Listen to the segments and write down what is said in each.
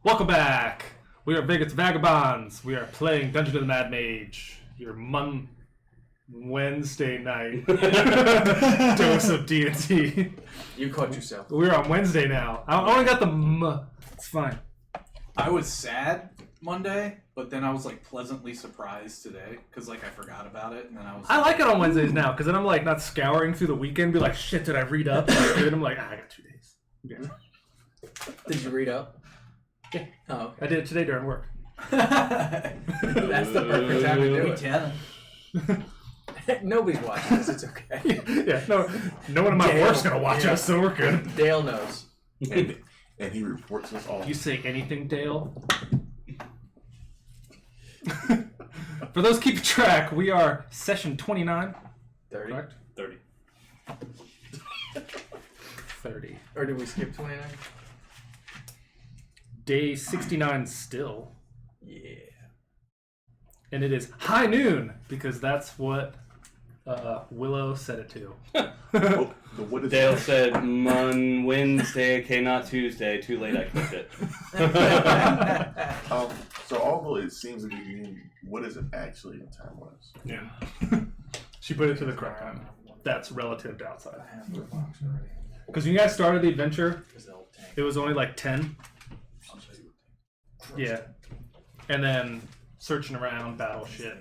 Welcome back. We are Vegas Vagabonds. We are playing Dungeon of the Mad Mage. Your Wednesday night dose of D&D. You caught yourself. We're on Wednesday now. I only got the M. It's fine. I was sad Monday, but then I was like pleasantly surprised today because like I forgot about it, and then I like it on Wednesdays now because then I'm like not scouring through the weekend, be like, shit, did I read up? And I'm like, I got 2 days. Yeah. Did you read up? Yeah. Oh, okay. I did it today during work. That's the perfect time to do it. Nobody's watching this. It's okay. Yeah, no one in my work's gonna watch us, so we're good. Dale knows. And he reports us all. You say anything, Dale? For those keeping track, we are session 29. 30. Correct? 30. 30. Or did we skip 29? Day 69 still. Yeah. And it is high noon, because that's what Willow said it to. What is Dale said Wednesday, okay, not Tuesday. Too late, I clicked it. So although it seems like what is it actually in time-wise? Yeah. She put it to the correct time. That's relative to outside. I have the box already. Because when you guys started the adventure, it was only like 10. Yeah. And then searching around, battle shit,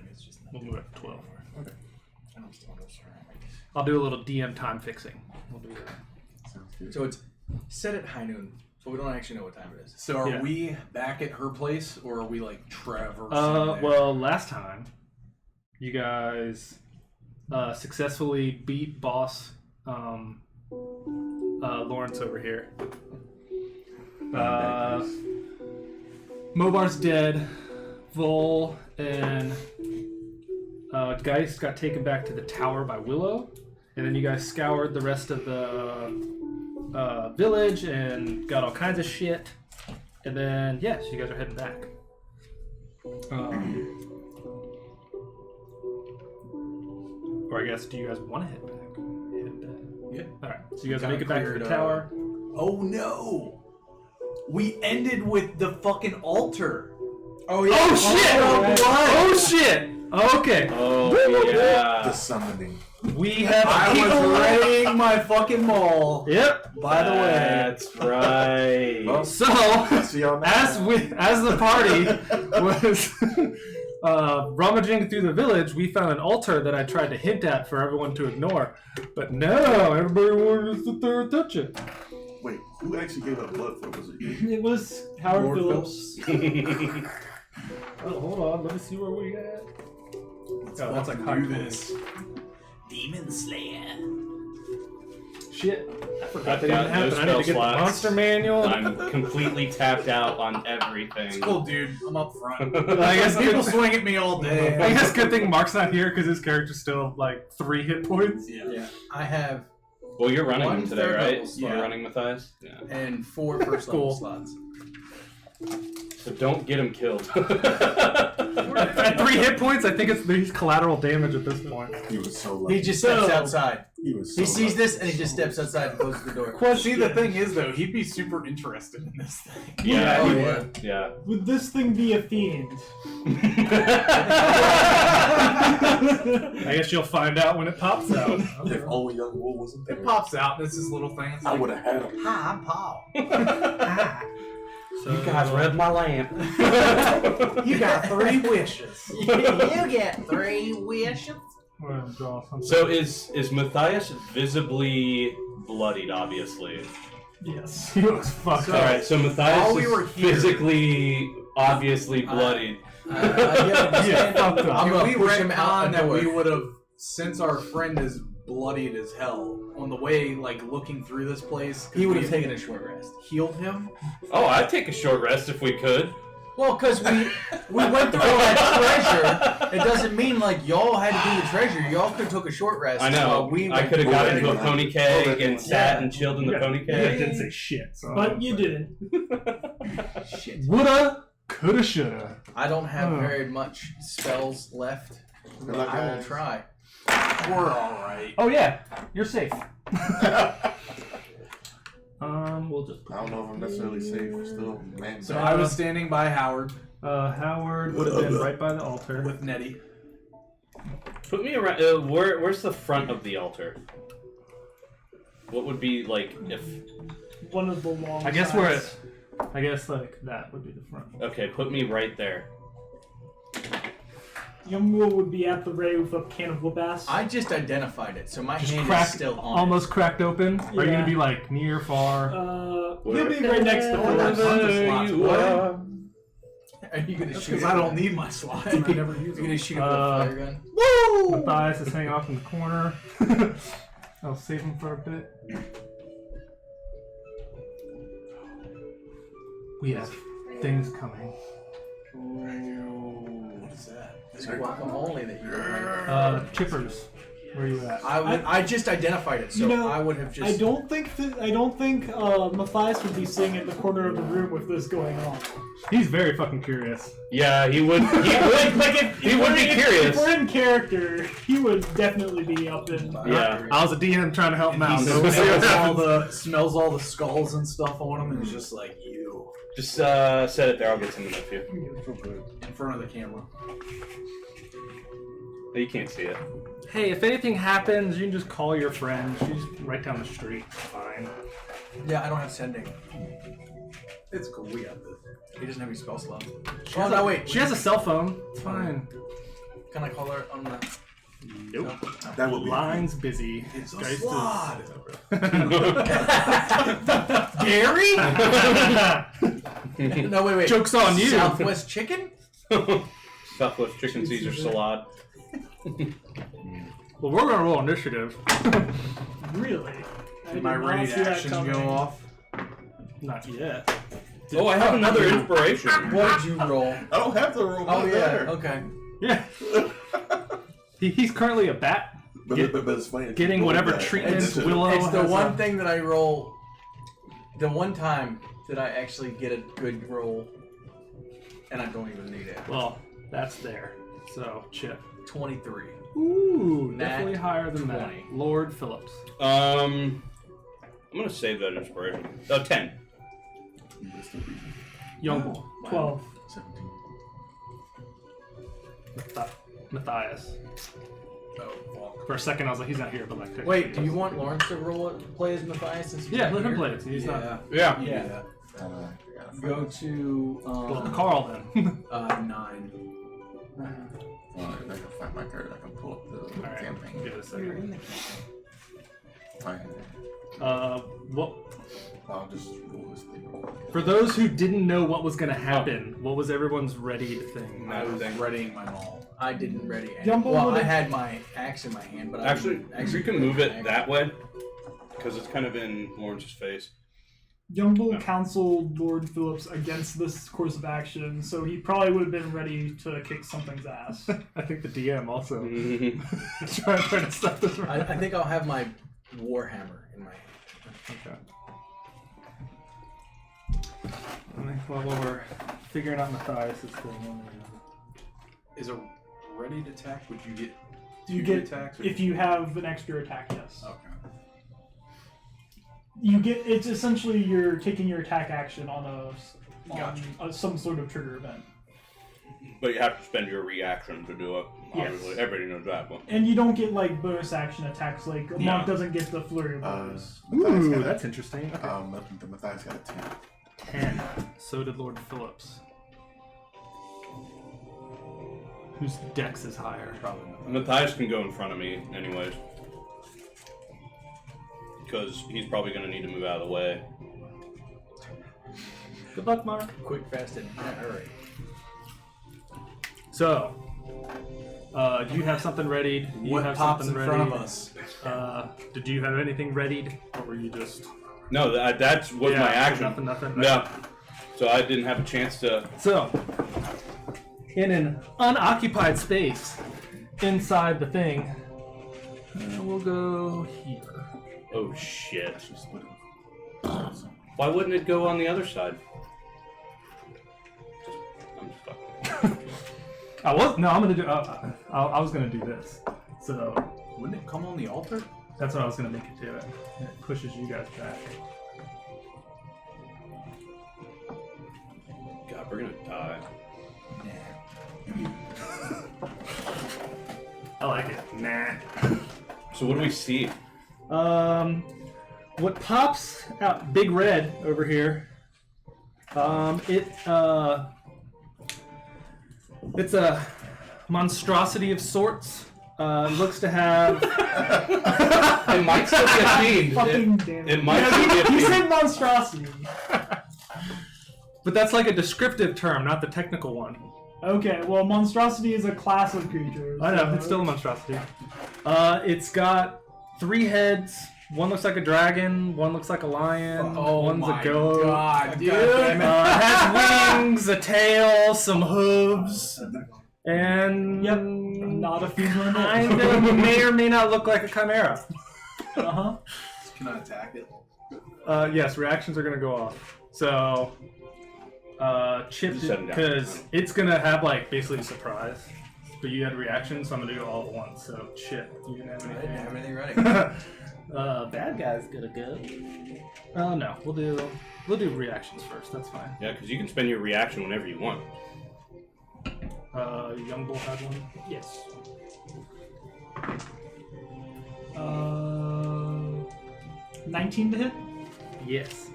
we'll move it to 12. Okay. I'll do a little DM time fixing. We'll do that. Sounds good. So it's set at high noon, so we don't actually know what time it is. So are Yeah. we back at her place, or are we like traversing? Well, last time, you guys successfully beat boss Lawrence over here. Mobar's dead. Vol and Geist got taken back to the tower by Willow. And then you guys scoured the rest of the village and got all kinds of shit. And then, yeah, so you guys are heading back. Or I guess, do you guys want to head back? Yeah. Alright, so you guys Kinda make it back to cleared, the tower. Oh no! We ended with the fucking altar. Oh yeah. Oh shit! Oh shit! Okay. Oh, yeah. The summoning. We have I was raiding my fucking mall. Yep. By the way, That's right. Well, So, see y'all now. as the party was rummaging through the village, we found an altar that I tried to hint at for everyone to ignore. But no, everybody wanted to sit there and touch it. Wait, who actually gave up blood for it? Was it you? It was Howard Lord Phillips. Oh, hold on, let me see where we at. Oh, that's like high this. Demon Slayer. Shit. I forgot I've that got didn't happen. no I need to get the spell slots. monster manual. I'm completely tapped out on everything. It's cool, dude. I'm up front. I guess People swing at me all day. I guess good thing Mark's not here because his character's still like 3 hit points. Yeah. I have Well, you're running One them today, third right? level You're slot. running Matthias? Yeah. and 4 first level Cool. slots. So don't get him killed. At 3 hit points, I think he's collateral damage at this point. He was so lucky. He just steps outside. He was so He sees lucky. this and he just steps outside and closes the door. Well, see, the thing is, though, he'd be super interested in this thing. Yeah. Oh, he yeah. would. Yeah. Would this thing be a fiend? I guess you'll find out when it pops out. If only young Will wasn't there, It pops out, and it's this little thing. It's I like, would have had him. Hi, I'm Paul. So, read my lamp. you got 3 wishes. You get 3 wishes. So is Matthias visibly bloodied, obviously? yes, he looks fucked So- up. Alright, so Matthias while we is were here- physically, obviously bloodied. Yeah, fucked up. I'm Can gonna we push him out retcon the that door. we would have, since our friend is bloodied as hell, on the way, like, looking through this place, He would have we taken a short rest. healed him? Oh, I'd take a short rest if we could. Well, because we went through all that treasure. It doesn't mean like y'all had to do the treasure. Y'all could have took a short rest. I know. while we I went could have through got it. into a pony keg and sat and chilled in the pony Yeah, keg. didn't say shit. So But you didn't. Shit. Woulda, coulda, shoulda. I don't have very much spells left, but I will try. We're alright. Oh yeah, you're safe. We'll just. I don't know if I'm necessarily safe. Still, man. So I was standing by Howard Howard would have been right by the altar. with Nettie. Put me around. Where's the front of the altar? What would be like if? One of the long. I guess sides. I guess like that would be the front. Okay, put me right there. Youngwoo would be at the ray with a can of whoop ass. I just identified it, so my Just hand cracked, is still on. almost cracked open. Are you Yeah. gonna be like near, far? He'll be right next to Wherever Phillips. you are. Are you gonna That's shoot? because I don't need my slots and I never use You're gonna them. shoot him with a flare gun. Matthias is hanging off in the corner. I'll save him for a bit. We have things coming. What is that? It's guacamole that you Chippers, where are you at? I just identified it, so You know, I would have just. I don't think Matthias would be sitting at the corner of the room with this going on. He's very fucking curious. Yeah, he would. He would. He would be curious. If we're in character, he would definitely be up in. Yeah. I was a DM trying to help him out. He So we'll see what happens. smells all the skulls and stuff on him and is just like, you. Just set it there. I'll get something up for you. In front of the camera. You can't see it. Hey, if anything happens, you can just call your friend. She's right down the street. Fine. Yeah, I don't have sending. It's cool, we got this. He doesn't have any spell slot. She Oh has no, a- wait. She has a cell phone. It's fine. Can I call her on the? Nope. That would be. Line's busy. It's a Geist is- slot. Gary? No, wait. Joke's on you. Southwest Chicken? Southwest Chicken Caesar salad. Well, we're gonna roll initiative. Really? I Did my did not ready see to that action coming. go off? Not yet. Oh, I have another inspiration. What did you roll? I don't have to roll. Oh my yeah. there. Okay. Yeah. He's currently a bat. But it's funny. Getting whatever treatments Willow It's the has one thing that I roll. The one time that I actually get a good roll, and I don't even need it. Well, that's there. So, Chip. 23. Ooh, Nat definitely higher than 20. that. Lord Phillips. I'm gonna save that inspiration. Oh, 10. Young 12. 17. Matthias. Oh, fuck. For a second, I was like, he's not here, but like. Wait, do you want Lawrence to roll it, play as Matthias? Since he's Yeah, not let him here? play it. He's not. Yeah. You Yeah. do that. Go to Well, Carl then. 9. I can find my card. I can pull up the Alright, campaign. give it a second. Fine. What? I'll just roll this thing. For those who didn't know what was going to happen, what was everyone's readied thing? I was readying my maul. I didn't ready any. Jumbo Well, I would've- had my axe in my hand, but Actually, I you can move it that way because it's kind of in Lawrence's face. Youngbull counseled Lord Phillips against this course of action, so he probably would have been ready to kick something's ass. I think the DM also Mhm. trying to stop this. I think I'll have my warhammer in my hand. Okay. While we're figuring out Matthias' thing. Is a ready to attack? Would you get You two get attacks? Or if you have an extra attack, yes. Okay. You get it's essentially you're taking your attack action on Gotcha. some sort of trigger event, But you have to spend your reaction to do it. Yes. Obviously, everybody knows that one. and you don't get like bonus action attacks. Like a No. monk doesn't get the flurry of blows. Matthias Ooh, got a- that's interesting. The Matthias got a 10. 10. So did Lord Phillips. Whose dex is higher? Probably not. Matthias can go in front of me, anyways. Because he's probably going to need to move out of the way. Good luck, Mark. Quick, fast, and in a hurry. So, do you have something readied? Do you What have pops in something front of readied? us? Did you have anything readied? Or were you just... No, that was my action. Nothing. Yeah. So I didn't have a chance to. So, in an unoccupied space inside the thing, we'll go here. Oh shit! Just split it. Why wouldn't it go on the other side? I'm just fucking. I was gonna do this. So Wouldn't it come on the altar? that's what I was gonna make it do. It pushes you guys back. die. I like it. Nah. So what do we see? What pops out? Big red over here. It's a monstrosity of sorts. Looks to have. It might still be a fiend. Fucking damn It might still be a He fiend. said monstrosity. But that's like a descriptive term, not the technical one. Okay, well, monstrosity is a class of creatures. I know, so- it's still a monstrosity. It's got 3 heads. One looks like a dragon, one looks like a lion, Oh one's my a goat. god, dude. damn it. Has wings, a tail, some hooves, and Yep, not a female. kind of may or may not look like a chimera. Uh-huh. Can I attack it? Yes, reactions are gonna go off. So, Chip, Just set 'em down. because it's gonna have like basically a surprise. But you had reactions, so I'm gonna do it all at once. So, Chip, you didn't have I anything. didn't have anything ready. Bad guy's gonna go. No, we'll do reactions first. That's fine. Yeah, because you can spend your reaction whenever you want. Young Bull had one. Yes. 19 to hit, Yes.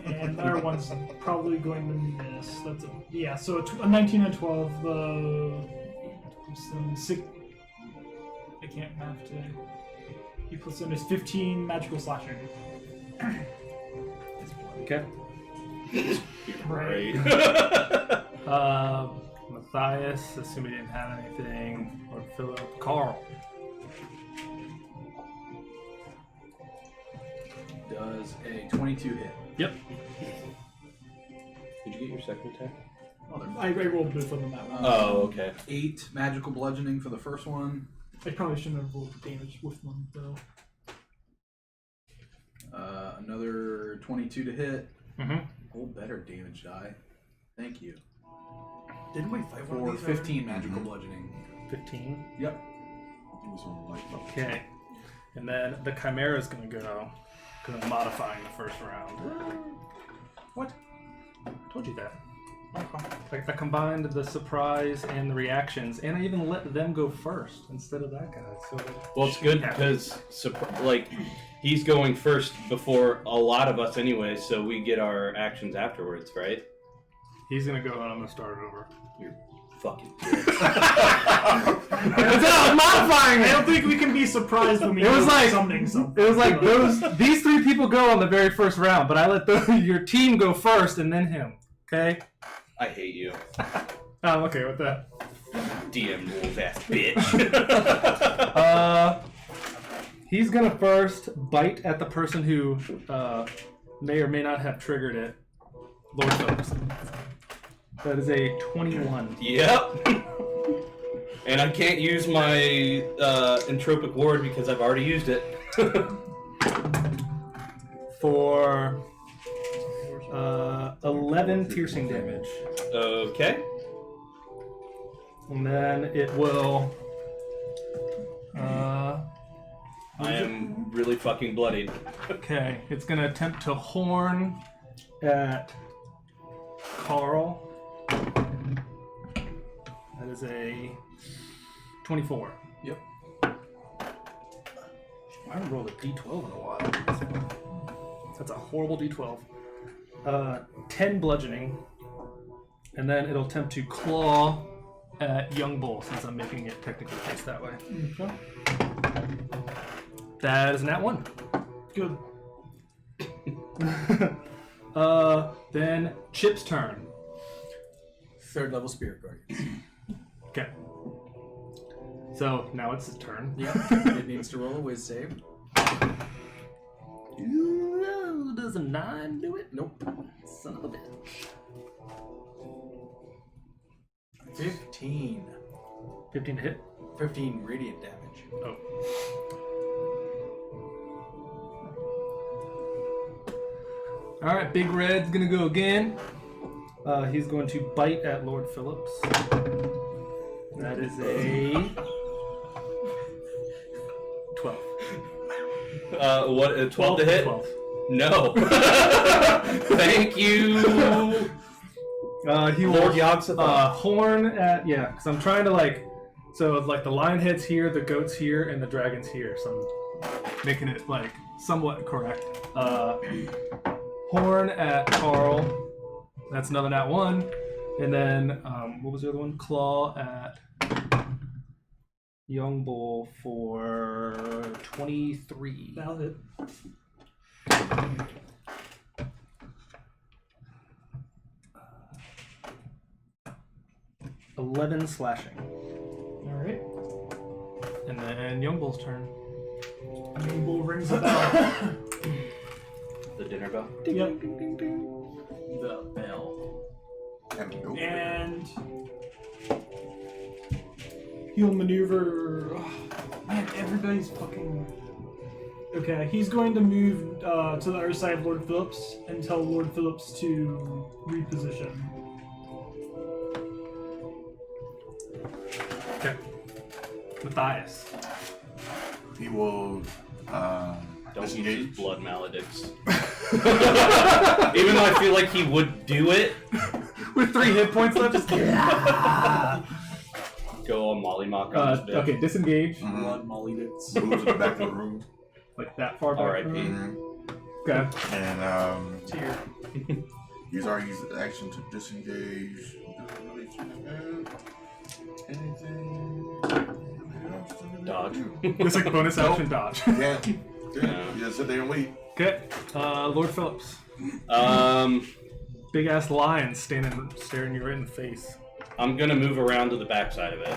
and the other one's probably going to miss. That's yeah. So a 19 and 12. Some 6. I can't math today. E plus 7 is 15 magical slashing. Okay. Right. Matthias, assuming he didn't have anything, or Philip, Carl. Does a 22 hit? Yep. Did you get your second attack? I rolled both of them that one. Oh, okay. 8 magical bludgeoning for the first one. I probably shouldn't have rolled damage with them though. Another 22 to hit. Mm-hmm. Roll better damage die. Thank you. Didn't we fight one For of these 15 magical bludgeoning. 15. Yep. Okay. And then the Chimera is going to go, because I'm modifying the first round. What? Told you that. Like I combined the surprise and the reactions, and I even let them go first instead of that guy. So Well, it's good because he's going first before a lot of us anyway, so we get our actions afterwards, right? he's gonna go, and I'm gonna start it over. You're fucking. I'm modifying I it. don't think we can be surprised when we It was go like- summoning something. It was like these 3 people go on the very first round, but I let your team go first and then him. Okay. I hate you, I'm okay with that. DM rules ass bitch. He's gonna first bite at the person who may or may not have triggered it. Lord Phillips. That is a 21. Yep. And I can't use my entropic ward because I've already used it. For 11 piercing damage. Okay. And then it will. I am really fucking bloodied. Okay, it's gonna attempt to horn at Carl. That is a 24. Yep. I haven't rolled a d12 in a while. That's a horrible d12. 10 bludgeoning. And then it'll attempt to claw at Young Bull, since I'm making it technically face that way. Okay. That is nat 1. Good. Then Chip's turn. 3rd level spirit guardians. Okay. So now it's his turn. Yep. It needs to roll a whiz save. Ooh, does a 9 do it? Nope. Son of a bitch. 15. 15 to hit. 15 radiant damage. Oh. Alright, Big Red's gonna go again. He's going to bite at Lord Phillips. That is a 12. What? 12 to hit? 12. No. Thank you. He will Lord Yogg-Sothoth. horn at because I'm trying to so like the lion head's here, the goat's here, and the dragon's here. So I'm making it like somewhat correct. Horn at Carl. That's another nat 1. And then what was the other one? Claw at Young Bull for 23. That'll hit. 11 slashing. Alright. And then Young Bull's turn. Young Bull rings a bell. The dinner bell. Yep. The bell. And he'll maneuver. Oh, man, everybody's fucking. Okay, he's going to move to the other side of Lord Phillips and tell Lord Phillips to reposition. Okay. Matthias. He will Don't use disengage. his blood maledicts. Even though I feel like he would do it. With 3 hit points left, just Go all mollymawk on this bit. okay, disengage. Blood molly dicks. Move to the back of the room. Like that far back. R.I.P. Mhm. Okay. And Tear. he's already used the action to disengage. Anything? Dodge. It's like bonus action dodge. Yeah. Yeah. You just sit there and wait. Okay. Lord Phillips. Big ass lion staring you right in the face. I'm gonna move around to the back side of it.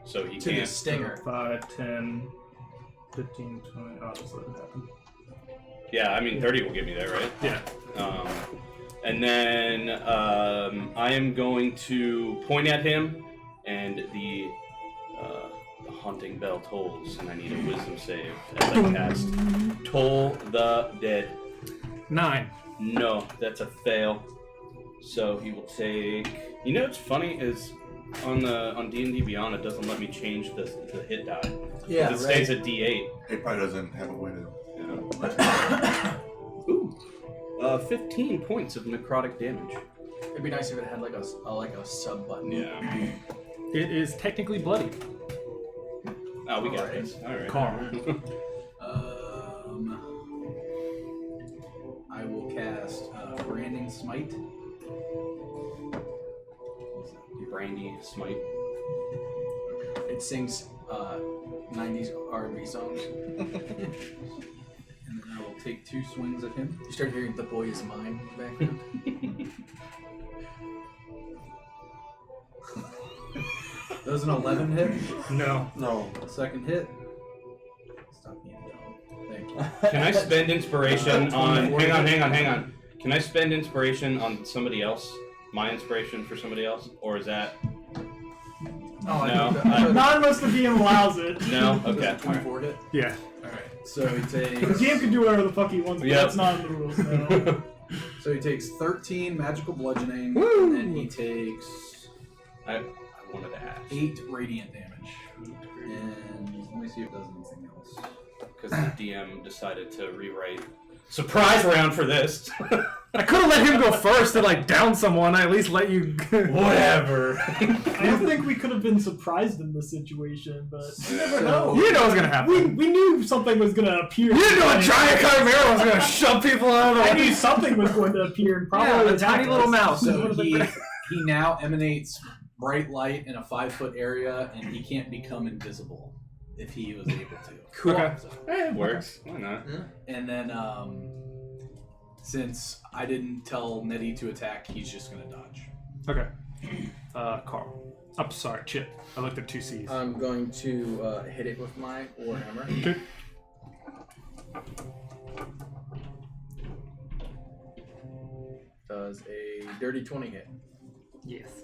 So he To the can't. stinger. 5, 10, 15, 20. I'll just let it happen. Yeah, I mean 30 will get me there, right? Yeah. And then I am going to point at him, and the haunting bell tolls, and I need a wisdom save as I cast Toll the Dead. 9. No, that's a fail. So he will take. You know what's funny is on D&D Beyond it doesn't let me change the hit die. Yeah, It stays at D8. It probably doesn't have a way to. Yeah. Ooh, 15 points of necrotic damage. It'd be nice if it had like a sub button. Yeah. It is technically bloody. Oh, we got Alright. this. All right. Calm. I will cast Branding Smite. Brandy smite. It sings 90s R&B songs. And then I will take 2 swings at him. You start hearing "The Boy Is Mine" in the background. Does an 11 hit? No. No. Second hit. Stop being dumb. Thank you. Can I spend inspiration on? 24. Hang on. Can I spend inspiration on somebody else? My inspiration for somebody else, or is that Oh, No, Anonymous the DM allows it. no? Does Okay. a 24 hit? Yeah. Alright. So he The takes DM can do whatever the fuck he wants, but Yep. that's not in the rules. No. so he takes 13 magical bludgeoning, Woo! and then he takes I wanted to ask 8 radiant damage. And let me see if it does anything else. because the DM decided to rewrite surprise round for this. I could have let him go first and down someone. I at least let you. Whatever. I don't think we could have been surprised in this situation, but you never know. You know what's gonna happen. We knew something was gonna appear. You knew a giant chimera was gonna shove people out of the I way. knew something was going to appear and probably Yeah, a attack tiny little us. mouse. So he now emanates bright light in a 5-foot area, and he can't become invisible if he was able to. Cool. Okay. Works. Why not? And then, since I didn't tell Nettie to attack, he's just gonna dodge. Okay. Carl. I'm sorry, Chip. I looked at 2 C's. I'm going to hit it with my warhammer. Okay. Does a dirty 20 hit? Yes.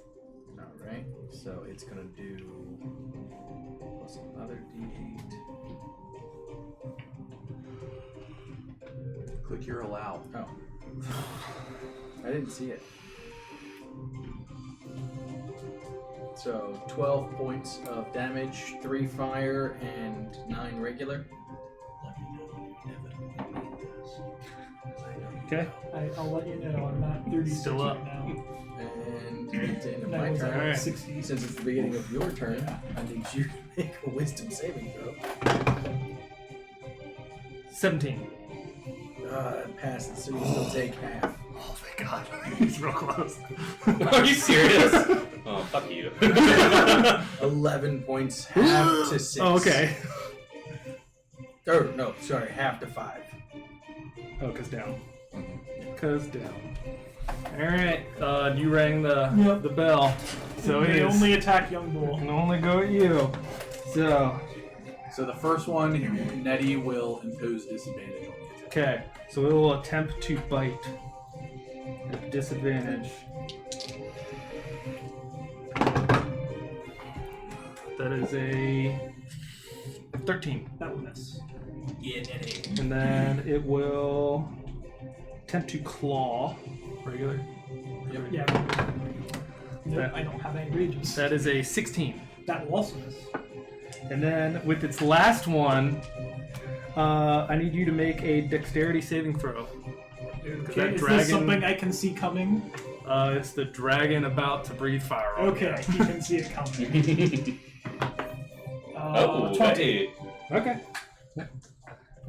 Alright, so it's gonna do plus another d8. Click your allow. Oh. I didn't see it. So 12 points of damage, 3 fire, and 9 regular. Let me know you inevitably need this. 'Cause I know you Okay. I'll let you know. I'm not 36 Still up. right now. And at the end of That my was turn, Alright. 60. since it's the beginning of your turn, I need you to make a wisdom saving throw. 17. It passes, so you still take half. Oh my god. He's real close. Are you serious? Oh, fuck you. 11 points, half to 6. Oh, okay. Or, no, sorry, half to 5. Oh, cause down. Cause down. Alright, you rang the bell. So they it is. only attack Young Bull. Can only go at you. So, So the first one, Nettie will impose disadvantage on the attack. okay. So it will attempt to bite at disadvantage. That is a 13. That will miss. Yeah, Nettie. And then it will attempt to claw. Regular. Yeah. Nope, I don't have any rages. That is a 16. That will also miss. And then with its last one, I need you to make a dexterity saving throw. 'Cause Okay, is this something I can see coming? It's the dragon about to breathe fire on Okay, you can see it coming. Oh, 20. hey. you. Okay.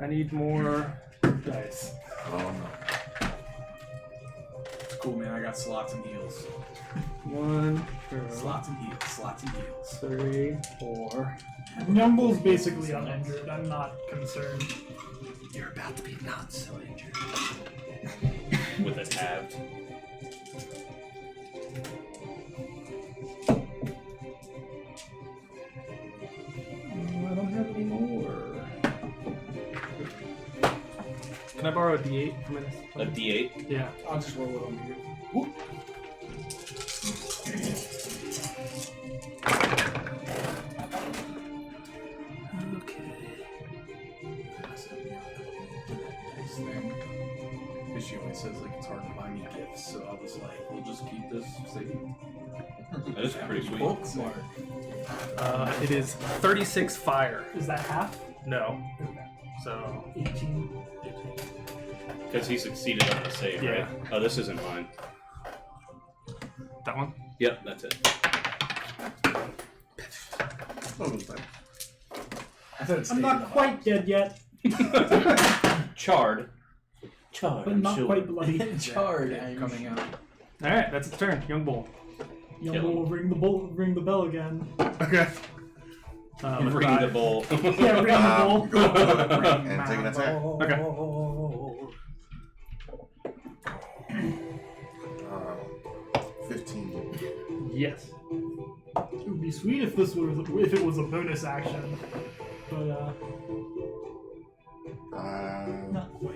I need more dice. Oh no. It's cool, man. I got slots and heals. 1, 2, Slots and heals. Slots and heals. 3, 4. Young Bull's basically uninjured. I'm not concerned. You're about to be not so injured. With a halved. I don't have any more. Can I borrow a D8 from this? A D8. Yeah. I'll just roll it on here. Because she always says like it's hard to buy me gifts, so I was like, we'll just keep this safe. That is pretty sweet. Bookmark. It is 36 fire. Is that half? No. So 18. Because he succeeded on the save, Yeah. right? Oh, this isn't mine. that one. Yep, that's it. What was that? I thought it I'm not quite dead yet, Charred. Charred. but not quite bloody. charred. Yeah, coming out. All right, that's its turn. Young bull. Young Kill Bull will ring the bell again. Okay. Ring the bowl. Yeah, ring the bull. And take an attack. Okay. 15. Yes. It would be sweet if it was a bonus action, but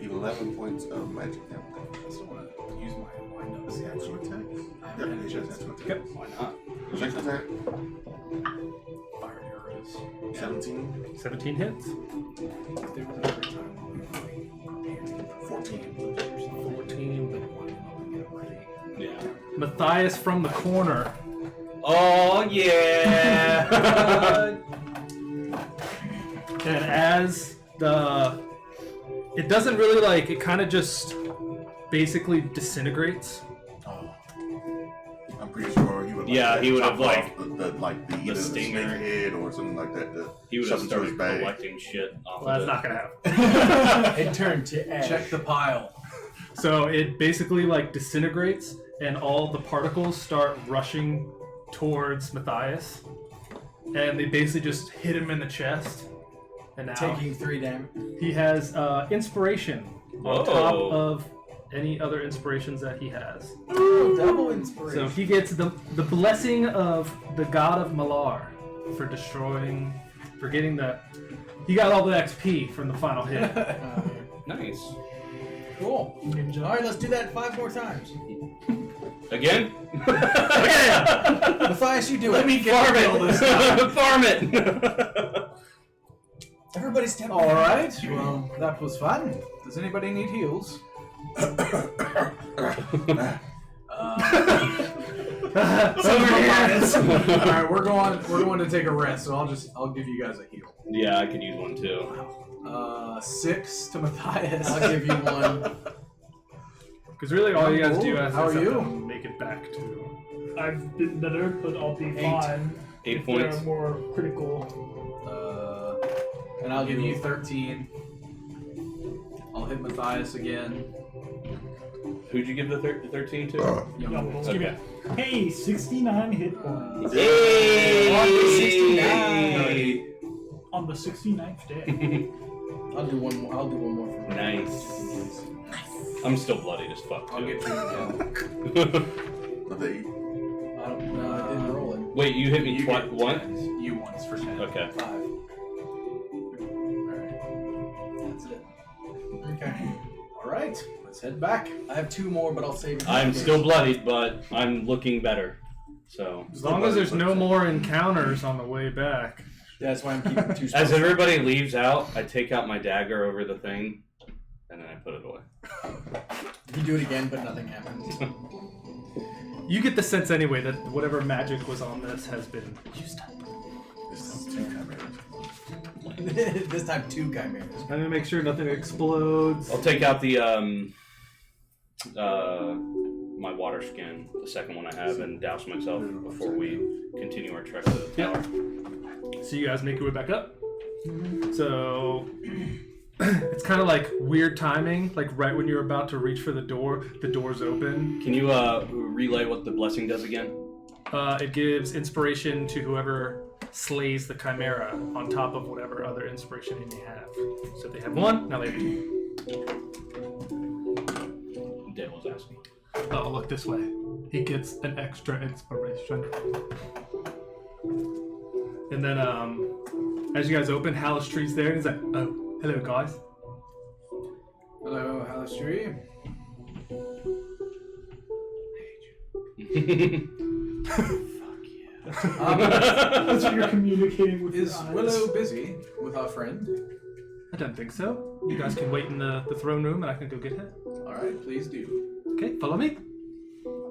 11 points of magic damage. I still want to use my wind up. Is the actual attack? Yeah, Yeah, it's just actual attack. Yep. Why not? Second attack, Fire arrows. 17, 17 hits. If there was ever a time when we were like, 14. 14. but winding up and get ready. Yeah. Matthias from the corner. Oh, yeah! And as it doesn't really like, it kind of just basically disintegrates. Oh. I'm pretty sure he would. Yeah, he would have, chopped like, off the either the stinger. snake head or something like that. He would have shove into his started bag. collecting shit off Well, of that's it. not gonna happen. It turned to ash. Check the pile. So it basically like disintegrates, and all the particles start rushing towards Matthias, and they basically just hit him in the chest. And now Taking 3 damage. he has inspiration Whoa. on top of any other inspirations that he has. Ooh, double So inspiration. he gets the blessing of the god of Malar for getting the. He got all the XP from the final hit. Nice. Cool. Ninja. All right, let's do that 5 more times. Again? Matthias, you do it. Let me farm it! Farm it! Everybody step All right. Well, that was fun. Does anybody need heals? All right, we're going to take a rest. So I'll give you guys a heal. Yeah, I could use one too. 6 to Matthias. I'll give you 1. Because really, all you guys do is How are have you? to make it back to. I've been better, but I'll be 8. fine. 8 if points. They're more critical. And I'll give you 13. I'll hit Matthias again. Who'd you give the 13 to? Young Yeah, Wolf. give me- Okay. Hey, 69 hit points Hey! on the 69th day. I'll do one more. I'll do one more for me. Nice. I'm still bloodied as fuck. I'll too. get you again. Another 8. I didn't roll it. Wait, you hit me You get once? 10s. You once for 10. Okay. 5. Alright. That's it. Okay. Alright, let's head back. I have 2 more, but I'll save it. I'm still bloodied, but I'm looking better. So, As long as there's no more encounters on the way back. Yeah, that's why I'm keeping 2 as spells. everybody leaves out, I take out my dagger over the thing, and then I put it away. You do it again, but nothing happens. You get the sense anyway that whatever magic was on this has been used up. This is 2 chimeras. This time 2 chimeras. I'm gonna make sure nothing explodes. I'll take out the my water skin, the second one I have, and douse myself before we continue our trek to the tower. So you guys make your way back up. So it's kind of like weird timing. Like right when you're about to reach for the door's open. Can you relay what the blessing does again? It gives inspiration to whoever slays the chimera on top of whatever other inspiration they may have. So if they have 1, now they have 2. Devil's asking. Oh, look this way. He gets an extra inspiration. And then, as you guys open, Halistree's there, and he's like, "Oh, hello, guys." Hello, Halistri. That's what you're communicating with Is your eyes. Willow busy with our friend? I don't think so. You guys can wait in the throne room, and I can go get her. Alright, please do. Okay, follow me.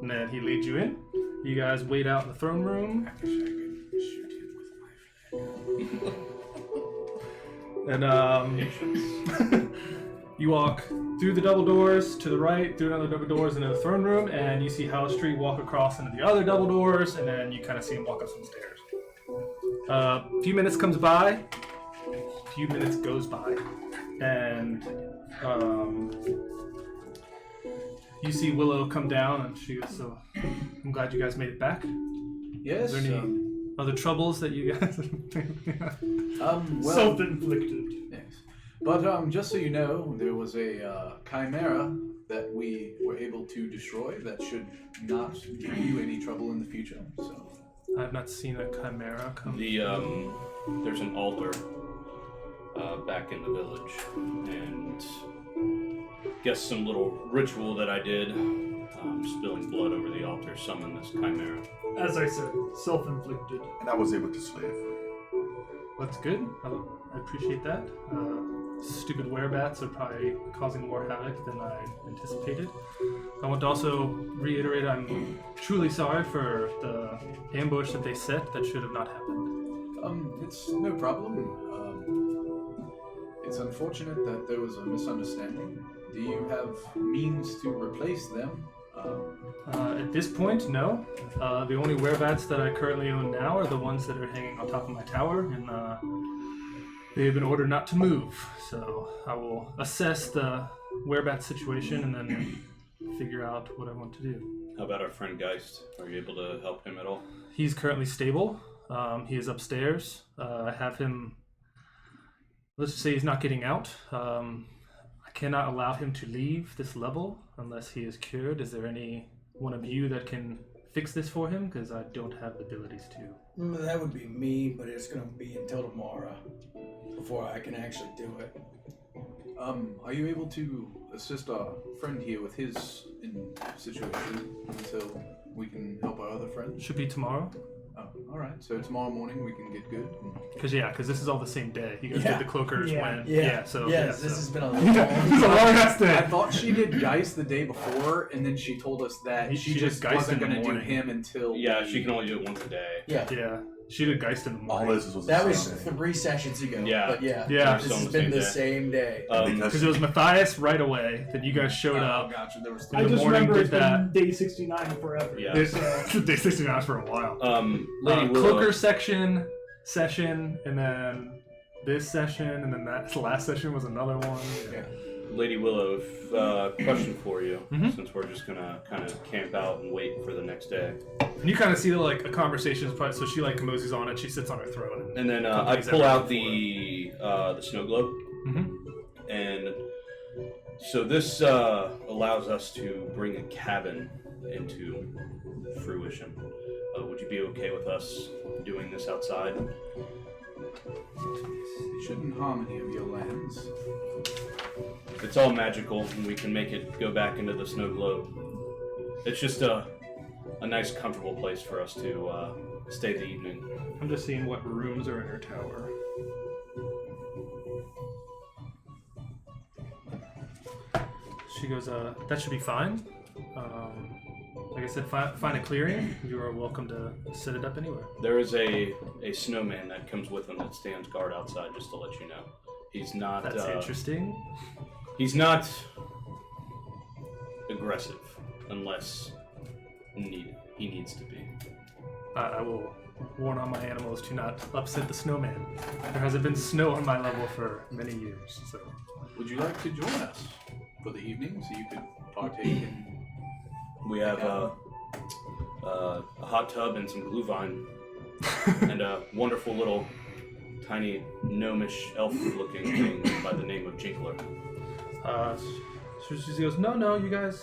And then he leads you in. You guys wait out in the throne room. I wish I could shoot him with my flag. And you walk through the double doors to the right, through another double doors into the throne room, and you see Halistri walk across into the other double doors, and then you kind of see him walk up some stairs. A few minutes comes by, a few minutes goes by, and you see Willow come down, and she goes, "So, I'm glad you guys made it back. Yes. Is there any other troubles that you guys?" well, Self-inflicted. yes. But just so you know, there was a chimera that we were able to destroy that should not give you any trouble in the future. So I've not seen a chimera come. There's an altar back in the village, and guess some little ritual that I did, spilling blood over the altar, summoned this chimera. As I said, self-inflicted. And I was able to slay it for you. That's good. I appreciate that. Stupid werebats are probably causing more havoc than I anticipated. I want to also reiterate I'm truly sorry for the ambush that they set. That should have not happened. it's no problem. It's unfortunate that there was a misunderstanding. Do you have means to replace them? At this point, no. The only werebats that I currently own now are the ones that are hanging on top of my tower, and they have been ordered not to move. So I will assess the werebat situation and then figure out what I want to do. How about our friend Geist? Are you able to help him at all? He's currently stable. He is upstairs. I have him. Let's just say he's not getting out. I cannot allow him to leave this level unless he is cured. Is there any one of you that can fix this for him? Because I don't have the abilities to. That would be me, but it's going to be until tomorrow before I can actually do it. Are you able to assist our friend here with his situation until we can help our other friends? Should be tomorrow. Oh, all right. So tomorrow morning we can get good. Because this is all the same day. You guys Yeah. did the cloakers Yeah. when. Yes, So this so. has been a This is a long long ass I day. thought she did Geist the day before, and then she told us that She she did just Geist wasn't in the going to do morning. him until. Yeah, she can only do it once a day. Yeah. Yeah. She did Geist in the All morning. this was That the was same day. 3 sessions ago. Yeah. But yeah, Yeah. this on has the been same the day. same day. Because it was Matthias right away. Then you guys showed up. Gotcha. There was In I the just morning, remember did it's that. been day 69 forever. Yeah. It's day 69 for a while. Lady Willow. Cloaker session, and then this session, and then that last session was another one. Yeah. Lady Willow, question for you, Mhm. since we're just gonna kind of camp out and wait for the next day. And you kind of see like a conversation, so she like mosey's on it. She sits on her throne. And then I Company's pull out everything the snow globe, Mhm. and so this allows us to bring a cabin into fruition. Would you be okay with us doing this outside? It shouldn't harm any of your lands. It's all magical, and we can make it go back into the snow globe. It's just a nice, comfortable place for us to stay the evening. I'm just seeing what rooms are in her tower. She goes, that should be fine. Like I said, find a clearing. You are welcome to set it up anywhere. There is a snowman that comes with him that stands guard outside, just to let you know. He's not. That's interesting. He's not aggressive unless he needs to be. I will warn all my animals to not upset the snowman. There hasn't been snow on my level for many years, so. Would you like to join us for the evening so you could partake in? We have a hot tub and some glühwein and a wonderful little tiny gnomish elf-looking thing by the name of Jinkler. She goes, no, you guys,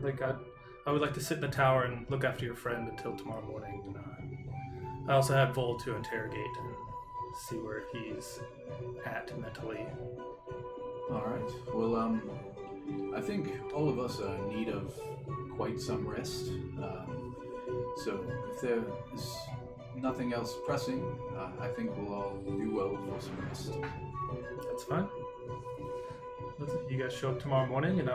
like, I would like to sit in the tower and look after your friend until tomorrow morning. And, I also have Vol to interrogate and see where he's at mentally. All right. Well, I think all of us are in need of quite some rest. So if there is nothing else pressing, I think we'll all do well for some rest. That's fine. You guys show up tomorrow morning, and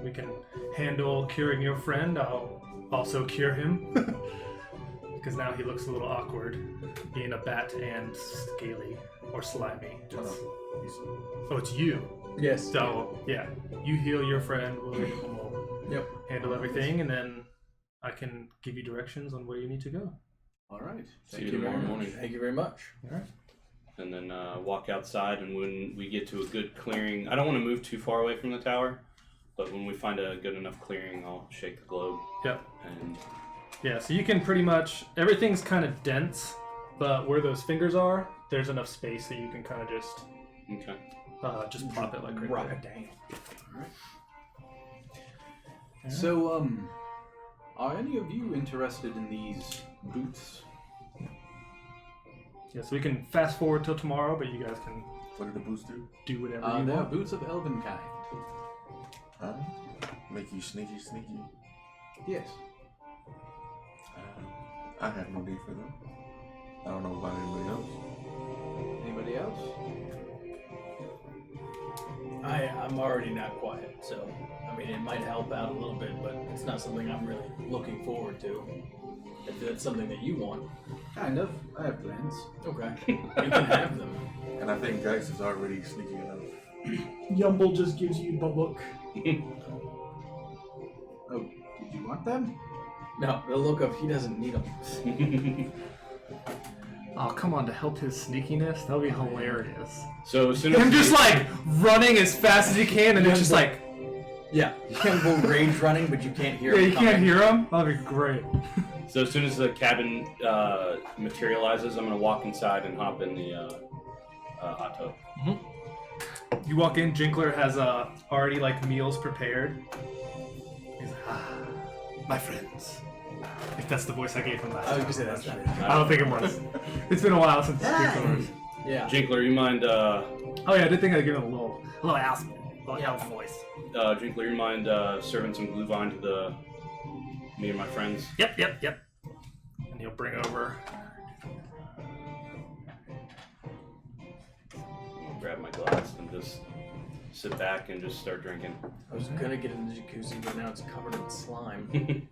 we can handle curing your friend. I'll also cure him. Because now he looks a little awkward, being a bat and scaly or slimy. Oh, it's you. Yes. So yeah, you heal your friend. We'll handle everything, and then I can give you directions on where you need to go. All right. See you tomorrow morning. Thank you very much. All right. And then walk outside, and when we get to a good clearing, I don't want to move too far away from the tower, but when we find a good enough clearing, I'll shake the globe. Yep. And Yeah, so you can pretty much, everything's kind of dense, but where those fingers are, there's enough space that you can kind of just plop it like right there. Dang. All right. So, are any of you interested in these boots? Yeah, so we can fast forward till tomorrow, but you guys can What did the boots do? whatever you They're want. boots of elven kind. Huh? Make you sneaky? Yes. I have no need for them. I don't know about anybody else. Anybody else? I'm already not quiet, so I mean it might help out a little bit, but it's not something I'm really looking forward to. If that's something that you want, Kind of. I have plans. okay, you can have them. And I think Geist is already sneaky enough. Yumble just gives you the look. Oh, did you want them? No, the look of he doesn't need them. Oh, come on, to help his sneakiness? That would be hilarious. so as soon as Him just like running as fast as he can, and it's just like, Yeah, you can go range running, but you can't hear. yeah, him you can't coming. hear him? That'd be great. So as soon as the cabin materializes, I'm gonna walk inside and hop in the hot tub. You walk in, Jinkler has already like meals prepared. He's like, my friends. If that's the voice I gave him last I was time. gonna say that's not it. I don't think it was. It's been a while since Jinkler's. Yeah. Jinkler, you mind? Oh yeah, I did think I'd give him a little elf voice. Jinkler, you mind serving some glühwein to me and my friends? Yep. And he'll bring over. I'll grab my glass and just sit back and just start drinking. I was gonna get in the jacuzzi, but now it's covered in slime.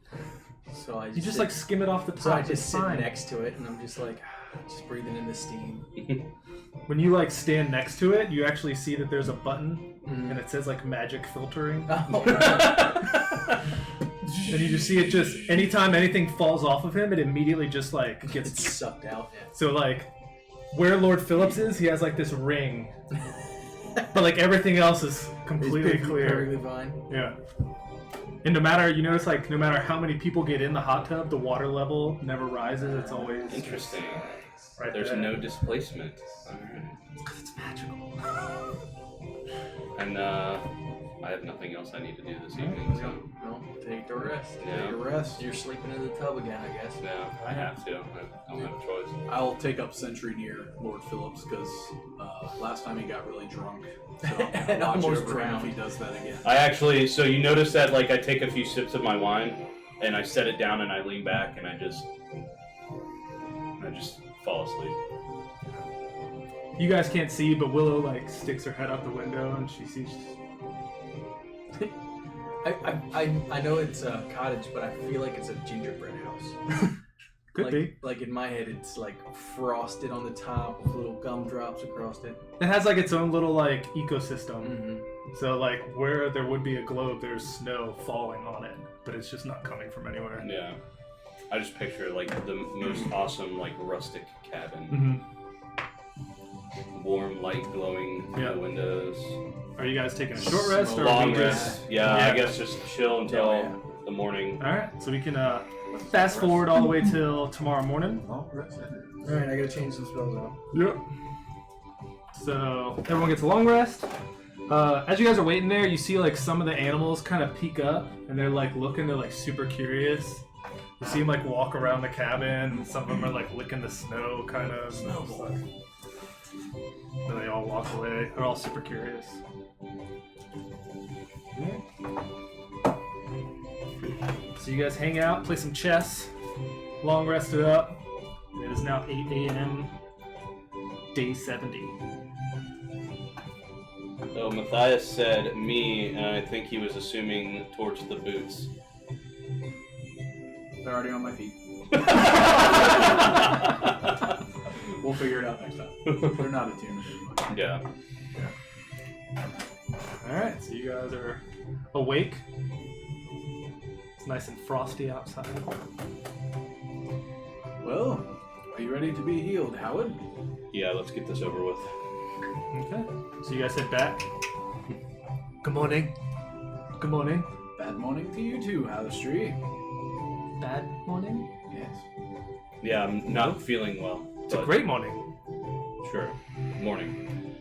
So I You just like skim it off the top. so I just it's sit fine. next to it, and I'm just like, just breathing in the steam. When you like stand next to it, you actually see that there's a button, Mm. and it says like magic filtering. Oh. And you just see it just anytime anything falls off of him, it immediately just like It's gets. sucked out. So like, where Lord Phillips is, he has like this ring, but like everything else is completely clear. Perfectly fine. Yeah. And no matter, you notice like no matter how many people get in the hot tub, the water level never rises. It's always Interesting. right There's there. no displacement. Alright. It's magical. And I have nothing else I need to do this evening, so No, take the rest. Yeah. Take a rest. You're sleeping in the tub again, I guess. yeah, I have to. I don't have a choice. I'll take up sentry near Lord Phillips because last time he got really drunk. So I'm And gonna watch almost over him if drowned. he does that again. I actually, so you notice that like I take a few sips of my wine and I set it down and I lean back and I just fall asleep. You guys can't see, but Willow like sticks her head out the window and she sees. I know it's a cottage, but I feel like it's a gingerbread house. Could like, be. Like in my head, it's like frosted on the top with little gumdrops across it. It has like its own little like ecosystem. Mm-hmm. So like where there would be a globe, there's snow falling on it, but it's just not coming from anywhere. Yeah. I just picture like the most awesome like rustic cabin. Mm-hmm. Warm light glowing through Yeah. the windows. Are you guys taking a short rest or Long we just? rest. Yeah, Yeah. I guess just chill until Oh, yeah. the morning. All right, so we can fast forward all the way till tomorrow morning. Long rest it is. Alright, I gotta change some spells out. Yep. So everyone gets a long rest. As you guys are waiting there, you see like some of the animals kind of peek up and they're like looking, they're like super curious. You see them like walk around the cabin. Some of them are like licking the snow, kind of. Then they all walk away. They're all super curious. So you guys hang out, play some chess, long rested up. It is now 8 a.m. Day 70. So Matthias said me, and I think he was assuming towards the boots. They're already on my feet. We'll figure it out next time. They're not attuned anymore. Yeah. Alright, so you guys are awake. It's nice and frosty outside. Well, are you ready to be healed, Howard? Yeah, let's get this over with. Okay, so you guys head back. Good morning. Good morning. Bad morning to you too, Halistry. Bad morning? Yes. Yeah, I'm not feeling well. It's a but great morning. Sure. Morning.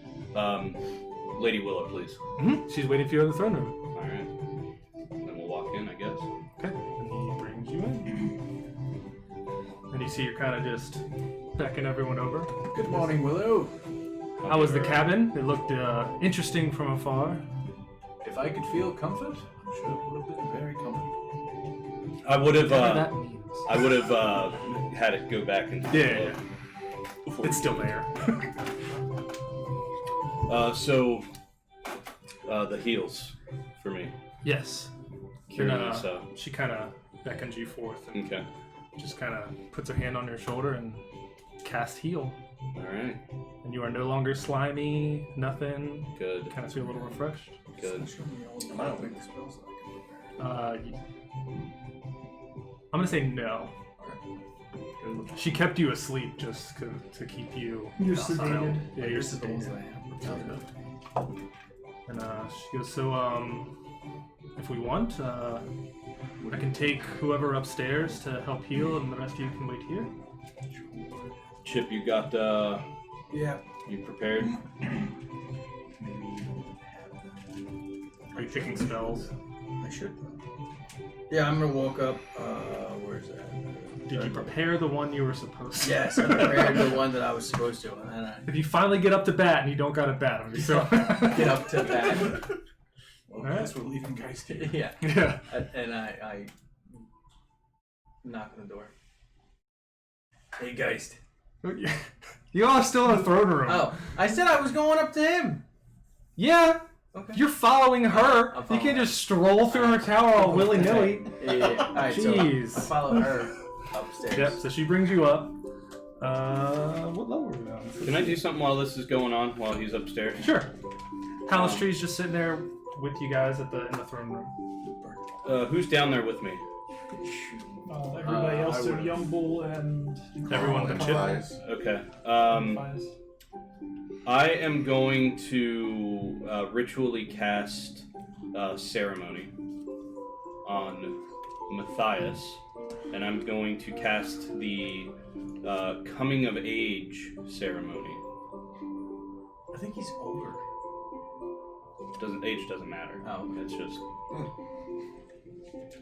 Lady Willow, please. Mm-hmm. She's waiting for you in the throne room. Alright. Then we'll walk in, I guess. Okay, and he brings you in. And you see you're kind of just beckoning everyone over. Good morning, Willow. How was the cabin? It looked interesting from afar. If I could feel comfort, I'm sure it would have been very comfortable. I would have. Whatever that means. I would have had it go back and. Yeah. Before It's still there. So, the heels for me. Yes. And, Curious. she kind of beckons you forth and Okay. just kind of puts her hand on your shoulder and cast heal. All right. And you are no longer slimy, nothing. Good. Kind of feel a little refreshed. Good. I don't think the spells like I'm gonna say no. She kept you asleep just to keep you. You're docile. sedated. Yeah, you're sedated. And she goes, so if we want, I can take whoever upstairs to help heal, and the rest of you can wait here. Chip, you got. Yeah. You prepared? Are you picking spells? I should. Yeah, I'm gonna walk up. Where's that? Did you prepare the one you were supposed to? Yes, I prepared the one that I was supposed to, and then I If you finally get up to bat and you don't got a bat, I'm just get up to that. Well, Alright. I guess we're leaving guys here. Yeah, Yeah. and I knock on the door. Hey, Geist. You all are still in the throne room. Oh, I said I was going up to him. Yeah. Okay. You're following her. I'm You following can't her. just stroll through her tower all willy nilly. Yeah. Alright, so Jeez. I follow her upstairs. Yep. So she brings you up. What level are we on? Can I do something while this is going on? While he's upstairs? Sure. Halistree's just sitting there with you guys in the throne room. Who's down there with me? Everybody else, I so would've- Young Bull and Everyone but Chip. Matthias. Okay. Matthias. I am going to ritually cast ceremony on Matthias, and I'm going to cast the coming of age ceremony. I think he's older. Age doesn't matter. Oh, okay. It's just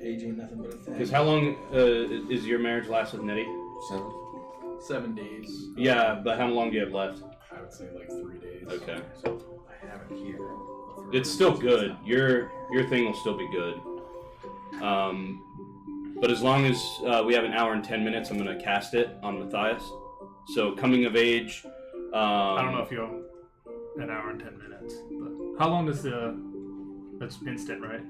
Age ain't nothing but a thing. because how long is your marriage last with Nettie? 7. 7 days. Yeah, but how long do you have left? I would say like 3 days. Okay. I have it here. It's still good. Your thing will still be good. But as long as we have an hour and 10 minutes, I'm going to cast it on Matthias. So coming of age. I don't know if you have an hour and 10 minutes, but how long does that's instant, right?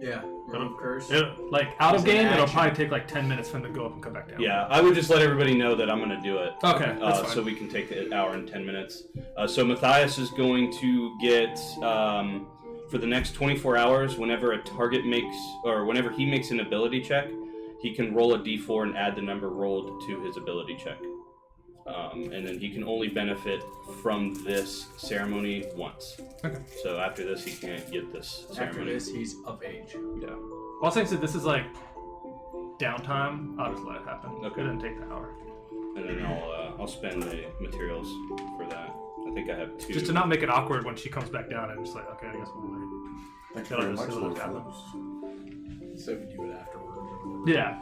Yeah. Remove curse. Like out of It's an game, it'll action. probably take like 10 minutes for him to go up and come back down. Yeah, I would just let everybody know that I'm going to do it. Okay, that's fine. So we can take an hour and 10 minutes. So Matthias is going to get, for the next 24 hours, whenever a target makes, or whenever he makes an ability check, he can roll a d4 and add the number rolled to his ability check. And then he can only benefit from this ceremony once. Okay. So after this, he can't get this After ceremony. this, he's of age. Yeah. Well, since this is like downtime, I'll just let it happen. Okay. It didn't take the hour. And then I'll spend the materials for that. I think I have 2. Just to not make it awkward when she comes back down and just like, okay, I guess we'll wait. Thank you That'll very just- much, it'll Lord happen. Phillips. So we do it afterwards. Yeah.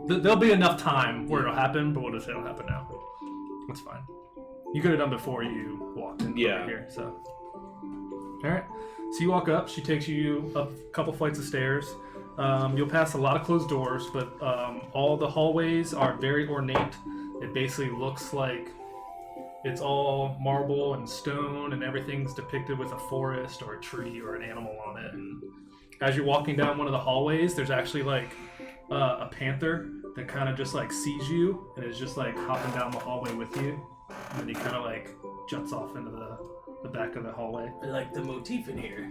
There'll be enough time where it'll happen, but we'll just say it'll happen now. That's fine. You could have done before you walked in Yeah. over here, so. Alright. So you walk up, she takes you up a couple flights of stairs. You'll pass a lot of closed doors, but all the hallways are very ornate. It basically looks like it's all marble and stone, and everything's depicted with a forest or a tree or an animal on it. And as you're walking down one of the hallways, there's actually like a panther that kind of just like sees you and is just like hopping down the hallway with you, and then he kind of like juts off into the back of the hallway. I like the motif in here.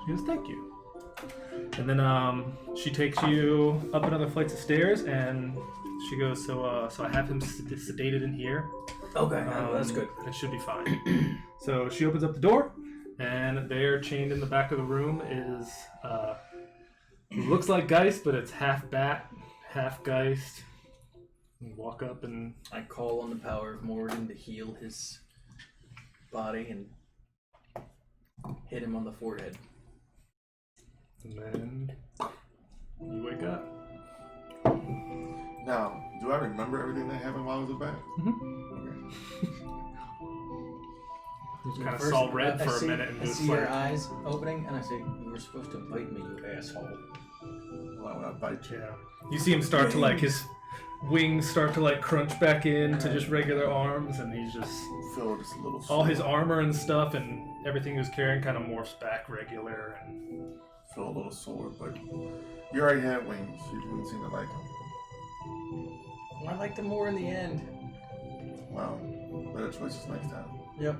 She goes, "Thank you." And then she takes you up another flights of stairs, and she goes, "So I have him sedated in here. Okay, that's good. It should be fine." So she opens up the door, and there, chained in the back of the room, is looks like Geist, but it's half bat, half Geist. You walk up and I call on the power of Morgan to heal his body and hit him on the forehead. then you wake up. Now, do I remember everything that happened while I was at back? Okay. Kind of saw red I for a see- minute and I just see like, your eyes opening, and I say, "You were supposed to bite me, you asshole." Well, when I bite you. yeah. You see him start to like his wings start to like crunch back into just regular arms, and he's just Feel just a little all his sore. armor and stuff and everything he was carrying kind of morphs back regular. And Feel a little sore, but you already had wings. You didn't seem to like them. I liked him more in the end. Wow. Better choices next time. Yep.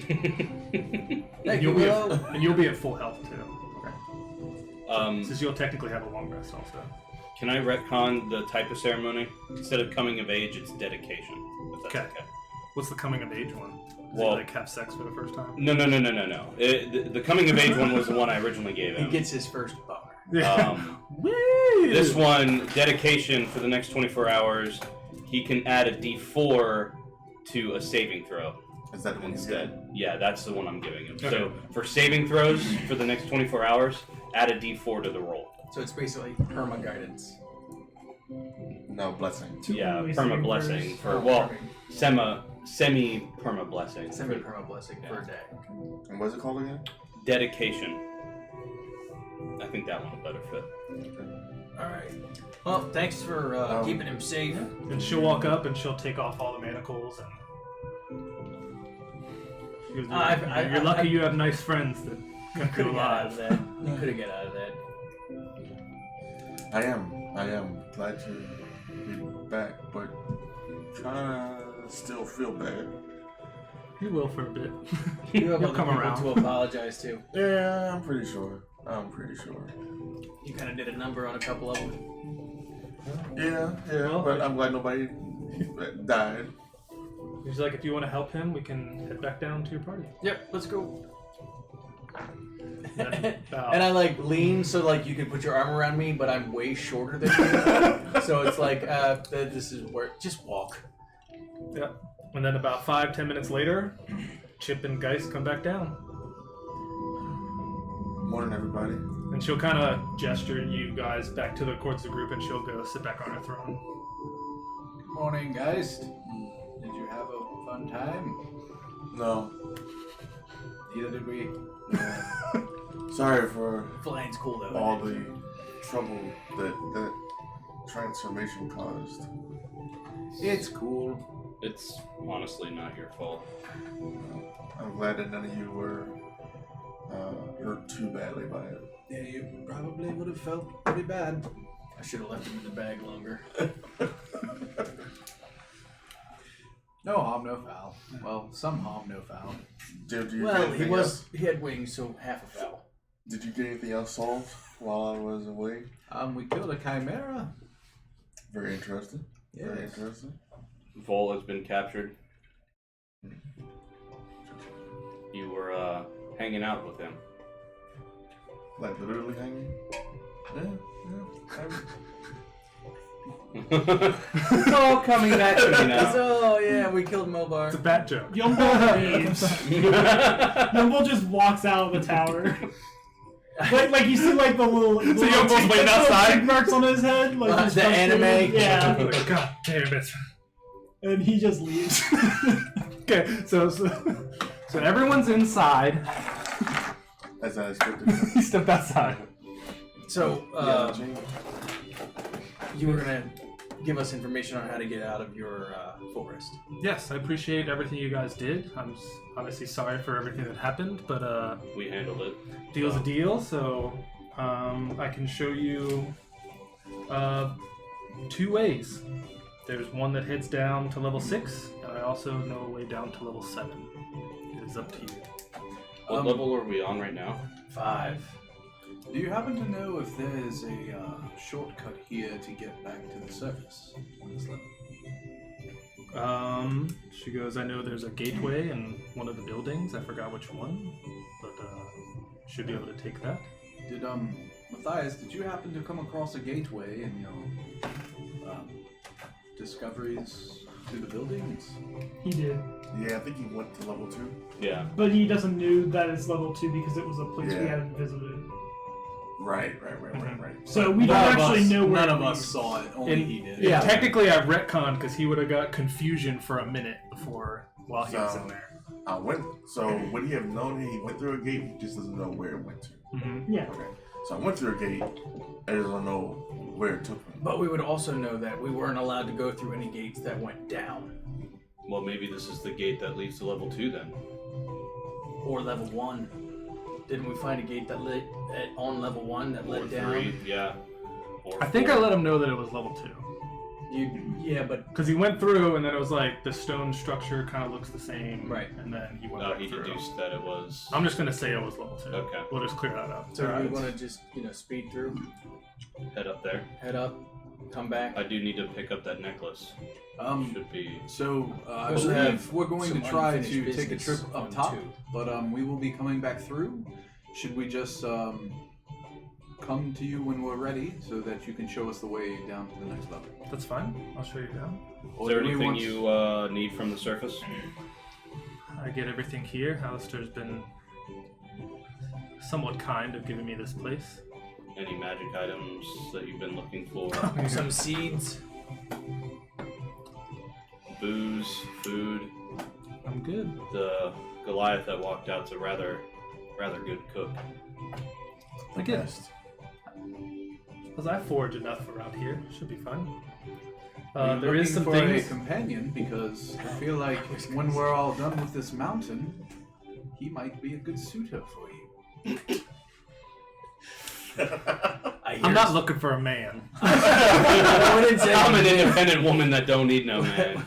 and Thank you, you'll be Willow. and you'll be at full health too, Okay. since you'll technically have a long rest also. Can I retcon the type of ceremony? Instead of coming of age, it's dedication. If that's Okay. okay. What's the coming of age one? Does Well- he like have sex for the first time? No. The coming of age one was the one I originally gave He him. gets his first boner. Woo! This one, dedication for the next 24 hours, he can add a d4 to a saving throw Is that the one you instead. Yeah, that's the one I'm giving him. Okay. So for saving throws for the next 24 hours, add a d4 to the roll. So it's basically perma guidance. No, blessing. Yeah, Only perma saving blessing throws. for semi perma blessing. Semi perma blessing for a day. And what's it called again? Dedication. I think that one will better fit. All right. Well, thanks for keeping him safe. And she'll walk up and she'll take off all the manacles and He goes, I- you're lucky you have nice friends that You kept could you have got out of alive. that. You could have got out of that. I am glad to be back, but trying to still feel bad. You will for a bit. You have You'll other come people around. to apologize to. Yeah, I'm pretty sure. You kind of did a number on a couple of them. Yeah, Well, but I'm glad nobody died. He's like, if you want to help him, we can head back down to your party. Yep, let's go. Then, And I like lean so like you can put your arm around me, but I'm way shorter than you. So it's like this is where just walk. yeah. And then about 5-10 minutes later, Chip and Geist come back down. Morning, everybody. And she'll kind of gesture you guys back to the courts of the group, and she'll go sit back on her throne. Good morning, guys. Did you have a fun time? No, Neither did we. sorry for Flying's cool though. all the trouble that transformation caused. It's cool. It's honestly not your fault. I'm glad that none of you were hurt too badly by it. Yeah, you probably would have felt pretty bad. I should have left him in the bag longer. No harm, no foul. Well, some harm, no foul. Did you get Well, anything he else? had wings, so half a foul. Did you get anything else solved while I was away? We killed a chimera. Very interesting. Very Yes. interesting. Vol has been captured. You were hanging out with him. Like literally hanging? Yeah. It's all coming back to me now. So yeah, we killed It's a Mobar. bat joke. Yumble leaves. Yumble just walks out of the tower. Like you see like the little Yumble's waiting outside? tick marks on his head, like The he's frustrated. anime? Yeah, God damn it. and he just leaves. Okay, so everyone's inside. As I expected. He stepped outside. So Yeah, Jane. you were gonna give us information on how to get out of your forest. Yes, I appreciate everything you guys did. I'm obviously sorry for everything that happened, but We handled it. deal's a deal. So I can show you 2 ways. There's one that heads down to level 6, and I also know a way down to level 7. It is up to you. What level are we on right now? 5. Do you happen to know if there is a shortcut here to get back to the surface on this level? She goes, I know there's a gateway in one of the buildings. I forgot which one, but should be able to take that. Did Matthias, did you happen to come across a gateway in your discoveries to the buildings? He did, Yeah, I think he went to level 2. Yeah. but he doesn't know that it's level 2 because it was a place we Yeah. hadn't visited. Right. So we don't None of actually us- know where None it of us leads. saw it. Only And- he did. Yeah. Technically, I retconned because he would have got confusion for a minute while he was in there. I went. So would he have known he went through a gate? He just doesn't know where it went to. Mm-hmm. Yeah. Okay. So I went through a gate. I just don't know where it took me. But we would also know that we weren't allowed to go through any gates that went down Well, maybe this is the gate that leads to level 2 then. or level 1. Didn't we find a gate that lit on level 1 that Or led down? 3, yeah. Or I think 4. I let him know that it was level 2. Yeah, but Because he went through, and then it was like the stone structure kind of looks the same. Right. And then he went No, back he through. deduced that it was. I'm just going to say it was level 2. Okay. We'll just clear that up. so do we Alright. want to just speed through, Head up there. head up, come back? I do need to pick up that necklace. Should be. So I Also believe have we're going to some try unfinished to take a trip business up on top, 2. but we will be coming back through. Should we just come to you when we're ready, so that you can show us the way down to the next level? That's fine. I'll show you down. Is there do we anything want- you need from the surface? I get everything here. Alistair's been somewhat kind of giving me this place. Any magic items that you've been looking for? Some seeds. Booze, food. I'm good. The Goliath that walked out's a rather good cook. The Again. best. Because I forage enough around here. Should be fine. Are you There is looking some for things. a companion, because I feel like when we're all done with this mountain, he might be a good suitor for you. I'm not looking for a man. I'm an independent woman that don't need no man.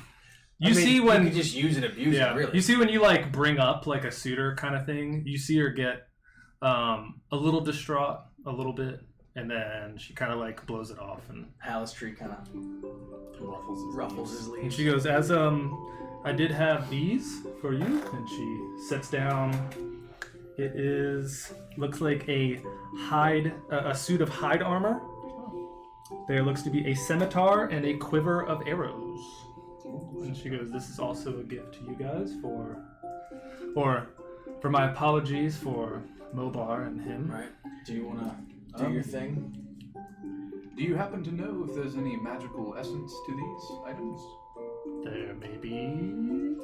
You see when you can just use and abuse it, really. You see when you like bring up like a suitor kind of thing, you see her get a little distraught, a little bit, and then she kind of like blows it off, and Halistry kind of ruffles his and leaves. she goes, "As I did have these for you," and she sets down. It looks like a suit of hide armor. There looks to be a scimitar and a quiver of arrows. And she goes, "This is also a gift to you guys for my apologies for Mobar and him." Right. Do you want to do your thing? Do you happen to know if there's any magical essence to these items? There may be.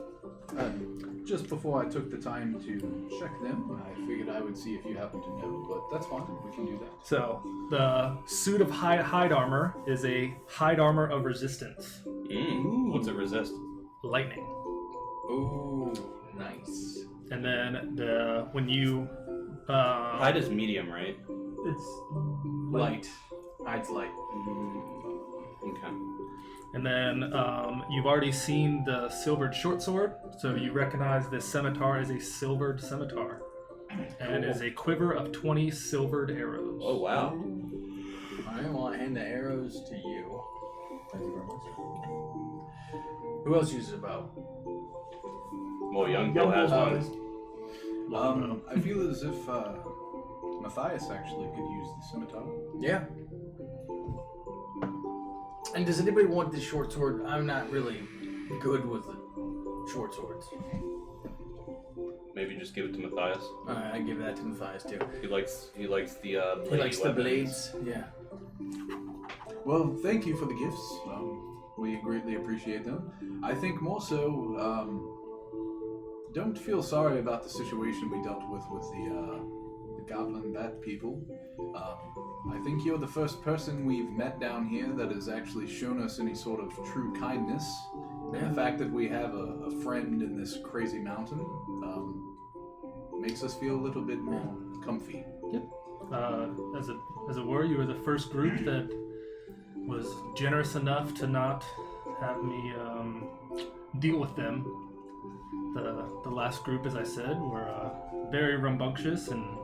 Just before I took the time to check them, I figured I would see if you happen to know, but that's fine. We can do that. So the suit of hide armor is a hide armor of resistance, What's it resist? lightning. Ooh, nice. And then when you Hide is medium, right? it's Light. Hides light. Okay. And then you've already seen the silvered short sword, so you recognize this scimitar as a silvered scimitar, and is a quiver of 20 silvered arrows. Oh wow. Alright, well, I hand the arrows to you. Thank you very much. Who else uses a bow? Well, young Bill has one. I feel as if Matthias actually could use the scimitar. Yeah. And does anybody want this short sword? I'm not really good with the short swords. Maybe just give it to Matthias. Alright, I give that to Matthias too. He likes the He blade likes the weapons. blades. Yeah. Well, thank you for the gifts. We greatly appreciate them. I think more so, don't feel sorry about the situation we dealt with the goblin bat people. I think you're the first person we've met down here that has actually shown us any sort of true kindness. And the fact that we have a friend in this crazy mountain makes us feel a little bit more comfy. As it were, you were the first group that was generous enough to not have me deal with them. The last group, as I said, were very rambunctious and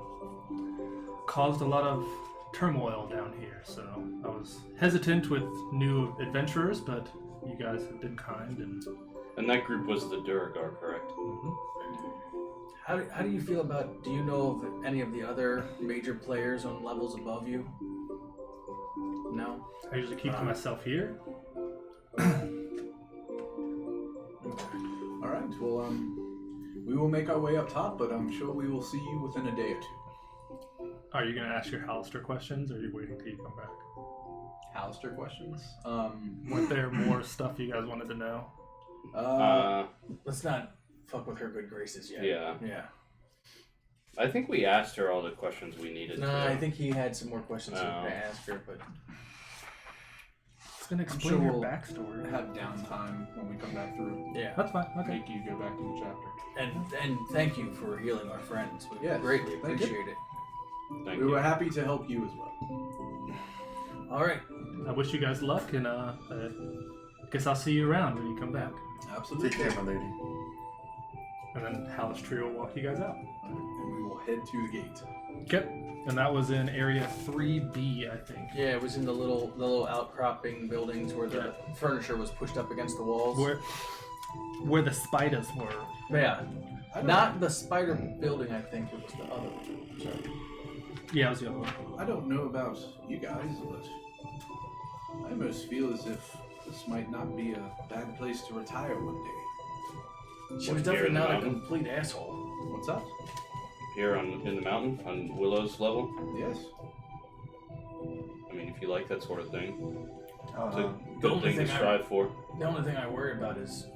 caused a lot of turmoil down here. So I was hesitant with new adventurers, but you guys have been kind And that group was the Duragar, correct? How do you feel about? Do you know of any of the other major players on levels above you? No. I usually keep to myself here. All right. Well, we will make our way up top, but I'm sure we will see you within a day or two. Are you going to ask your Hallister questions, or are you waiting till you come back? Hallister questions? Weren't there more stuff you guys wanted to know? Let's not fuck with her good graces yet. Yeah. Yeah. I think we asked her all the questions we needed No, to. I think he had some more questions he Oh. to ask her, but It's going to I'm explain sure your we'll backstory. have downtime when we come back through. yeah. That's fine. Okay. Make you go back to the chapter. And thank you for healing our friends. We Yes, greatly thank you. appreciate it. Thank We you. were happy to help you as well. All right. I wish you guys luck, and I guess I'll see you around when you come back. Absolutely. Take care, my lady. And then Hallister will walk you guys out. And we will head to the gate. Okay. And that was in area 3B, I think. Yeah, it was in the little outcropping buildings where the furniture was pushed up against the walls. Where the spiders were. Yeah. Not the spider building, I think it was the other one. Sorry. Yeah, it was the other one. I don't know about you guys, but I almost feel as if this might not be a bad place to retire one day. She was Here definitely in the not a mountain? complete asshole. What's up? Here in the mountain, on Willow's level. Yes. I mean, if you like that sort of thing, it's a The good only thing to thing I- strive for. The only thing I worry about is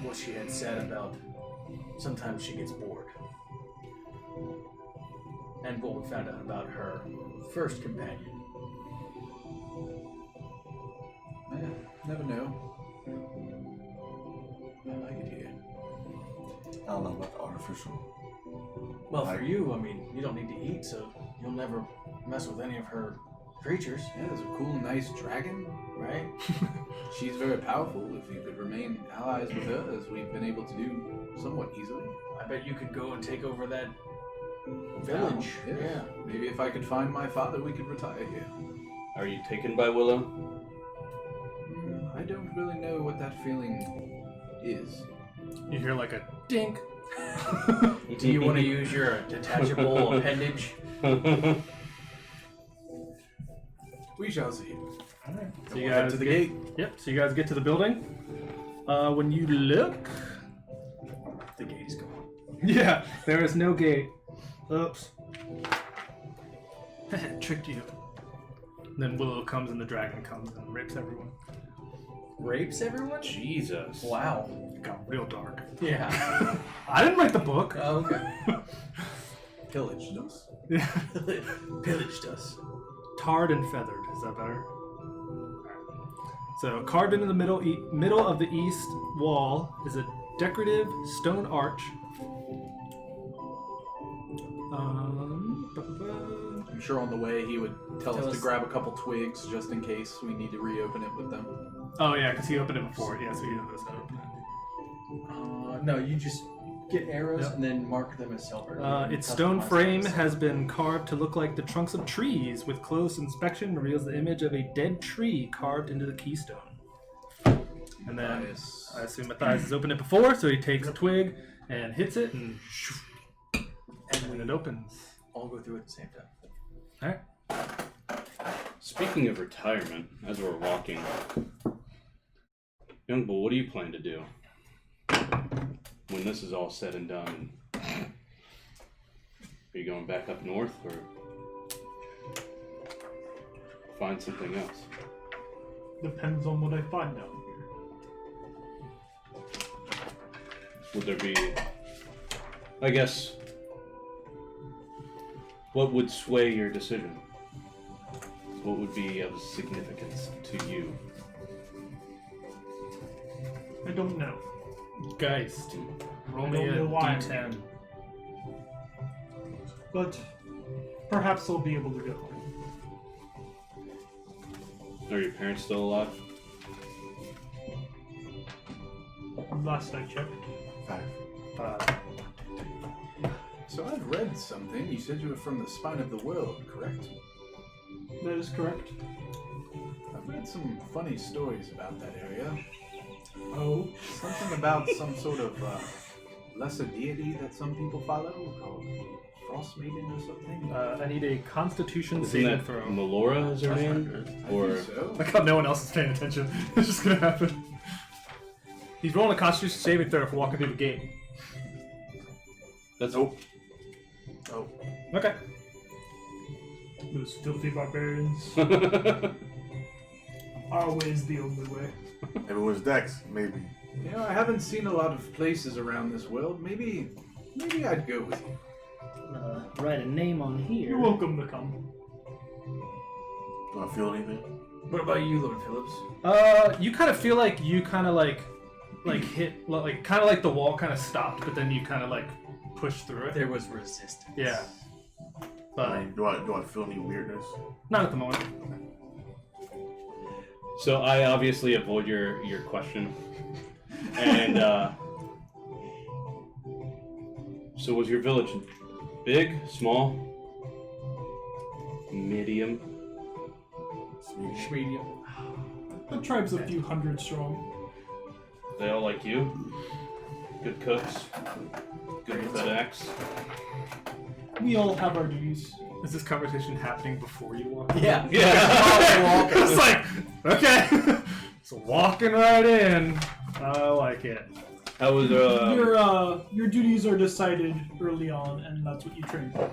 what she had said about sometimes she gets bored. And what we found out about her first companion. Never know. I like it here. I don't know about the artificial Well, for you, I mean, you don't need to eat, so you'll never mess with any of her creatures, Yeah, there's a cool, nice dragon. right? She's very powerful. If you could remain allies with her, as we've been able to do somewhat easily. I bet you could go and take over that village. Yeah. Maybe if I could find my father, we could retire here. Are you taken by Willow? I don't really know what that feeling is. You hear like a dink. Do you want to use your detachable appendage? We shall see. Alright. So We'll you head guys to the get, gate. Yep. So you guys get to the building. When you look, The gate is gone. yeah, there is no gate. Oops. Tricked you. Then Willow comes and the dragon comes and rapes everyone. Rapes everyone? Jesus. Wow. It got real dark. Yeah. I didn't write the book. Oh, okay. Pillaged us. Yeah. Pillaged us. Tarred and feathered. Is that better? So carved into the middle of the east wall is a decorative stone arch. I'm sure on the way he would tell Tell us to us- grab a couple twigs just in case we need to reopen it with them. Oh yeah, because he opened it before. Yeah, so he knows how to open it. No, you just get arrows Yep. and then mark them as silver. Its stone frame has been carved to look like the trunks of trees. With close inspection, reveals the image of a dead tree carved into the keystone. And then Nice. I assume Matthias has opened it before, so he takes a twig and hits it, and then it opens. all go through at the same time. All right. Speaking of retirement, as we're walking, young bull, what do you plan to do when this is all said and done? Are you going back up north, or find something else? Depends on what I find down here. Would there be, I guess, what would sway your decision? What would be of significance to you? I don't know. Geist. Roll I me don't a know why. d10. But perhaps I'll be able to go. Are your parents still alive? Last I checked. 5. So I've read something. You said you were from the spine of the world, correct? That is correct. I've read some funny stories about that area. Oh, Something about some sort of lesser deity that some people follow called Frost Maiden or something. I need a Constitution Isn't saving that throw. Melora is her That's name? not good. I Or think so. Like how no one else is paying attention. It's just gonna happen. He's rolling a Constitution saving throw for walking through the gate. that's Nope. Okay. those filthy barbarians are always the only way. If it was Dex, maybe. You know, I haven't seen a lot of places around this world. Maybe I'd go with you. Write a name on here. You're welcome to come. Do I feel anything? What about you, Lord Phillips? You kind of feel like you kind of like hit, like kind of like the wall kind of stopped, but then you kind of like pushed through it. There was resistance. Yeah. But Do I feel any weirdness? not at the moment. So I obviously avoid your question. And so was your village big, small, medium? Medium. The tribe's a few hundred strong. They all like you? Good cooks? Good with that axe? We all have our duties. Is this conversation happening before you walk? Yeah. Yeah. It's like, okay. So walking right in. I like it. How was Your duties are decided early on, and that's what you train for.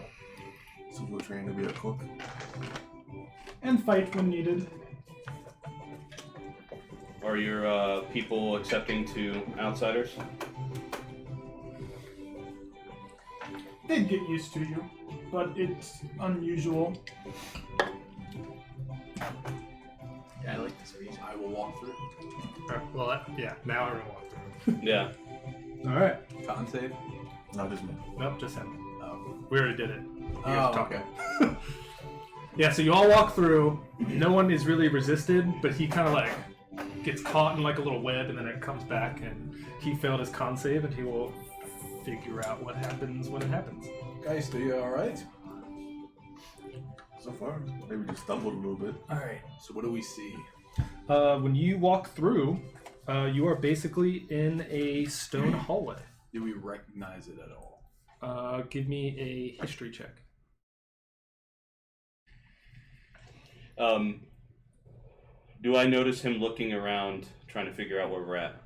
So you're trained to be a cook? And fight when needed. are your people accepting to outsiders? They'd get used to you, but it's unusual. Yeah, I like this region. I will walk through. Well, yeah. Now everyone walk through. Yeah. All right. Con save. No, just me. Nope, just him. Oh, We already did it. You guys oh are talking. okay. Yeah, so you all walk through. No one is really resisted, but he kind of like gets caught in like a little web, and then it comes back, and he failed his con save, and he will figure out what happens when it happens. Guys, are you alright? So far, maybe just stumbled a little bit. Alright. So what do we see? When you walk through, you are basically in a stone hallway. Do we recognize it at all? Give me a history check. Do I notice him looking around, trying to figure out where we're at?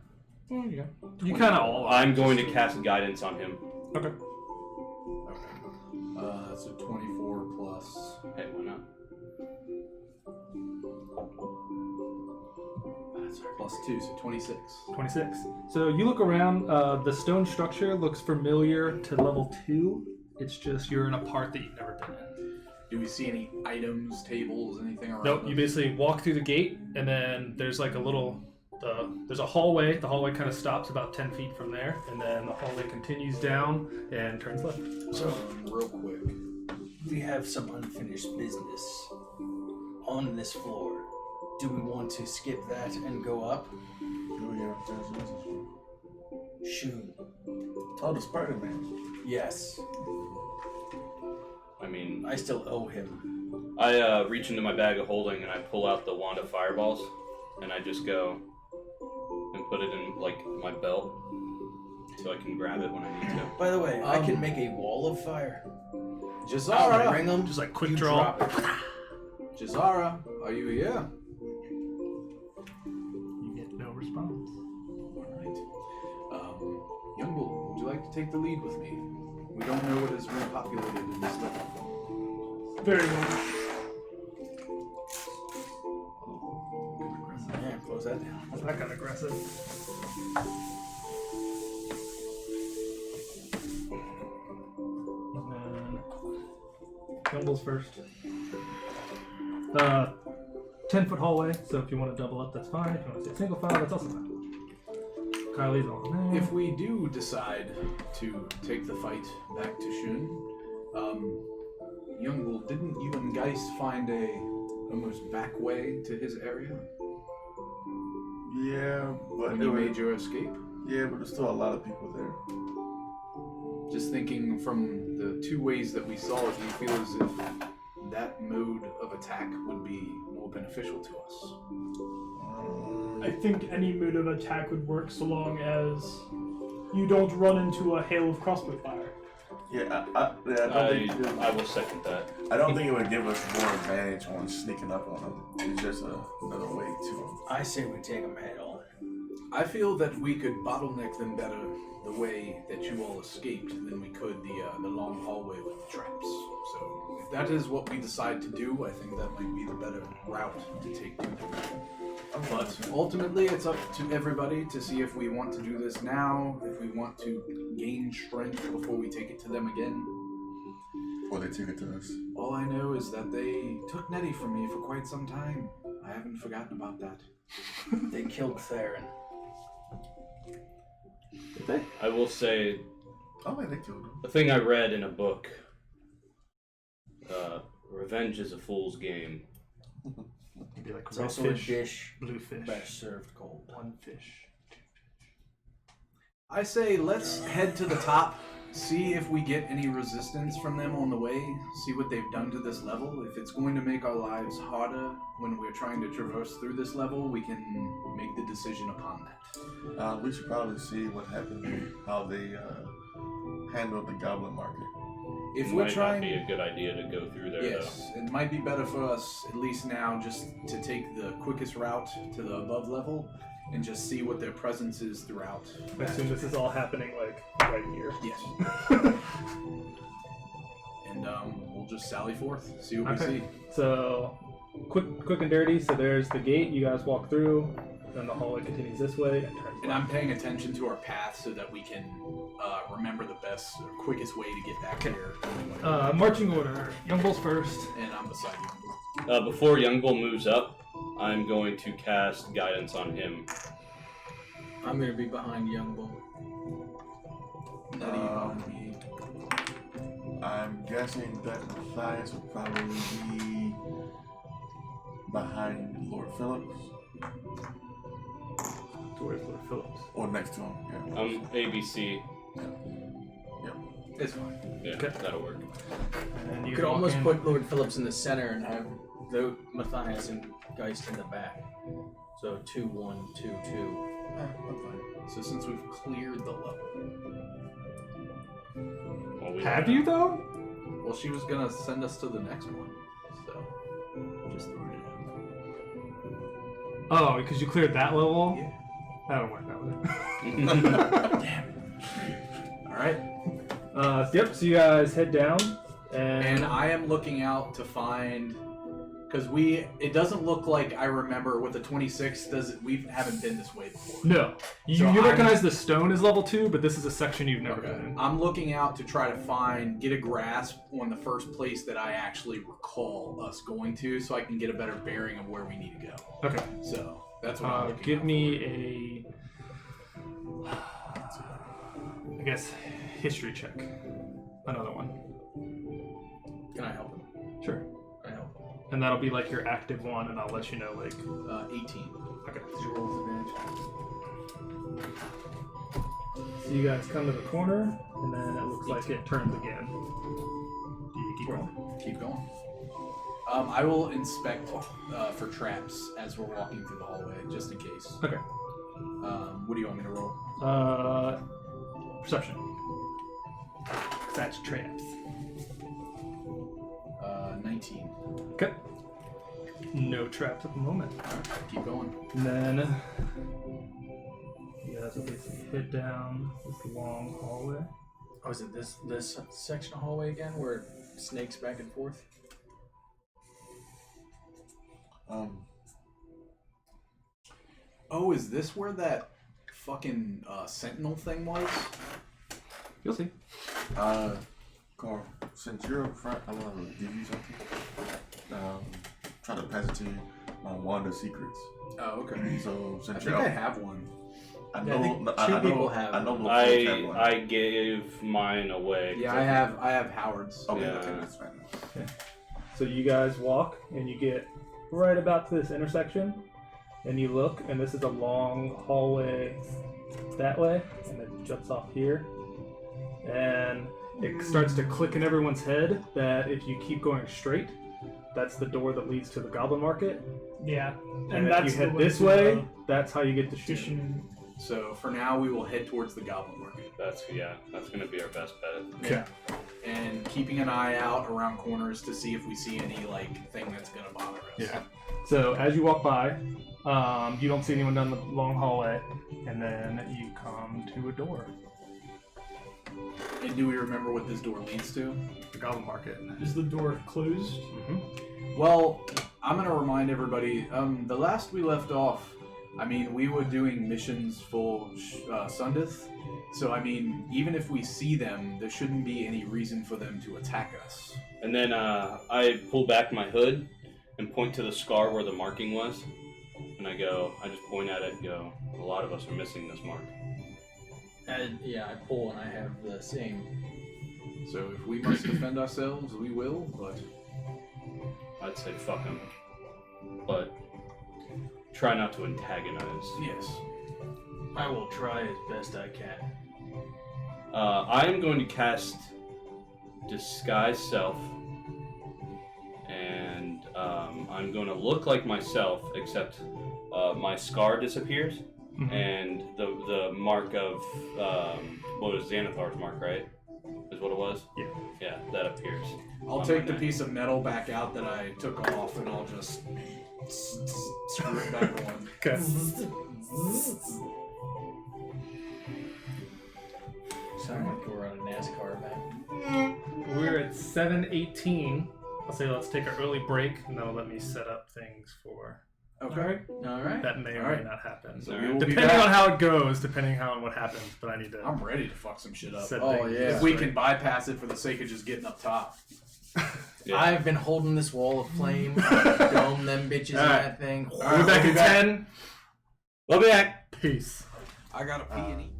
There you go. You kind of all are. I'm going to cast guidance on him. Okay. Okay. That's a 24 plus. Hey, why not? Plus 2, so 26. 26. So you look around. The stone structure looks familiar to level 2. It's just you're in a part that you've never been in. Do we see any items, tables, anything around Nope. us? You basically walk through the gate, and then there's like a little. There's a hallway. The hallway kind of stops about 10 feet from there, and then the hallway continues down and turns left. So, real quick. we have some unfinished business on this floor. Do we want to skip that and go up? Who we have to ask message for? Shoot. Oh, the Spider-Man. Yes. I mean, I still owe him. I reach into my bag of holding and I pull out the wand of fireballs, and I just go and put it in like my belt, so I can grab it when I need to. By the way, I can make a wall of fire. Jazara! Bring them. Just like quick you draw. drop it. Jazara, are you here? You get no response. Alright. Youngbull, would you like to take the lead with me? We don't know what is repopulated in this level. Very well. Yeah, close that down. That got aggressive. And then Gumble's first. 10-foot hallway, so if you want to double up, that's fine. If you want to stay single file, that's also fine. Kylie's on there. If we do decide to take the fight back to Shun, Youngbull, didn't you and Geist find a almost back way to his area Yeah, but when you made your escape? yeah, but there's still a lot of people there. Just thinking from the two ways that we saw it, do you feel as if that mode of attack would be more beneficial to us? I think any mode of attack would work so long as you don't run into a hail of crossbow fire. Yeah, I don't think I will second that. I don't think it would give us more advantage on sneaking up on them. It's just another way to. I say we take them head on. I feel that we could bottleneck them better the way that you all escaped than we could the long hallway with the traps. So if that is what we decide to do, I think that might be the better route to take to them. But ultimately, it's up to everybody to see if we want to do this now, if we want to gain strength before we take it to them again. Or they took it to us. All I know is that they took Nettie from me for quite some time. I haven't forgotten about that. They killed Theron. Did they? I will say Oh man, they killed him. a thing I read in a book. Revenge is a fool's game. Maybe like It's red also fish, a dish blue fish, best served cold. one fish. I say let's head to the top, see if we get any resistance from them on the way, see what they've done to this level. If it's going to make our lives harder when we're trying to traverse through this level, we can make the decision upon that. We should probably see what happened, how they handled the goblin market. If It we're might trying, not be a good idea to go through there, yes, it might be better for us, at least now, just to take the quickest route to the above level and just see what their presence is throughout. I assume this is all happening like right here. Yes. And we'll just sally forth, see what Okay. we see. So, quick and dirty. So there's the gate you guys walk through, then the hallway continues this way and turns And I'm paying attention to our path so that we can remember the best or quickest way to get back here. marching order. Young Bull's first. And I'm beside you. Before Youngbull moves up, I'm going to cast guidance on him. I'm gonna be behind Young Bull. Nettie, behind me. guessing that Matthias would probably be behind Lord Phillips. Towards Lord Phillips. Or next to him, yeah. ABC. It's fine. Yeah, Okay. that'll work. And You you could walk almost in. put Lord Phillips in the center and have Matthias and Geist in the back. So 2, 1, 2, 2. I'm fine. So since we've cleared the level, Well, we Have you though? well, she was gonna send us to the next one. So Just throw it out. Oh, because you cleared that level? yeah. That don't work out with it. All right. Yep, so you guys head down, And I am looking out to find, because it doesn't look like I remember with the 26. We haven't been this way before. No. You, So you I'm- recognize the stone is level 2, but this is a section you've never been in. I'm looking out to try to get a grasp on the first place that I actually recall us going to, so I can get a better bearing of where we need to go. Okay. So that's what I'm looking Give out me I guess, history check. Another one. Can I help him? Sure. I help. And that'll be like your active one, and I'll let you know, like... 18. Okay. Your rolls advantage. So you guys come to the corner, and then it looks like it turns again. Do you keep going? Keep going. I will inspect for traps as we're walking through the hallway, just in case. Okay. What do you want me to roll? Perception. That's traps. 19. Okay. No traps at the moment. Alright, keep going. And then you guys will basically head down this long hallway. Oh, is it this section of hallway again where it snakes back and forth? Oh, is this where that fucking sentinel thing was? You'll see. Carl, since you're up front, I want to give you something. Try to pass it to you. Wand of Secrets. Oh, okay. So I since think you're I up, have one. I Yeah, I know, think I two know, people have I know. one. Lord Phillips had one. I gave mine away. Yeah, I have Howard's. Okay, Yeah. okay, that's fine. So you guys walk, and you get right about to this intersection, and you look, and this is a long hallway that way, and it juts off here. And it starts to click in everyone's head that if you keep going straight, that's the door that leads to the Goblin Market. Yeah. And if that's you head the this to way, the that's how you get to Station. So for now, we will head towards the Goblin Market. That's gonna be our best bet. Okay. And keeping an eye out around corners to see if we see any thing that's gonna bother us. Yeah. So as you walk by, you don't see anyone down the long hallway, and then you come to a door. And do we remember what this door leads to? The Goblin Market. Is the door closed? Well, I'm gonna remind everybody. The last we left off, I mean, we were doing missions for Sundith. So I mean, even if we see them, there shouldn't be any reason for them to attack us. And then I pull back my hood and point to the scar where the marking was, and I just point at it and go, a lot of us are missing this mark. And yeah, I pull and I have the same. So if we must defend ourselves, we will. But I'd say fuck them, but try not to antagonize. yes, I will try as best I can. I am going to cast Disguise Self, and I'm going to look like myself, except my scar disappears, and the mark of what was Xanathar's mark, right? Is what it was? Yeah. Yeah, that appears. I'll on take my the neck. piece of metal back out that I took off, and I'll just screw it back on. Okay. Sound like we're on a NASCAR map. We're at 7:18. I'll say let's take an early break, and that'll let me set up things for Okay. All right. that may or Alright. may not happen. So we will be Depending back. on how it goes, depending on what happens, but I need to I'm ready to fuck some shit up. set Oh, things yeah. If we straight. can bypass it for the sake of just getting up top. Yeah. I've been holding this wall of flame. Dome them bitches in Alright. that thing. We'll be back in 10. We'll be back. Peace. I gotta pee and eat.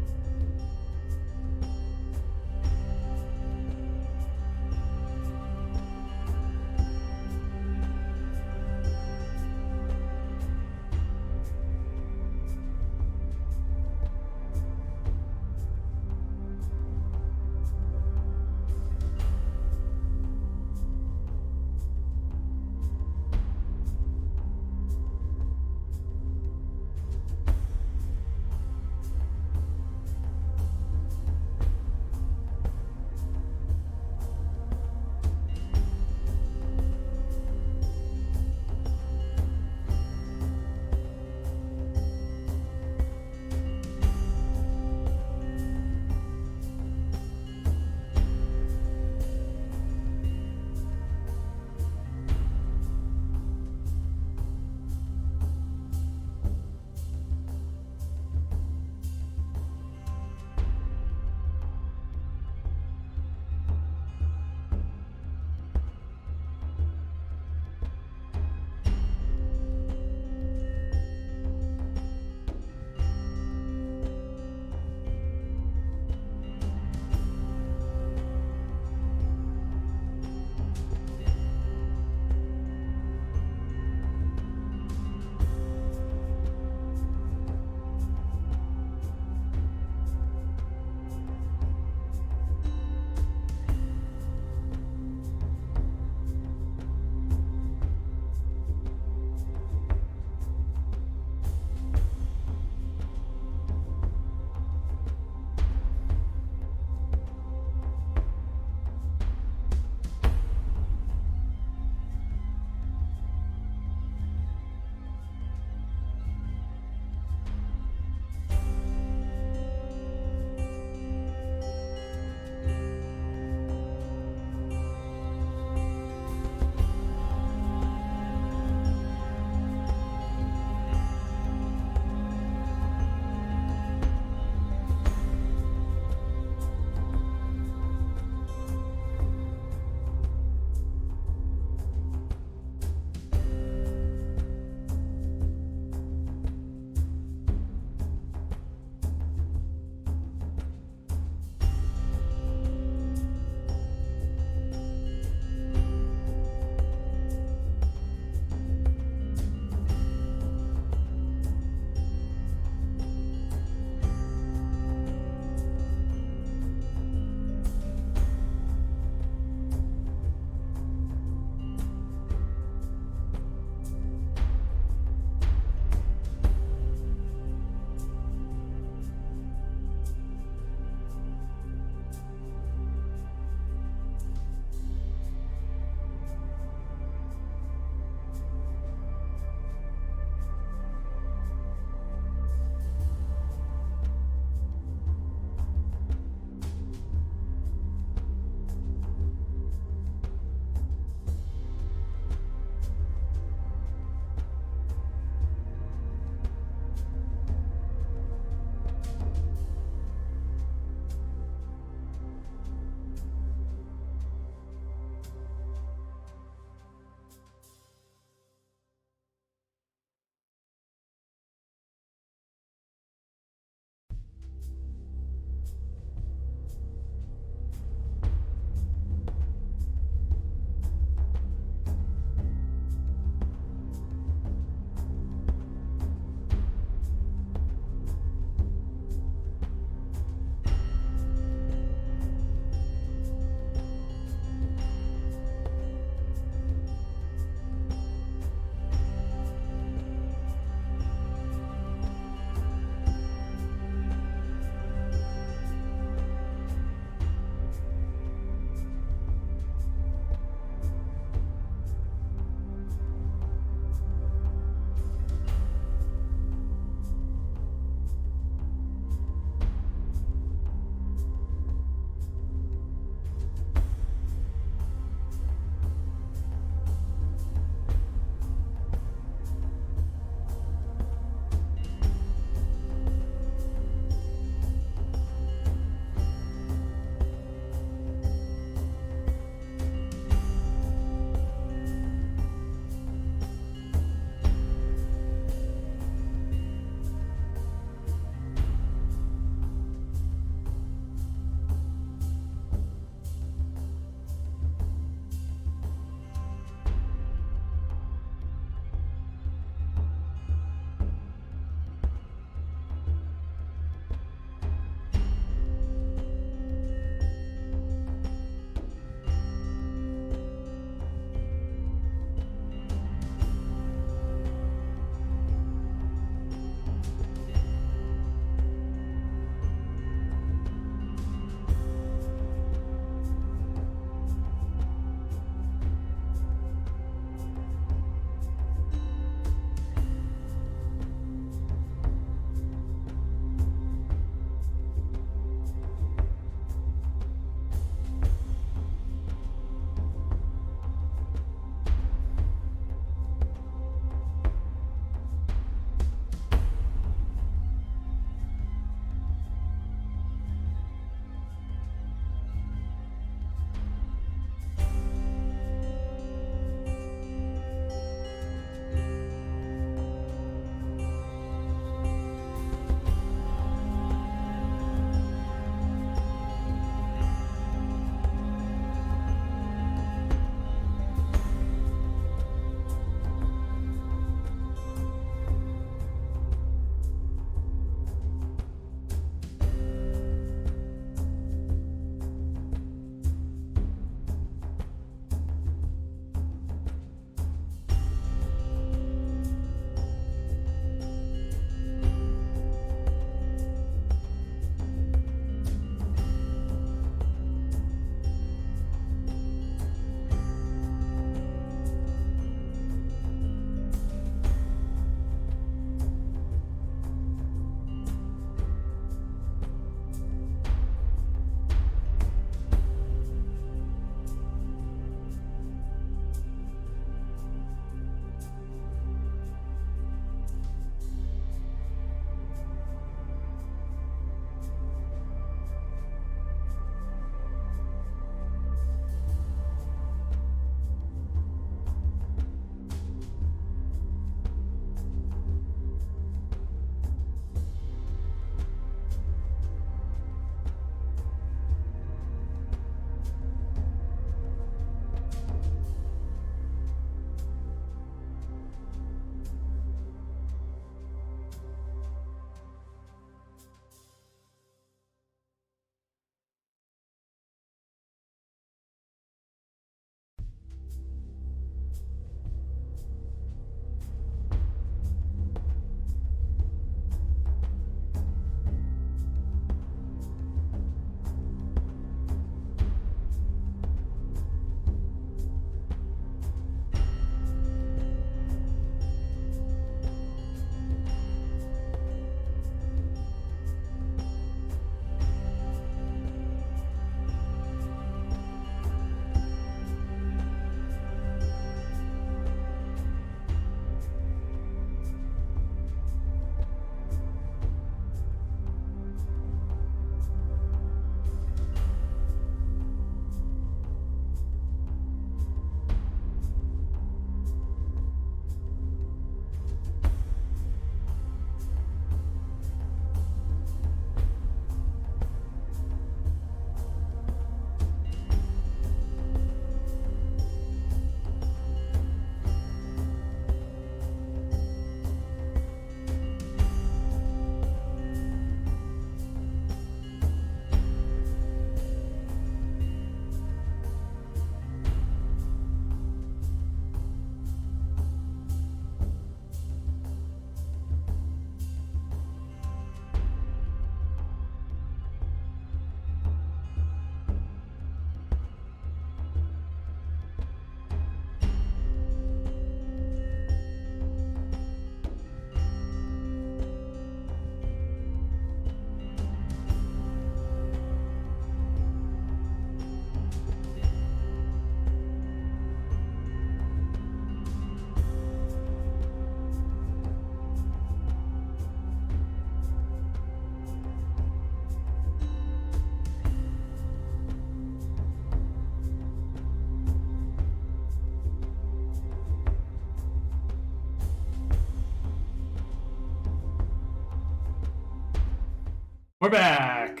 We're back.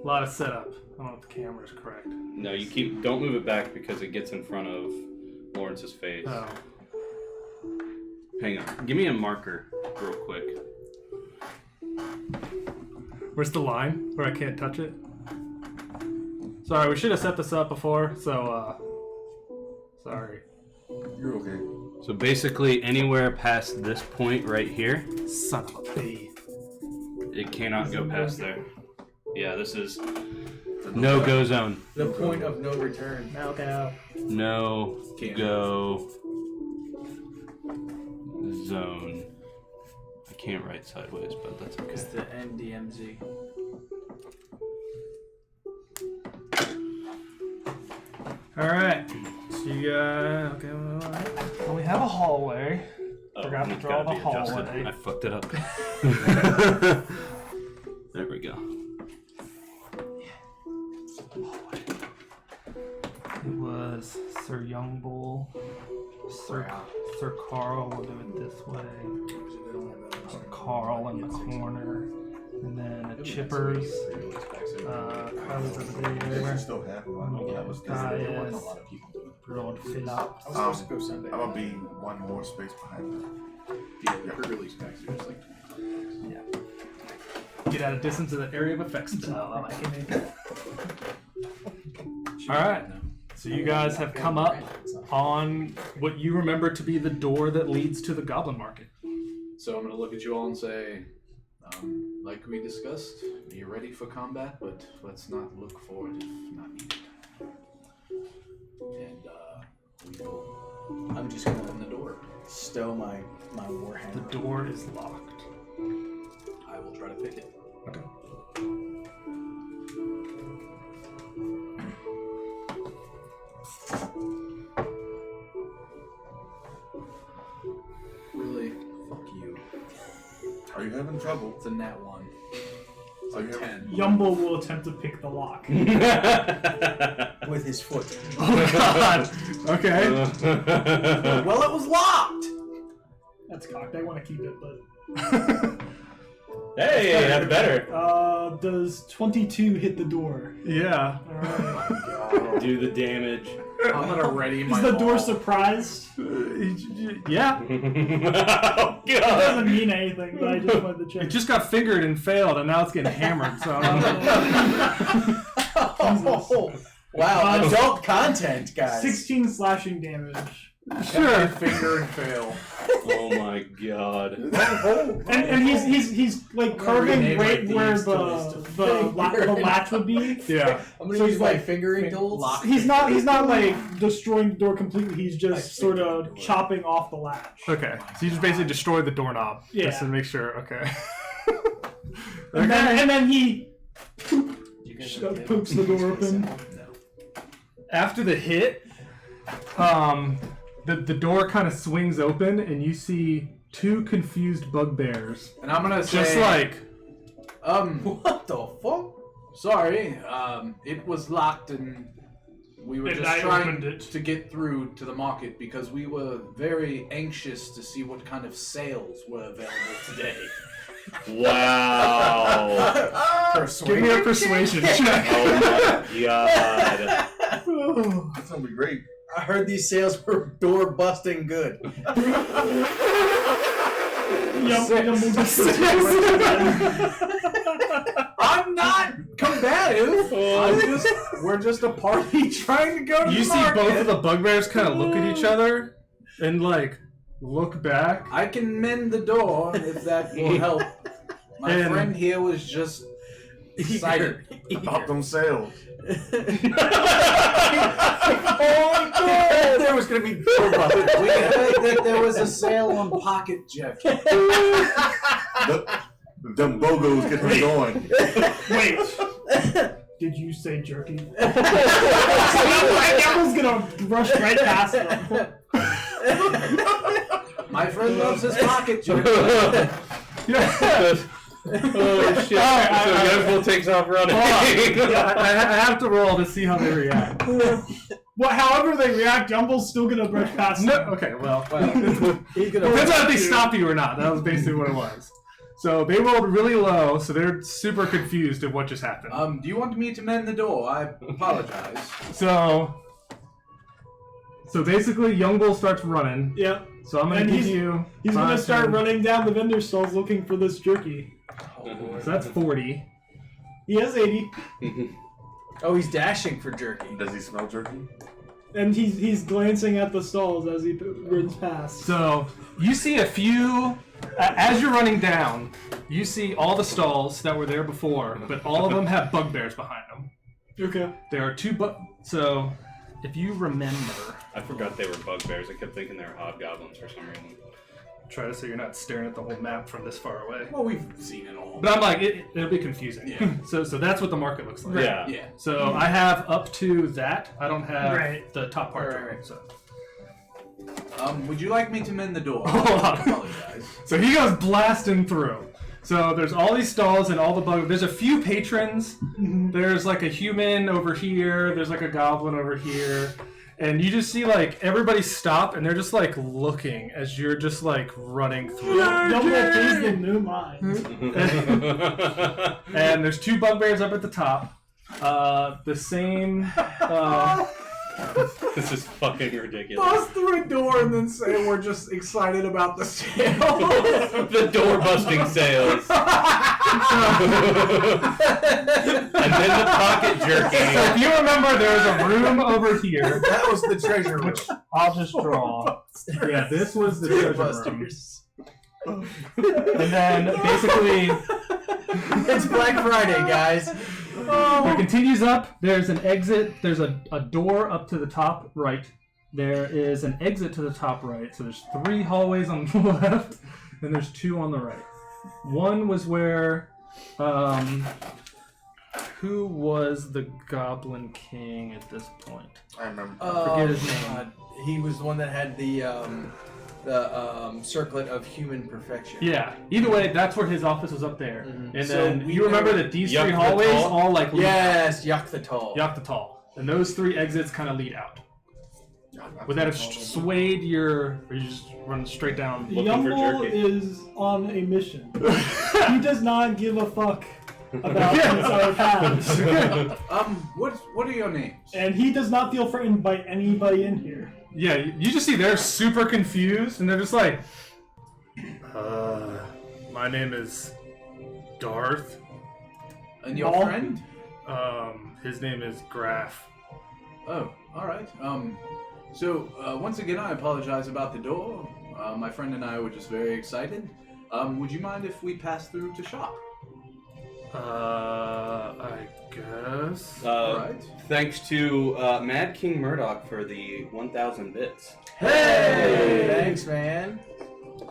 A lot of setup. I don't know if the camera's correct. No, don't move it back because it gets in front of Lawrence's face. Oh. Hang on. Give me a marker real quick. Where's the line where I can't touch it? Sorry, we should have set this up before, so, sorry. You're okay. So basically, anywhere past this point right here, Son of a bitch. it cannot go past there. Yeah, this is no-go zone. The point of no return. Okay. No-go zone. I can't write sideways, but that's okay. It's the NDMZ. Alright. So you got... Okay, well, we have a hallway. Forgot to it's draw gotta the be adjusted. hallway. I fucked it up. There we go. It was Sir Youngbull. Sir Carl will do it this way. Sir Carl in the corner. And then a Chippers. Kyle's over You there. still have one. That was Kayas. A lot of people doing it. Lord Phillips. I was supposed to go Sunday. I'm gonna be one more space behind them. Yeah, the pre-release packs are just like Get out of distance of the area of effects spell. I like it. Alright. So you guys have come up on what you remember to be the door that leads to the Goblin Market. So I'm gonna look at you all and say, like we discussed, be ready for combat, but let's not look for it if not needed. And we will I'm just gonna open the door. stow my warhammer. The door is locked. I will try to pick it. Okay. Really? Fuck you. Are you having trouble? It's a nat 1. It's Are a you having 10. Yumbo will attempt to pick the lock. with his foot. Oh god! Okay. Well, it was locked. That's cocked. I want to keep it, but Hey, that's better. does 22 hit the door? Yeah. All right. Do the damage. I'm gonna ready my Is the door ball. surprised? Yeah. Oh It god. doesn't mean anything, but I just wanted to It check. just got fingered and failed, and now it's getting hammered. So I don't know. Oh, wow, adult content, guys. 16 slashing damage. Sure. Finger and fail. Oh my god. And he's like carving rename my right where thieves' toys to the latch would be. Yeah. I'm gonna So use he's my like fingering tools. He's not like destroying the door completely. He's just sort of chopping off the latch. Okay. So you just basically destroyed the doorknob. Yeah. Just to make sure. Okay. And then he pokes the door open. After the hit, the door kind of swings open, and you see two confused bugbears. And I'm gonna say, Just like, What the fuck? sorry, it was locked and we were And just I trying opened it. to get through to the market because we were very anxious to see what kind of sales were available today. Wow. give me a persuasion check. Oh my god. That's gonna be great. I heard these sales were door busting good. I'm not combative. We're just a party trying to go to You the see market. both of the bugbears kind of look at each other and like look back. I can mend the door if that will help. My And- friend here was just excited. About them sales. There was gonna be door busting. We heard that there was a sale on pocket Jeff. Them bogos get me going. Wait. Did you say jerky? I was gonna rush right past them. My friend loves his pocket Jeff. Oh shit. Alright, So Youngbull takes off running. I have to roll to see how they react. Well, however they react, Jumble's still gonna brush past No, them. okay, well. He's gonna. Depends on if they stop you or not. That was basically what it was. So they rolled really low, so they're super confused at what just happened. Do you want me to mend the door? I apologize. So basically, Young Bull starts running. Yep. So I'm gonna give you. He's gonna 5, start 10. running down the vendor stalls looking for this jerky. So that's 40. He has 80, Oh, he's dashing for jerky. Does he smell jerky? and he's glancing at the stalls as he runs past. So you see a few. As you're running down, you see all the stalls that were there before, but all of them have bugbears behind them. Okay. There are 2 So, if you remember, I forgot they were bugbears. I kept thinking they were hobgoblins for some reason. try to so you're not staring at the whole map from this far away. Well, we've seen it all. But I'm like, it'll be confusing. Yeah. so that's what the market looks like. Yeah. Yeah. So I have up to that. I don't have Right. the top part. Right. So. Would you like me to mend the door? Hold on. I apologize. So he goes blasting through. So there's all these stalls and all the bug. There's a few patrons. There's like a human over here. There's like a goblin over here. And you just see like everybody stop and they're just like looking as you're just like running through. Double pays them no mind. And there's 2 bugbears up at the top. The same. This is fucking ridiculous. Bust through a door and then say we're just excited about the sale. The door busting sales. And then the pocket So jerky. if you remember, there's a room over here. That was the treasure room. I'll just draw. Yeah, this was the treasure room. And then basically, It's Black Friday, guys. it continues up. There's an exit. There's a door up to the top right. There is an exit to the top right. So there's 3 hallways on the left, and there's 2 on the right. One was where, who was the Goblin King at this point? I remember. Forget his name. God. He was the one that had the circlet of human perfection. Yeah. Either way, that's where his office was up there. Mhm. And So then we you remember know- that these Yuck 3 the hallways Tall? all like lead Yes, Yuck the Tall. Yuck the Tall. And those 3 exits kind of lead out. Would that have swayed your, or you just run straight down? Looking for Yumble jerky. is on a mission. He does not give a fuck about his other paths. What are your names? And he does not feel threatened by anybody in here. Yeah, you just see they're super confused, and they're just like, my name is Darth. And your Ball. friend? His name is Graf. Oh, all right. So once again, I apologize about the door. My friend and I were just very excited. Would you mind if we pass through to shop? I guess. All right. Thanks to Mad King Murdoch for the 1,000 bits. Hey! Thanks, man.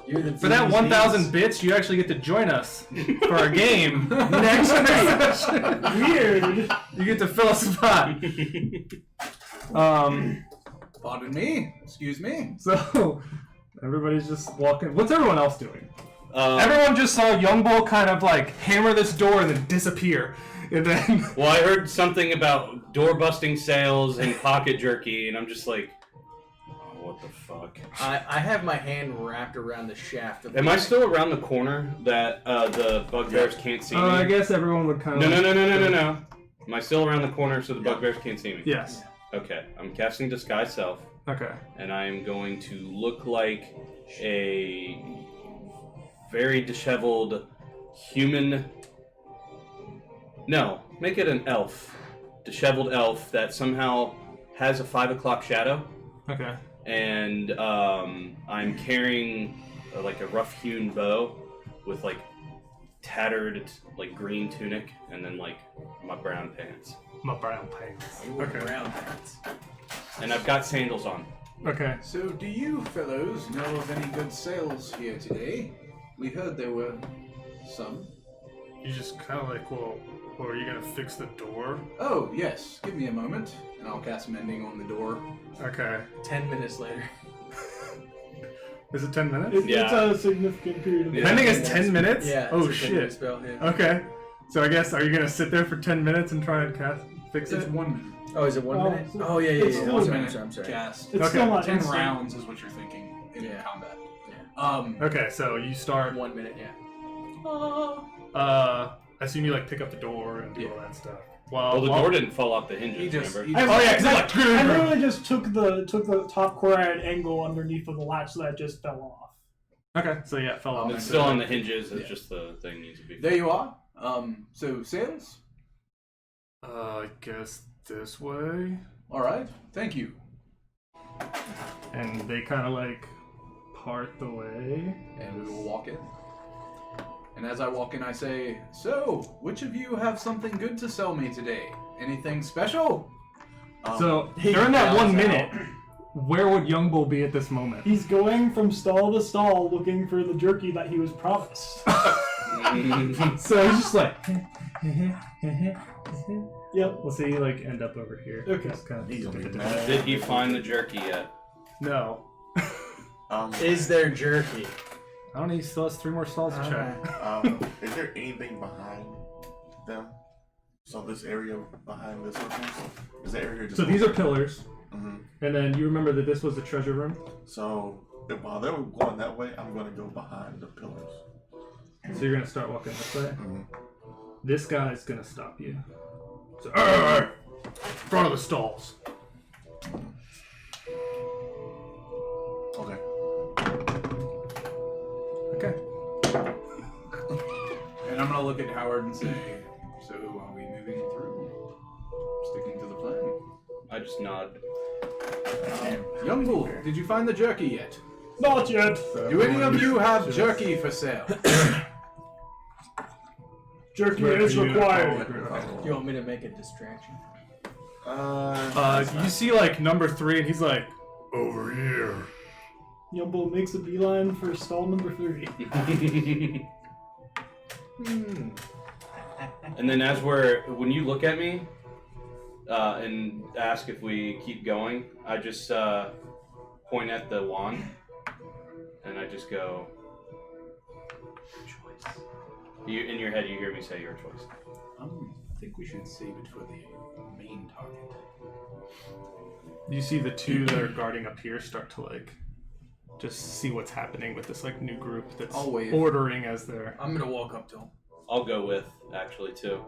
You're the For that 1,000 bits, you actually get to join us for our game next session. Weird. You get to fill a spot. Pardon me. Excuse me. So everybody's just walking. What's everyone else doing? Um, Everyone just saw Young Bull kind of like hammer this door and then disappear. And then Well, I heard something about door busting sales and pocket jerky, and I'm just like, oh, what the fuck? I have my hand wrapped around the shaft of Am I still around the corner that the bugbears can't see me? I guess everyone would kind of. No. Am I still around the corner so the bugbears can't see me? Yes. Okay, I'm casting Disguise Self, Okay. and I am going to look like a very disheveled human. No, make it an elf. Disheveled elf that somehow has a 5 o'clock shadow. Okay. And I'm carrying like a rough-hewn bow with like tattered like green tunic and then like my brown pants. My brown pants. Okay. Brown pants. And I've got sandals on. Okay. So, do you fellows know of any good sales here today? We heard there were some. You just kind of like, well, are you gonna fix the door? Oh, yes. Give me a moment, and I'll cast Mending on the door. Okay. 10 minutes later. Is it 10 minutes? It's a significant period of Yeah. time. I think it's 10 minutes? Yeah. Oh, it's a 10-minute shit. Spell, yeah. Okay. So I guess, are you gonna sit there for 10 minutes and try and fix It's it? 1 minute. Oh, is it 1 Oh, minute? so Oh, yeah. it's still I'm a sorry, minute I'm sorry. cast. It's Okay. still not 10 instant. rounds is what you're thinking in Yeah. combat. Yeah. Okay, so you start. 1 minute, yeah. I assume you like pick up the door and do all that stuff. Well, the door didn't fall off the hinges, remember? Oh yeah, because like I literally just took the top corner at an angle underneath of the latch, so that just fell off. Okay, so yeah, it fell off. It's still on the hinges. It's just the thing needs to be. There you are. So sales. I guess this way. All right. Thank you. And they kind of like part the way. And we will walk in. And as I walk in, I say, "So, which of you have something good to sell me today? Anything special?" So during that 1 minute, where would Young Bull be at this moment? He's going from stall to stall looking for the jerky that he was promised. So he's just like, Yep. we'll see. Like end up over here. Okay. Just kind of He's gonna be mad. Did he find the jerky yet? No. Is there jerky? I don't know. He still has 3 more stalls to check. Is there anything behind them? So this area behind the circles? Is the area just... So these are pillars, Mm-hmm. and then you remember that this was the treasure room. So while they were going that way, I'm going to go behind the pillars. So you're gonna start walking this way. Mm-hmm. This guy's gonna stop you. So, in front of the stalls. Okay. Okay. And I'm gonna look at Howard and say, "So, are we moving through? Sticking to the plan?" I just nod. Young Bull, did you find the jerky yet? Not yet. Do any of you have jerky for sale? Jerky is required. Do you want me to make a distraction? You see like number 3, and he's like, over here. Yumbo makes a beeline for stall number 3. And then when you look at me and ask if we keep going, I just point at the wand and I just go, choice. In your head, you hear me say your choice. I think we should save it for the main target. You see the 2 that are guarding up here start to like just see what's happening with this like new group that's I'll wait. ordering as they're. I'm gonna walk up to him. I'll go with, actually, too.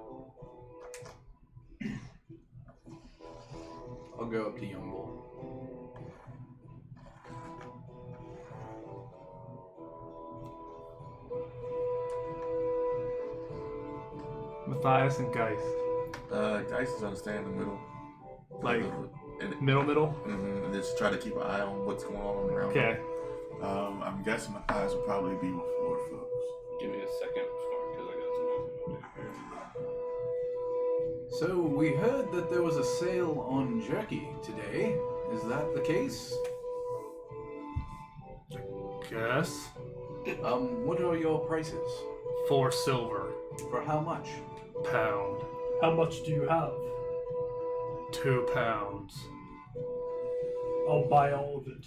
I'll go up to Young Bull. Matthias and Geist. Geist is gonna stay in the middle. Like And middle? and just try to keep an eye on what's going on around. Okay. I'm guessing Matthias will probably be with Lord Phillips. Give me a second because I got some more to do here. So, we heard that there was a sale on jerky today. Is that the case? Guess. What are your prices? 4 silver. For how much? Pound. How much do you have? 2 pounds. I'll buy all of it.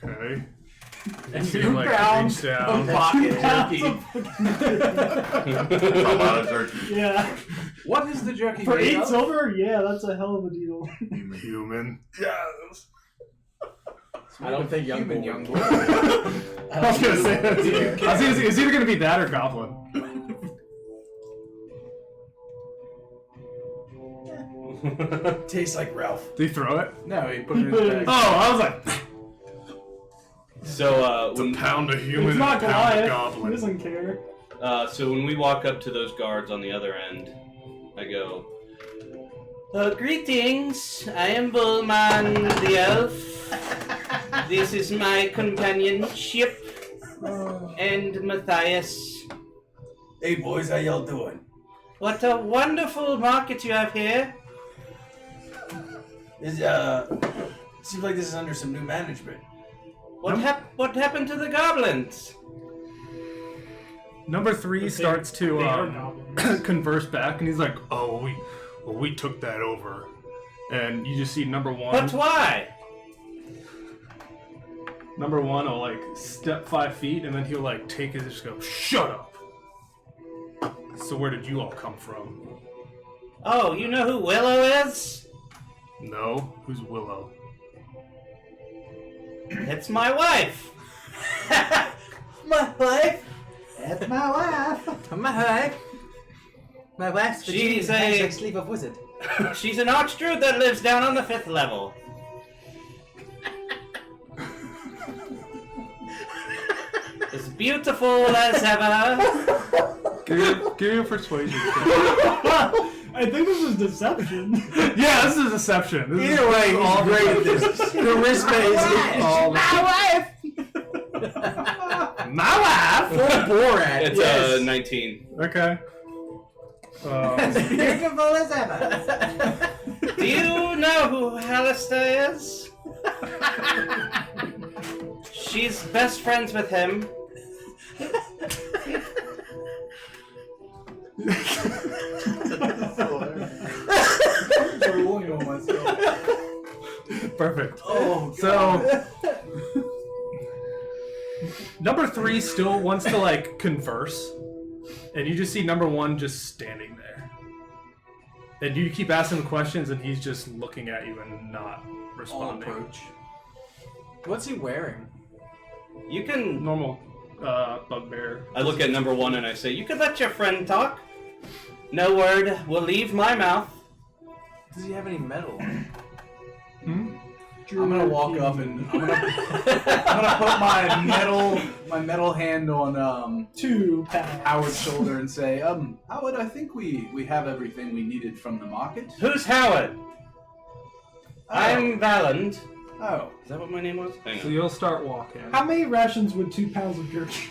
Okay. And see 2 like pounds reach down. of Pocket pounds jerky. of fucking- That's a lot of jerky. Yeah. What is the jerky For made 8 of? silver? Yeah, that's a hell of a deal. Human. Yes. I don't think Young Bull. Young Bull. I was gonna say that too. It's either gonna be that or goblin. Tastes like Ralph. Did he throw it? No, he put it in He put his it in bag. Oh, I was like, So, it's a pound of human It's and not a pound of Goliath. He goblin. doesn't care. so when we walk up to those guards on the other end, I go, greetings, I am Bullman the Elf. This is my companionship, and Matthias. Hey boys, how y'all doing? What a wonderful market you have here. Seems like this is under some new management. What happened to the goblins? Number 3 starts to They are goblins. converse back, and he's like, "Oh, we took that over," and you just see number 1. But why? Number 1 will like step 5 feet, and then he'll like take his just go, "Shut up." So where did you all come from? Oh, you know who Willow is? No, who's Willow? It's my wife. My wife? That's my wife. My wife's She's has a- a sleeve of wizard. She's an archdruid that lives down on the 5th level. As beautiful as ever. Give me a persuasion. I think this is deception. Yeah, this is deception. This Either way, all he's great at this. Charisma is all My wife! my wife. full Borat. It's yes. 19. Okay. Beautiful as ever. Do you know who Hallister is? She's best friends with him. Rolling on myself. Perfect. Oh, So number 3 still wants to like converse, and you just see number 1 just standing there, and you keep asking him questions, and he's just looking at you and not I'll responding. approach. What's he wearing? You can. Normal bugbear. I look at number 1 and I say, "You could let your friend talk. No word will leave my mouth." Does he have any metal? Hmm? I'm gonna walk up and I'm gonna put my metal hand on 2 pounds. Howard's shoulder and say, Howard, I think we have everything we needed from the market. Who's Howard? I'm Valand. Oh, Is that what my name was? Hang So on. you'll start walking. How many rations would 2 pounds of jerky?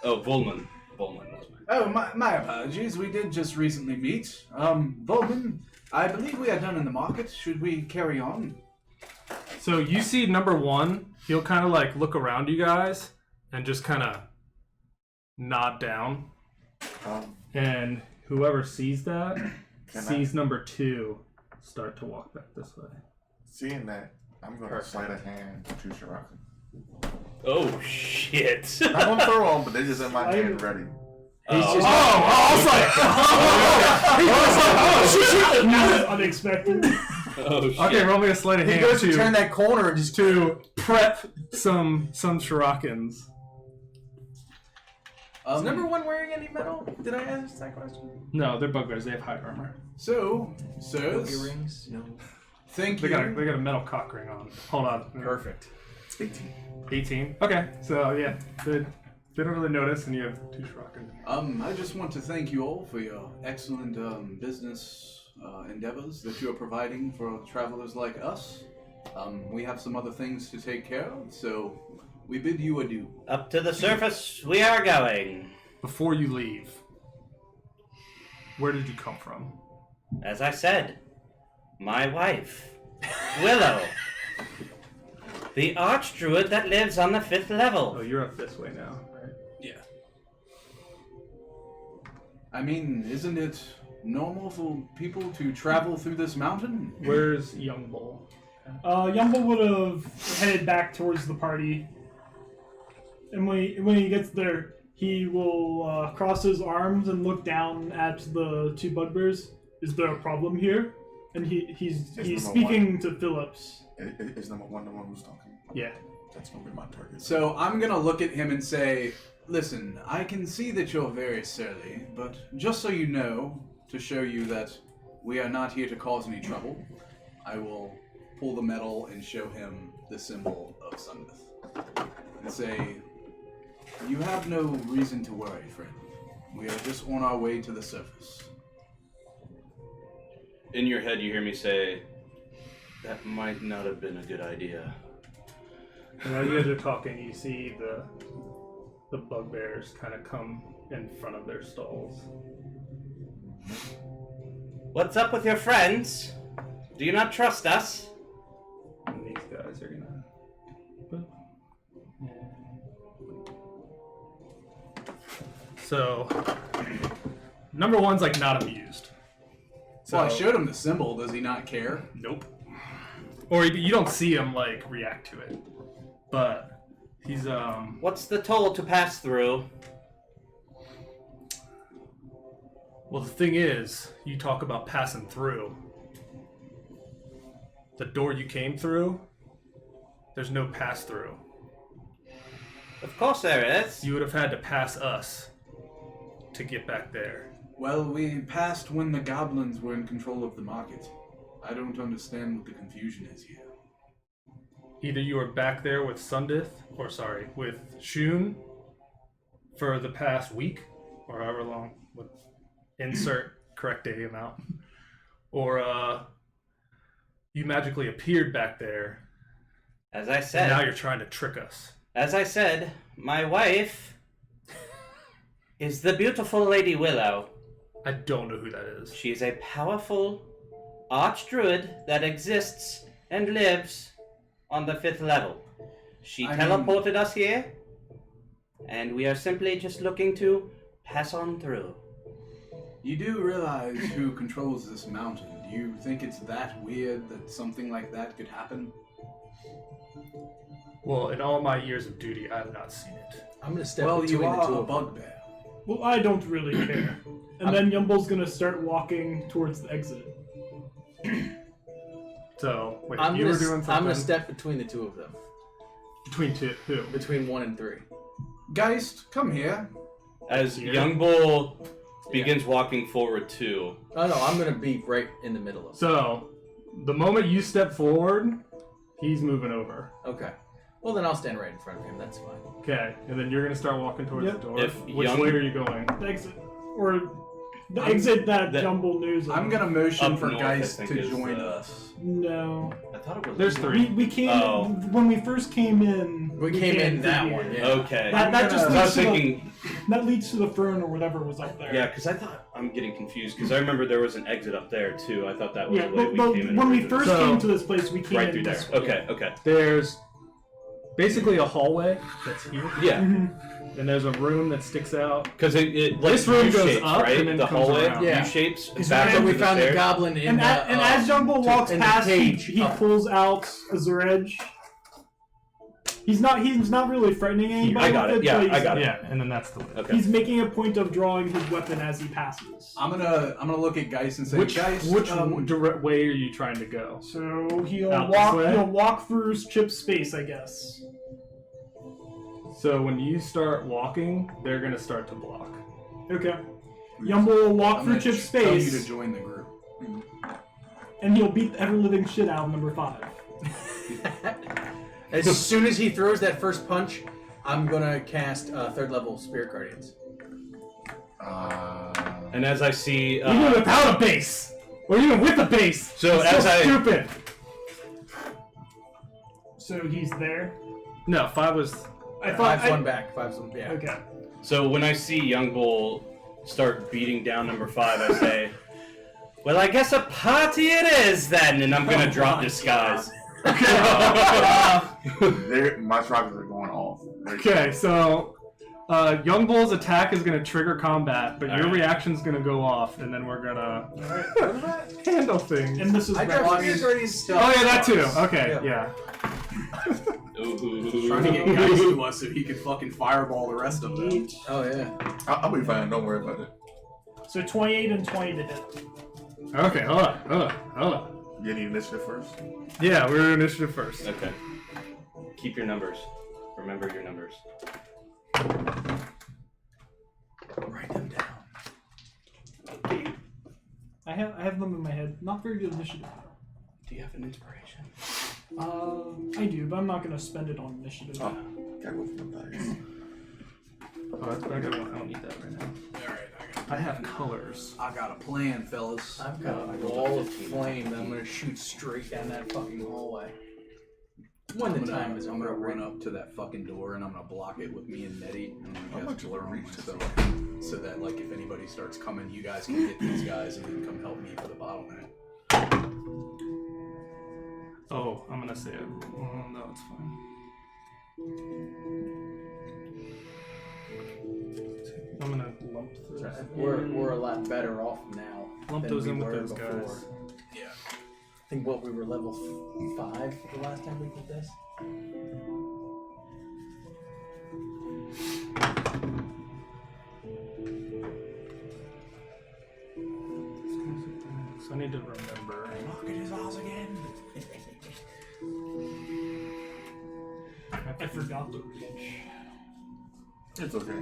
Oh, Volman. Volman was my. oh, my apologies. We did just recently meet. Volman, I believe we are done in the market. Should we carry on? So you see number 1, he'll kind of like look around you guys and just kind of nod down. And whoever sees that sees number 2 start to walk back this way. Seeing that, I'm gonna slide a hand to Shirakan. Oh shit! I'm gonna throw them, but they're just in my hand ready. He's just That was unexpected. Oh shit! Okay, roll me a sleight of he hand goes to to, turn that corner and just to prep some Shirakans. Is number 1 wearing any metal? Did I ask that question? No, they're bugbears. They have hide armor. So, sirs, Earrings? No. thank They you. got a metal cock ring on. Hold on. Perfect. It's 18. 18. Okay, so yeah, they don't really notice, and you have 2 Shirakan. I just want to thank you all for your excellent business endeavors that you are providing for travelers like us. We have some other things to take care of, so we bid you adieu. Up to the surface we are going. Before you leave, where did you come from? As I said, my wife, Willow, the archdruid that lives on the 5th Oh, level. you're up this way now, right? Yeah. I mean, isn't it normal for people to travel through this mountain? Where's Young Bull? Yumble would have headed back towards the party. And when he gets there, he will cross his arms and look down at the 2 bugbears. Is there a problem here? And he's number speaking to Phillips. Is number 1 the one who's talking? Yeah. That's gonna be my target. So I'm gonna look at him and say, listen, I can see that you're very surly, but just so you know, to show you that we are not here to cause any trouble, I will pull the medal and show him the symbol of Sunmouth. And say, you have no reason to worry, friend. We are just on our way to the surface. In your head, you hear me say, "That might not have been a good idea." And while you guys are talking, you see the bugbears kind of come in front of their stalls. What's up with your friends? Do you not trust us? And these guys are gonna. So, number 1's like not amused. So I showed him the symbol. Does he not care? Nope. Or you don't see him like react to it, but he's What's the toll to pass through? Well, the thing is, you talk about passing through. The door you came through, there's no pass through. Of course there is. You would have had to pass us to get back there. Well, we passed when the goblins were in control of the market. I don't understand what the confusion is here. Either you were back there with with Shun for the past week, or however long, with insert correct day amount, or you magically appeared back there, As I and said, now you're trying to trick us. as I said, my wife is the beautiful Lady Willow. I don't know who that is. She is a powerful archdruid that exists and lives on the 5th level. She teleported us here, and we are simply just looking to pass on through. You do realize who controls this mountain. Do you think it's that weird that something like that could happen? Well, in all my years of duty, I have not seen it. I'm gonna step Well, between you the two are a of them. bugbear. Well, I don't really care. And then Yumble's gonna start walking towards the exit. So, wait, I'm you gonna, were doing something I'm gonna step between the two of them. between who? Between 1 and 3. Geist, come here. As Here? Young Bull begins walking forward too. Oh no, I'm gonna be right in the middle of it. So, the moment you step forward, he's moving over. Okay. Well, then I'll stand right in front of him. That's fine. Okay, and then you're gonna start walking towards Yep. the door. If Which young- way are you going? The exit. Or the exit that Jumble knows of. I'm gonna motion Up for north, I Geist think, to is join the- us. No. I thought it was. There's three. We came Oh. when we first came in. We came in that through one, here. yeah. Okay. That just So I leads was to thinking, that leads to the throne or whatever was up there. yeah, because I thought I'm getting confused because I remember there was an exit up there too. I thought that was Yeah, the way but, we but came in. when we originally. first So- came to this place, we came right in through there. this way. Okay, okay. There's basically a hallway that's here, Yeah, and there's a room that sticks out. because it like This room goes U-shapes, up right? and then The comes hallway around. Yeah. U-shapes. Because back remember up we to the found the stairs. goblin in And, the, and as Jumble walks in the past, cage. he pulls out a Zeredge. He's not really threatening anybody. I got with it. Yeah, but I got it. Yeah, and then that's the way. Okay. He's making a point of drawing his weapon as he passes. I'm gonna look at Geist and say, Which Geist, direct way are you trying to go? So he'll Out this way? walk through Chip's space, I guess. So when you start walking, they're gonna start to block. Okay. Yumble will walk I'm through gonna Chip's tell you to space, join the group. and he'll beat the ever-living shit out of number 5. As soon as he throws that first punch, I'm gonna cast 3rd level Spirit Guardians. And as I see, Even without a base, or even with a base. So it's as I- stupid. So he's there. No, 5 was. I thought. 5's one back. 5's one. Yeah. Okay. so when I see Young Bull start beating down number 5, I say, "Well, I guess a party it is then," and I'm gonna drop disguise. My chakras are going off. Okay, so Young Bull's attack is going to trigger combat, but your Alright. reaction's going to go off, and then we're going to handle things. And this is I where- dropped Spirit Guardians still. Oh yeah, that too. Okay, yeah. Trying to get Geist to us so he could fucking fireball the rest of them. Oh yeah. I'll be fine. Don't worry about it. So 28 and 20 to hit. Okay, hold on. You need initiative first. Yeah, we're initiative first. Okay. Keep your numbers. Remember your numbers. Write them down. I have them in my head. Not very good initiative. Do you have an inspiration? I do, but I'm not gonna spend it on initiative. Oh, gotta go for my dice. Oh, that's I don't need that right now. Alright, I have colors. I got a plan, fellas. I've got a wall of flame that I'm gonna shoot straight down that fucking hallway. When the time is I'm gonna appropriate. run up to that fucking door and I'm gonna block it with me and Nettie. And I'm How gonna much cast you wanna Blur on reach this myself, so that like if anybody starts coming, you guys can hit these guys and then come help me for the bottleneck. Oh, I'm gonna say it. Oh, no, it's fine. I'm gonna lump those. We're a lot better off now. Lump than those we in with were those before. guys. Yeah. I think what we were level 5 the last time we did this. So I need to remember. Look at his eyes again. I forgot the reach. It's okay.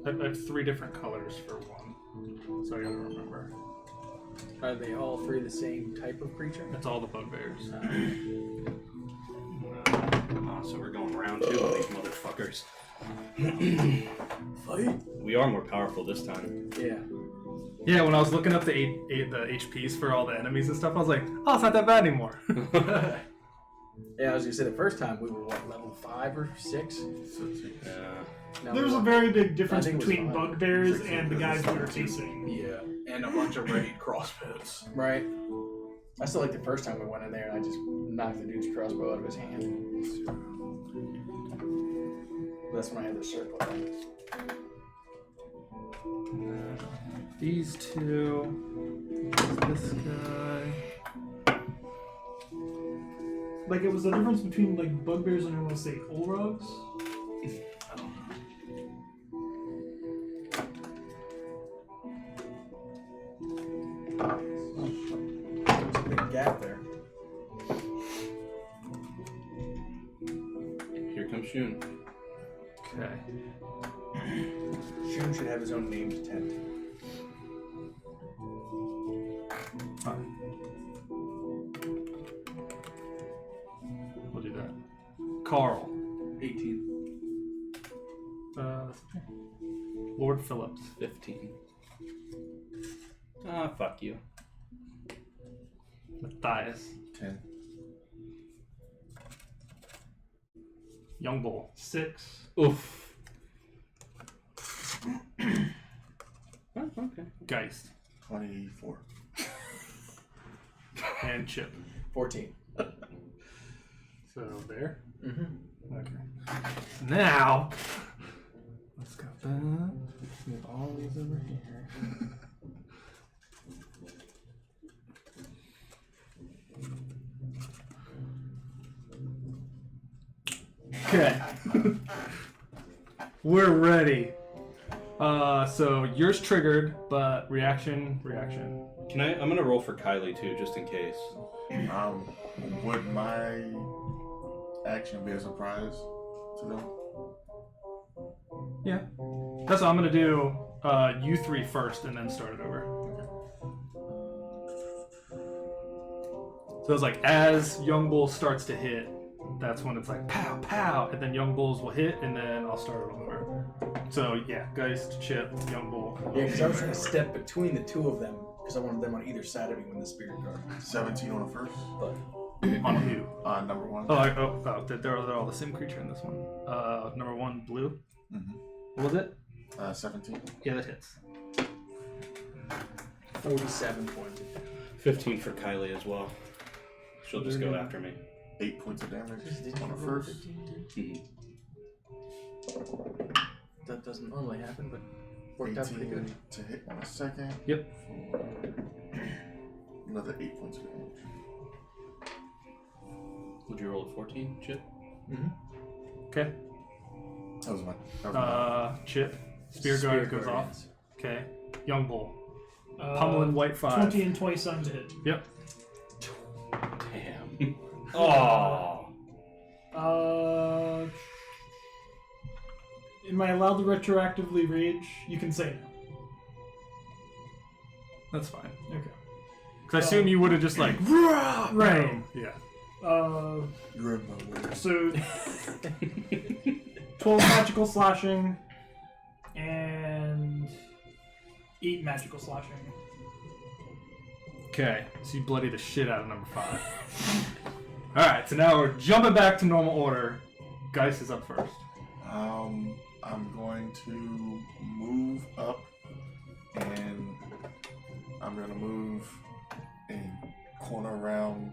I have 3 different colors for one, so I gotta remember. Are they all 3 the same type of creature? It's all the bugbears. So we're going round 2 on these motherfuckers. Fight? We are more powerful this time. Yeah. Yeah, when I was looking up the HPs for all the enemies and stuff, I was like, oh, it's not that bad anymore. Yeah, I was gonna say the first time we were what, level 5 or 6? Yeah. Now There's we're a very big difference I think it was between fine. bugbears and the guys we were facing. Yeah, and a bunch of readied crossbows. right. I still like the first time we went in there and I just knocked the dude's crossbow out of his hand. That's when I had the circle. These 2. This guy. Like, it was the difference between, like, bugbears and, I want to say, Olrogs. There's a big gap there. Here comes Shun. Okay. Shun should have his own named tent. Fine. We'll do that. Carl. 18. Lord Phillips. 15. Ah, fuck you. Matthias. 10. Young Bull. 6. Oof. Oh, okay. Geist. 24. And Chip. 14. So there. Mm-hmm. Okay. Now, let's go back. Move all these over here. Okay. We're ready. So yours triggered, but reaction. Can I? I'm gonna roll for Kylie too, just in case. Would my action be a surprise to them? Yeah. That's what I'm gonna do. You 3 first, and then start it over. So it's like as Young Bull starts to hit, that's when it's like pow pow, and then Young Bulls will hit, and then I'll start it over. So yeah, Geist, Chip, Young Bull. Yeah, because I was trying to step between the 2 of them because I wanted them on either side of me when the spirit guard. 17 on the first. But On who? Number 1. They're all the same creature in this one. Number 1, blue. Mm-hmm. What was it? 17. Yeah, that hits. 47 points. 15 for Kylie as well. She'll just go after me. 8 points of damage on the first. That doesn't normally happen, but worked out pretty 18 good. to hit on the second. Yep. For another 8 points of damage. Would you roll a 14, Chip? Okay. That was my. Chip. Spear guard goes off. Okay. Young Bull. Uh, Pummeling white 5. 20 and 27 to hit. Yep. Damn. Oh. Am I allowed to retroactively rage? You can say no. That's fine. Okay. Because I assume you would have just like, Right. Yeah. You're in my way. So 12 magical slashing and 8 magical slashing. Okay. So you bloody the shit out of number 5. Alright, so now we're jumping back to normal order. Geist is up first. I'm going to move up, and I'm gonna move a corner around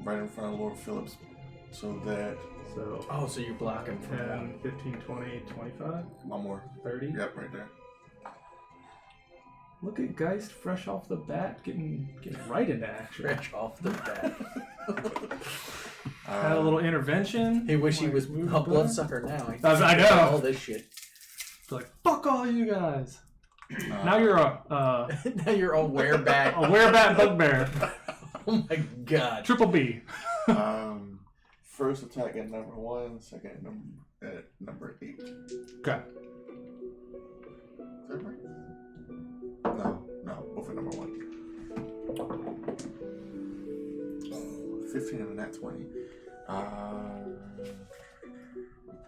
right in front of Lord Phillips, so that So Oh, so you're blocking from 10, 15, 20, 25, one more. 30. Yep, right there. Look at Geist fresh off the bat, getting right into action. fresh off the bat. Had a little intervention. He wish he was Moved a back. bloodsucker now. He I know. all this shit. It's like, fuck all you guys. Now you're a Now you're all wereback. werebat bugbear. Oh my god. Triple B. First attack at number 1, second at number 8. Okay. 15 and a nat 20.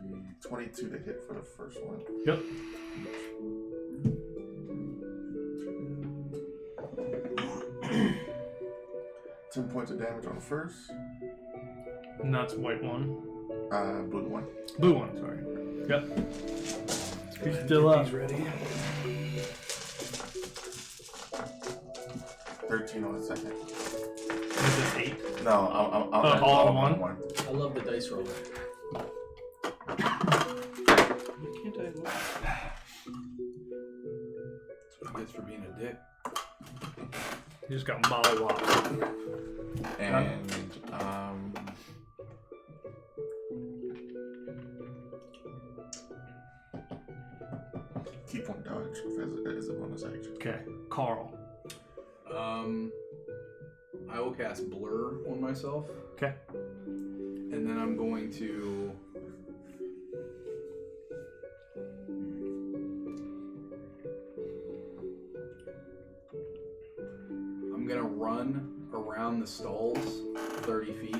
Would be 22 to hit for the first one. Yep. 10 points of damage on the first. And that's white one. Blue one. Blue one, sorry. Yep. He's still up. He's ready. 13 on the second. Is it 8? No, I'll all in one? I love the dice roller. Can't I look? That's what he gets for being a dick. He just got mollywopped. And keep on dodge as a bonus action. Okay, Carl. I will cast Blur on myself, Okay. and then I'm going to. I'm gonna run around the stalls 30 feet.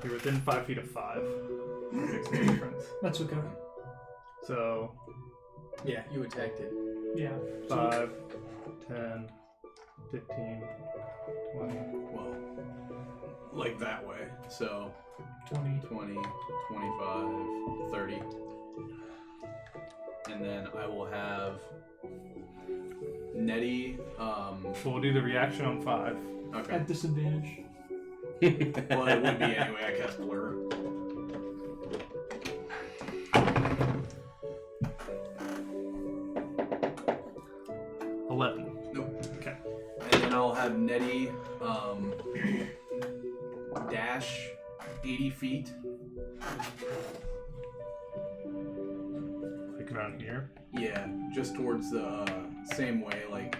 You're within 5 feet of 5. Makes a difference. That's okay. So, Yeah, you attacked it. Yeah. 5, 10, 15, 20. Well, like that way. So 20. 20, 25, 30. And then I will have Nettie. So we'll do the reaction on 5. Okay. At disadvantage. Well, it would be anyway. I cast Blur. Nope. Okay. And then I'll have Nettie dash 80 feet. Like around here. Yeah, just towards the same way, like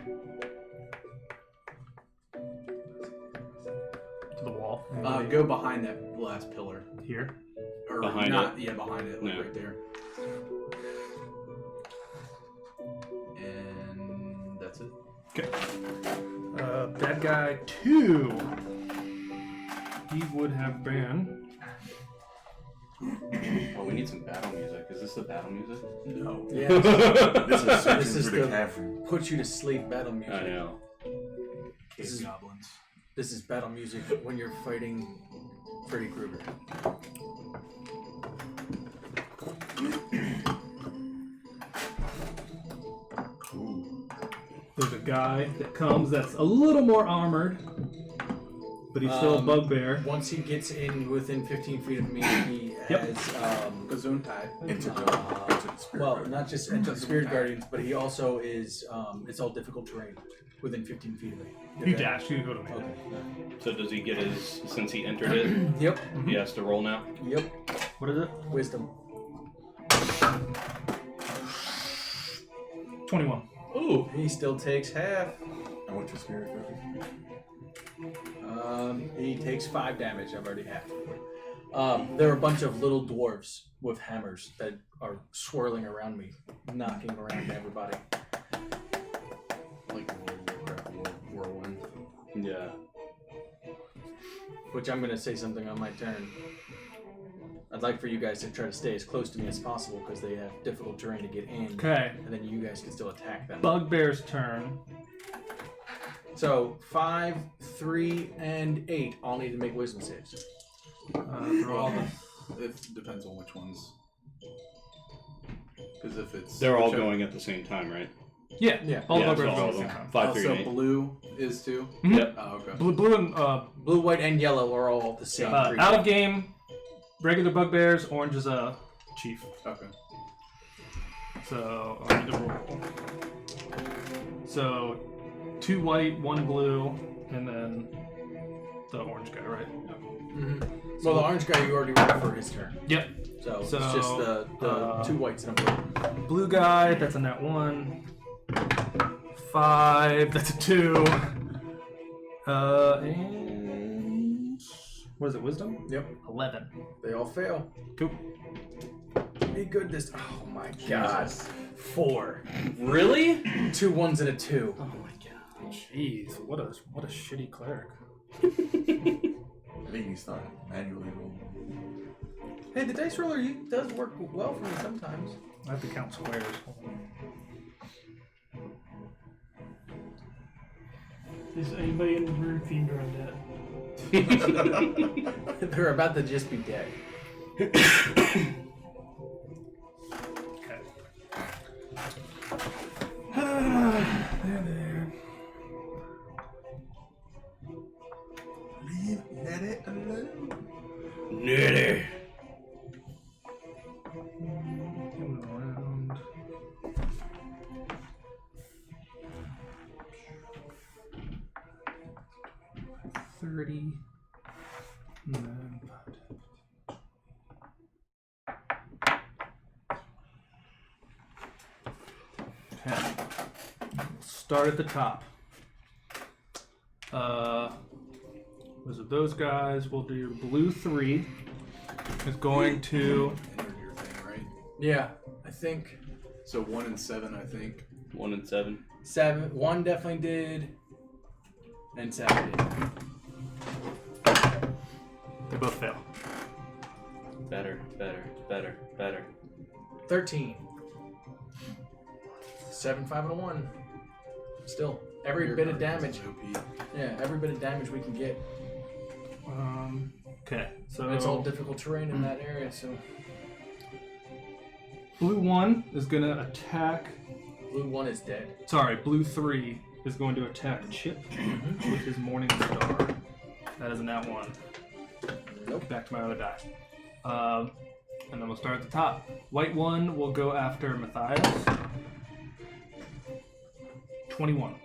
To the wall. go behind that last pillar. Here. Or Behind not, yeah, behind it, like Yeah. right there. And that's it. Okay. Bad guy 2. He would have been. Oh, we need some battle music. Is this the battle music? No. Yeah. This is searching This is through the the- cavern. Put you to sleep battle music. I know. This is- goblins. This is battle music when you're fighting Freddy Krueger. Ooh. There's a guy that comes that's a little more armored, but he's still a bugbear. Once he gets in within 15 feet of me, he Yep. has Gesundheit. Into the spirit. well, guardian. not just into the spirit guardians, but he also is. It's all difficult terrain within 15 feet of me. You dash, you go to me. Okay. So does he get his, since he entered it, Yep. he has to roll now? Yep. What is it? Wisdom. 21. Ooh. He still takes half. I went to spirit guardian. He takes 5 damage. I've already half. There are a bunch of little dwarves with hammers that are swirling around me, knocking around everybody. Like World of Warcraft whirlwind. Yeah. Which I'm going to say something on my turn. I'd like for you guys to try to stay as close to me as possible because they have difficult terrain to get in. Okay. And then you guys can still attack them. Bugbear's turn. So 5, 3, and 8 all need to make wisdom saves. Through all the. It depends on which ones. Because if it's They're all whichever- going at the same time, right? Yeah. Yeah. All yeah, the so bugbears all go of at the them. same time. 5, 3, so and 8. blue is too. Mhm. Yep. Oh, okay. Blue and Blue, white, and yellow are all the same. creature. out of game. Regular bugbears. Orange is a chief. Okay. So I need to roll. So 2 white, 1 blue, and then the orange guy, right? Mhm. Well, the orange guy you already rolled for his turn. Yep. So, So, it's just the 2 whites and a blue. Blue guy, that's a net 1. 5, that's a 2. And what is it? Wisdom? Yep. 11. They all fail. Cool. Be good this. Oh my god. 4. Really? 2 1s and a 2. Oh my god. Jeez, what a shitty cleric. I think you start manually rolling. Hey, the dice roller does work well for me sometimes. I have to count squares. Is anybody in the room fiend or undead? They're about to just be dead. Okay. There. Leave Nettie alone. Nitty. Coming around. $30. And then okay. Start at the top. Was it those guys? We'll do blue 3. Is going to Entered your thing, right? Yeah, I think So 1 and 7, I think. 1 and 7. 7. 1 definitely did, and 7 did. they both fail. Better. 13. 7, 5, and a 1. Still, every Your bit of guardian's damage. OP. Yeah, every bit of damage we can get. Okay, so And it's all difficult terrain in that area, so blue 1 is gonna attack. blue 1 is dead. Sorry, blue 3 is going to attack Chip with his Morning Star. That is a nat 1. Nope. Back to my other die. And then we'll start at the top. White 1 will go after Matthias. 21.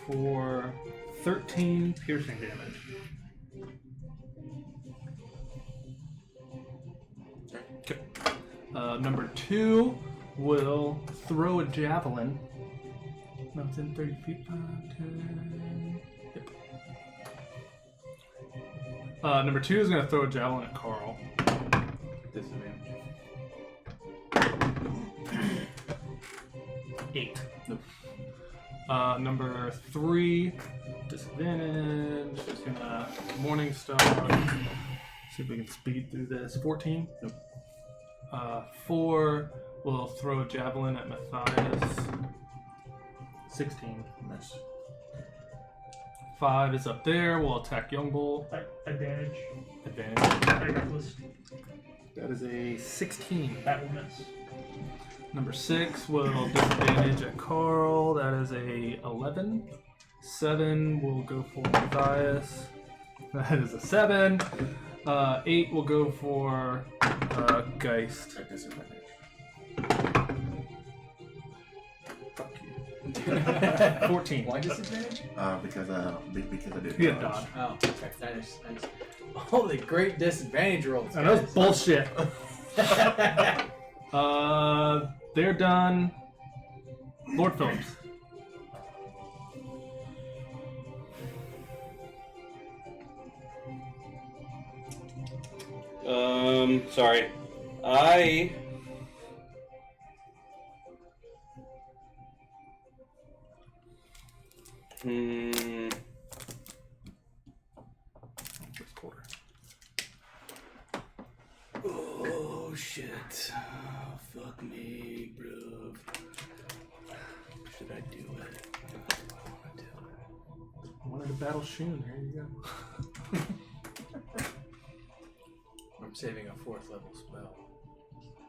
For 13 piercing damage. Okay. Number 2 will throw a javelin. No, it's in 30 feet. 10. Yep. Number 2 is going to throw a javelin at Carl. Disadvantage. 8. Nope. Number 3, disadvantage. It's gonna Morning Star. See if we can speed through this. 14. Nope. 4 will throw a javelin at Matthias. 16. Nice. 5 is up there. We'll attack Young Bull. Advantage. Advantage. Reckless. That is a 16. That will miss. Number 6 will disadvantage at Carl. That is a 11. 7 will go for Matthias. That is a 7. 8 will go for Geist. At disadvantage. Fuck you. 14. Why disadvantage? Because I did. You get dodge. Oh, okay. Nice. Holy great disadvantage rolls. And that was guys. bullshit. They're done. Lord Phillips. Sorry. I Oh shit. Oh, fuck me, bro. Should I do it? I want to do it. I wanted to battle Shun. There you go. I'm saving a 4th level spell.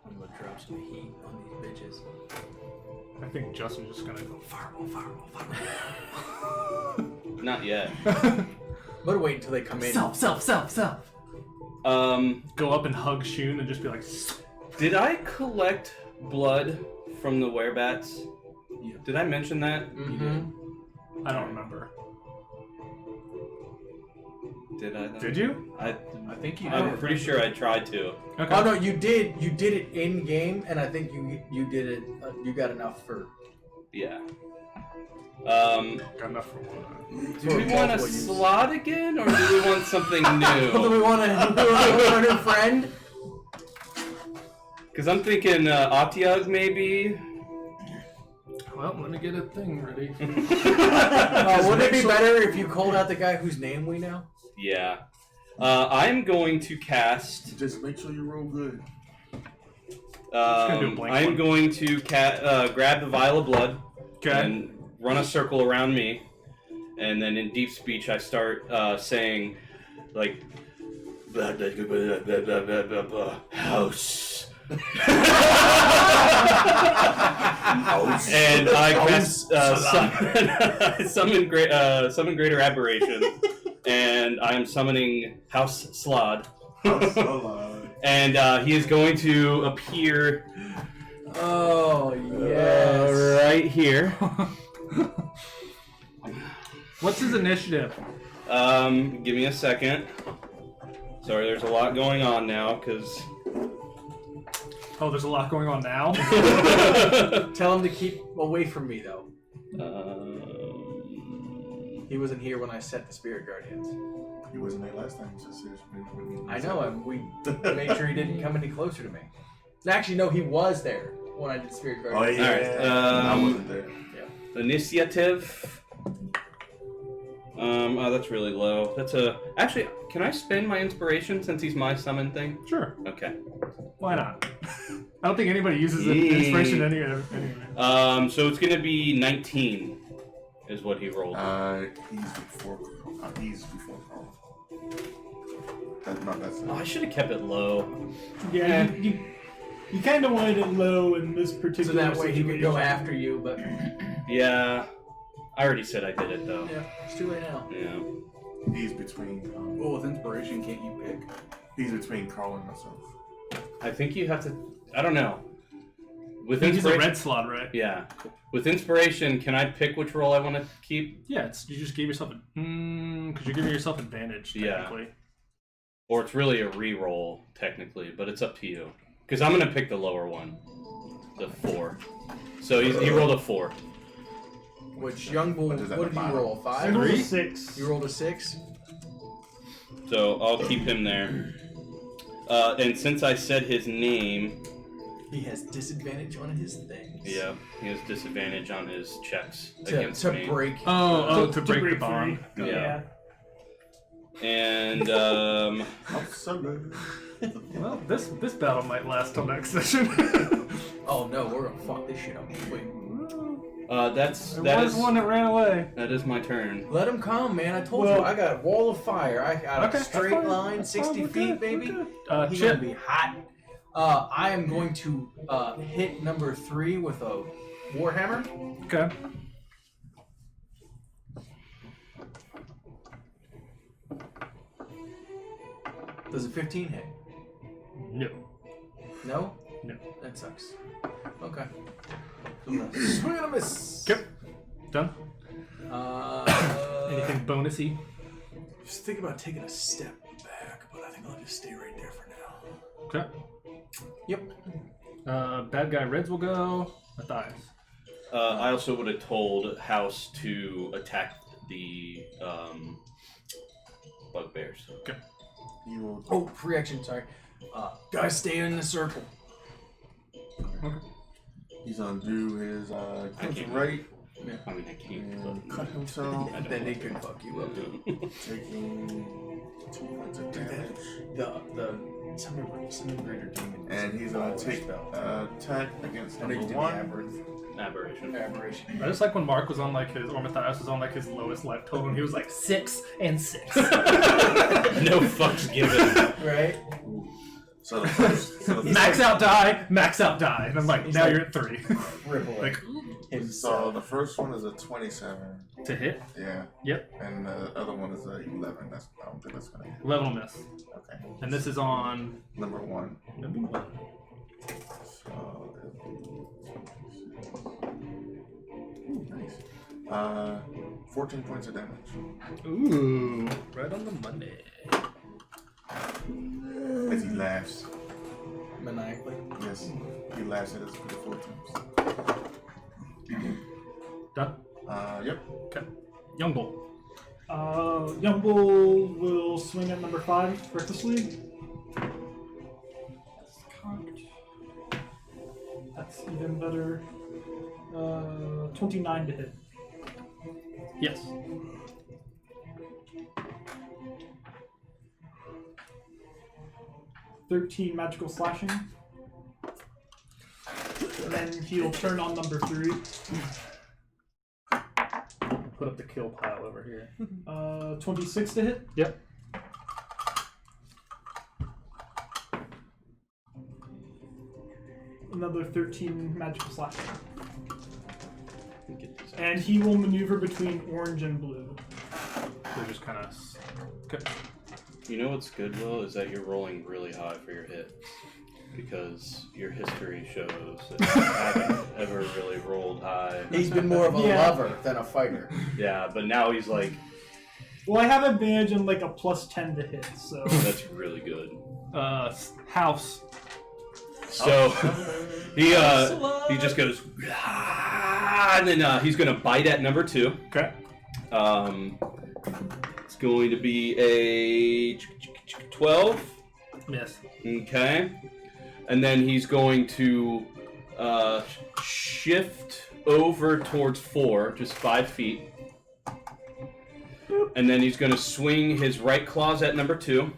I'm gonna drop some heat on these bitches. I think Justin's just gonna go fireball. Not yet. But wait until they come in. Self. Go up and hug Shun and just be like. Did I collect blood from the werebats? Yeah. Did I mention that? Mm-hmm. I don't remember. Did I? Did you? I think you I'm did. pretty sure I tried to. Okay. Oh no, you did. You did it in game, and I think you did it. You got enough for. Yeah. Got enough for one. Do we want a slot again, or do we want something Do new? we want a new friend? Because I'm thinking Atiag maybe. Well, let me get a thing ready. Wouldn't it be better if you called out the guy whose name we know? Yeah. I'm going to cast. Just make sure you roll good. gonna do a blank I'm one. going to grab the vial of blood Okay. and run a circle around me, and then in deep speech I start saying, like, blah, blah, blah, blah, blah, blah, blah, blah, blah, house. And I cast summon greater aberration, and I am summoning House Slod. And he is going to appear Oh, yes. right here. What's his initiative? Give me a second. Sorry, there's a lot going on now, because... Oh, there's a lot going on now. Tell him to keep away from me, though. Um, He wasn't here when I set the Spirit Guardians. He wasn't there last time. So seriously, I know him. We made sure he didn't come any closer to me. Actually, no, he was there when I did Spirit Oh Guardians. yeah, Alright, I wasn't there. Initiative. Oh, that's really low. That's a... Actually, can I spend my inspiration since he's my summon thing? Sure. Okay. Why not? I don't think anybody uses inspiration anyway. So it's gonna be 19, is what he rolled. He's before Carl. That's Oh, I should have kept it low. Yeah, you kind of wanted it low in this So particular that way he situation. could go after you, but Yeah. I already said I did it, though. yeah, it's too late now. Yeah. He's between. Well, with inspiration, can't you pick? He's between Carl and myself. I think you have to... I don't know. With He's a inspiration... red slot, right? Yeah. With inspiration, can I pick which roll I want to keep? Yeah, you just gave yourself a... because you're giving yourself advantage, Yeah. technically. Or it's really a re-roll, technically, but it's up to you. Because I'm going to pick the lower one. The 4. So he rolled a 4. Which young bull? What is that, What did the you bottom? roll? I 5? rolled a 3? 6. You rolled a 6. So I'll keep him there. And since I said his name, He has disadvantage on his things. yeah, he has disadvantage on his checks To against me. break. To break the bond. free. Yeah. And Oh, so good. Well, this battle might last till next session. Oh no, we're gonna fuck this shit up. Wait. There was one that ran away. that is my turn. Let him come, man. I told Well- you, I got a wall of fire. I got Okay, a that's straight fine. line, That's 60 fine, we're feet, good, baby. we're good. He's Chip. gonna be hot. I am going to hit number 3 with a warhammer. Okay. Does a 15 hit? No. No? No. That sucks. Okay. I'm gonna swing and a miss. Okay. Done. Uh, Anything bonusy? Just think about taking a step back, but I think I'll just stay right there for now. Okay. Yep. Bad guy Reds will go. Matthias. I also would have told House to attack the bugbears. Okay. He will. Oh, free action, sorry. Guys, stay in the circle. He's gonna do his clinch can't. right I mean, I can't. and cut himself, I don't Then know. they could fuck you up. taking 2 points of damage. The summon greater demon. And he's gonna take attack against I know you number did 1. Aberration. aberration. I just like when Mark was on like his, or Matthias was on like his lowest life total, and he was like 6 and 6. No fucks given. Right? So the first, Max out die, max out die, and I'm like, He's now like- you're at 3. Crippling Like so the first one is a 27. to hit. Yeah. Yep. And the other one is a 11. I don't think that's gonna hit. 11 will miss. Okay. And this is on Number 1. number 1. So ooh, nice. 14 points of damage. Ooh, right on the Monday. As he laughs. Maniacally. Yes. He laughs at his beautiful attempts. Yep. Okay. Young Bull. Young Bull will swing at number 5 recklessly. That's cocked. That's even better. 29 to hit. Yes. $13 magical slashing. And then he'll turn on number 3. Put up the kill pile over here. 26 to hit. Yep. Another 13 magical slashing. Get these out. And he will maneuver between orange and blue. They're just kind of. Okay. You know what's good, Will, is that you're rolling really high for your hit. Because your history shows that you haven't ever really rolled high. He's been more of a Yeah. lover than a fighter. Yeah, but now he's like, Well, I have advantage and like a +10 to hit, so. that's really good. House. So he just goes, "Ah," and then he's gonna bite at number 2. Okay. It's going to be a 12. Yes. Okay. And then he's going to shift over towards 4, just 5 feet. And then he's going to swing his right claws at number 2.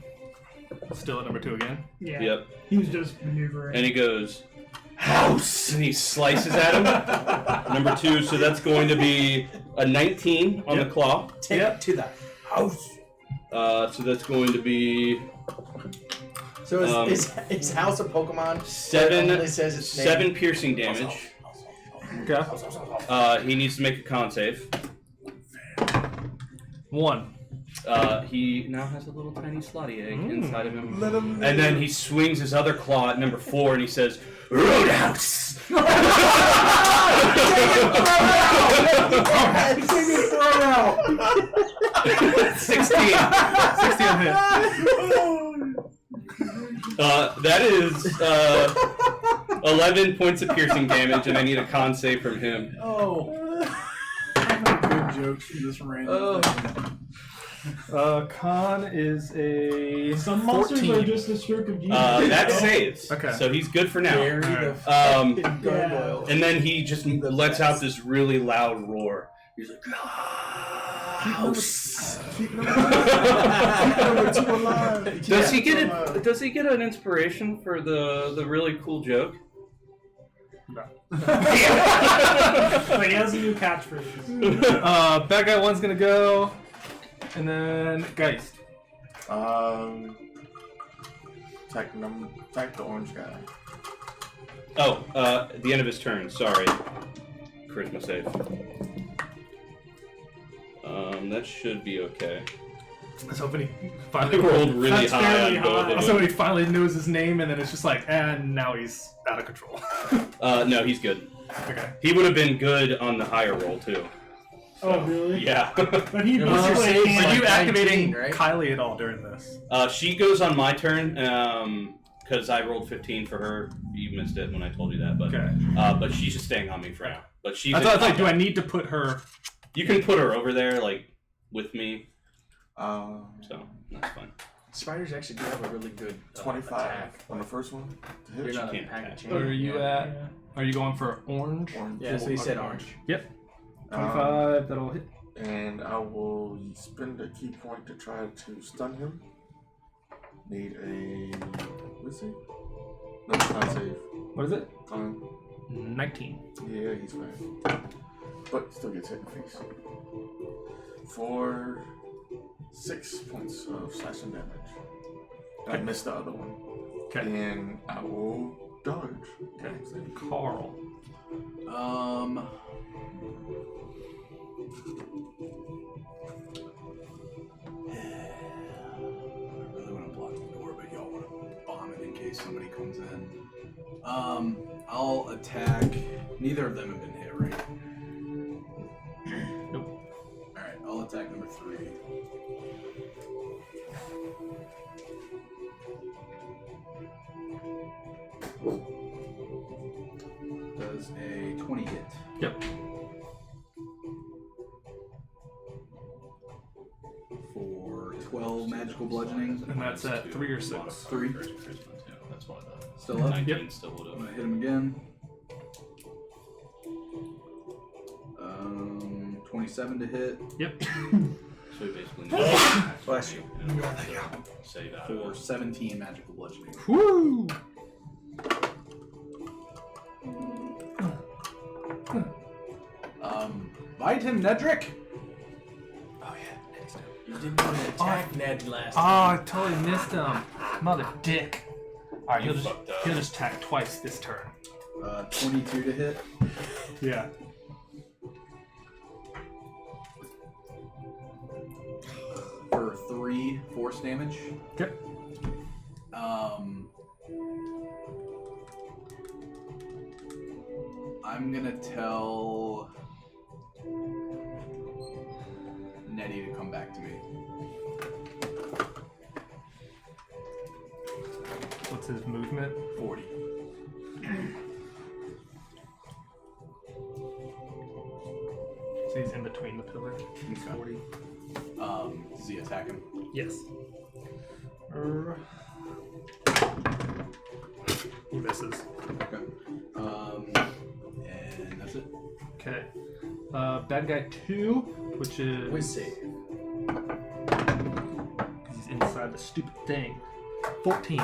Still at number 2 again. Yeah. Yep. He was just maneuvering. And he goes, house! And he slices at him. Number 2, so that's going to be a 19 on the claw. Take it to the house. So that's going to be So is House a Pokemon? 7 That only says its name? 7 piercing damage. Okay. He needs to make a con save. 1. He now has a little tiny slotty egg inside of him. And then he swings his other claw at number 4 and he says, Roadhouse! 16 hit. That is 11 points of piercing damage, and I need a con save from him. Oh. Good jokes from this random thing. Con is a Some monsters 14. are just a stroke of genius. That saves. Okay. So he's good for now. Bury the Um, fucking gargoyle. and then he just lets out this really loud roar. He's like, House! Does he get it? Does he get an inspiration for the really cool joke? No. But he has a new catchphrase. Bad guy 1's gonna go, and then Geist. Attack the orange guy. Oh, at the end of his turn. Sorry. Charisma save. That should be okay. I was hoping he I finally rolled really That's high fairly on both high. of I was them. hoping he finally knows his name, and then it's just like, and now he's out of control. No, he's good. Okay. He would have been good on the higher roll too. Oh, really? Yeah. But he What's your basically save? Are Like you activating 19, right? Kylie at all during this? She goes on my turn because I rolled 15 for her. You missed it when I told you that, but Okay. but she's just staying on me for now. But she's. I thought, do I need to put her? You can put her over there, like with me. So that's fine. Spiders actually do have a really good 25 attack. on the first one. To hit. You're not a can't pack of attack. chain. What are you at? Yeah. Are you going for orange? Orange. Yeah, so he said orange. Yep. Um, 25. That'll hit. And I will spend a key point to try to stun him. Need a. What is it? No, con save. What is it? Con. 19. Yeah, he's fine. But still gets hit in the face. For 6 points of slashing damage. I missed the other one. Okay. And I will dodge. Okay. Carl. I really want to block the door, but y'all want to bomb it in case somebody comes in. I'll attack. Neither of them have been hit, right? Nope. Alright, I'll attack number 3. Does a 20 hit? Yep. 12 magical bludgeoning. And that's at 3 or 6. 3. That's one of them. Still up. 19 Yep. still would I'm have. gonna hit him again. 27 to hit Yep. So he basically Bless you. save out for of it. 17 magical bludgeoning. Woo! Bite him, Nedrick! You didn't even attack Ned last Oh, time. I totally missed him. Mother dick. Alright, You he'll fucked up. just attack twice this turn. 22 to hit. Yeah. For 3 force damage. Yep. I'm gonna tell Nettie to come back to me. What's his movement? 40. So he's in between the pillars. He's 40. Does he attack him? Yes. He misses. Okay. And that's it. Okay. Bad guy 2, which is. We save. Because he's inside the stupid thing. 14.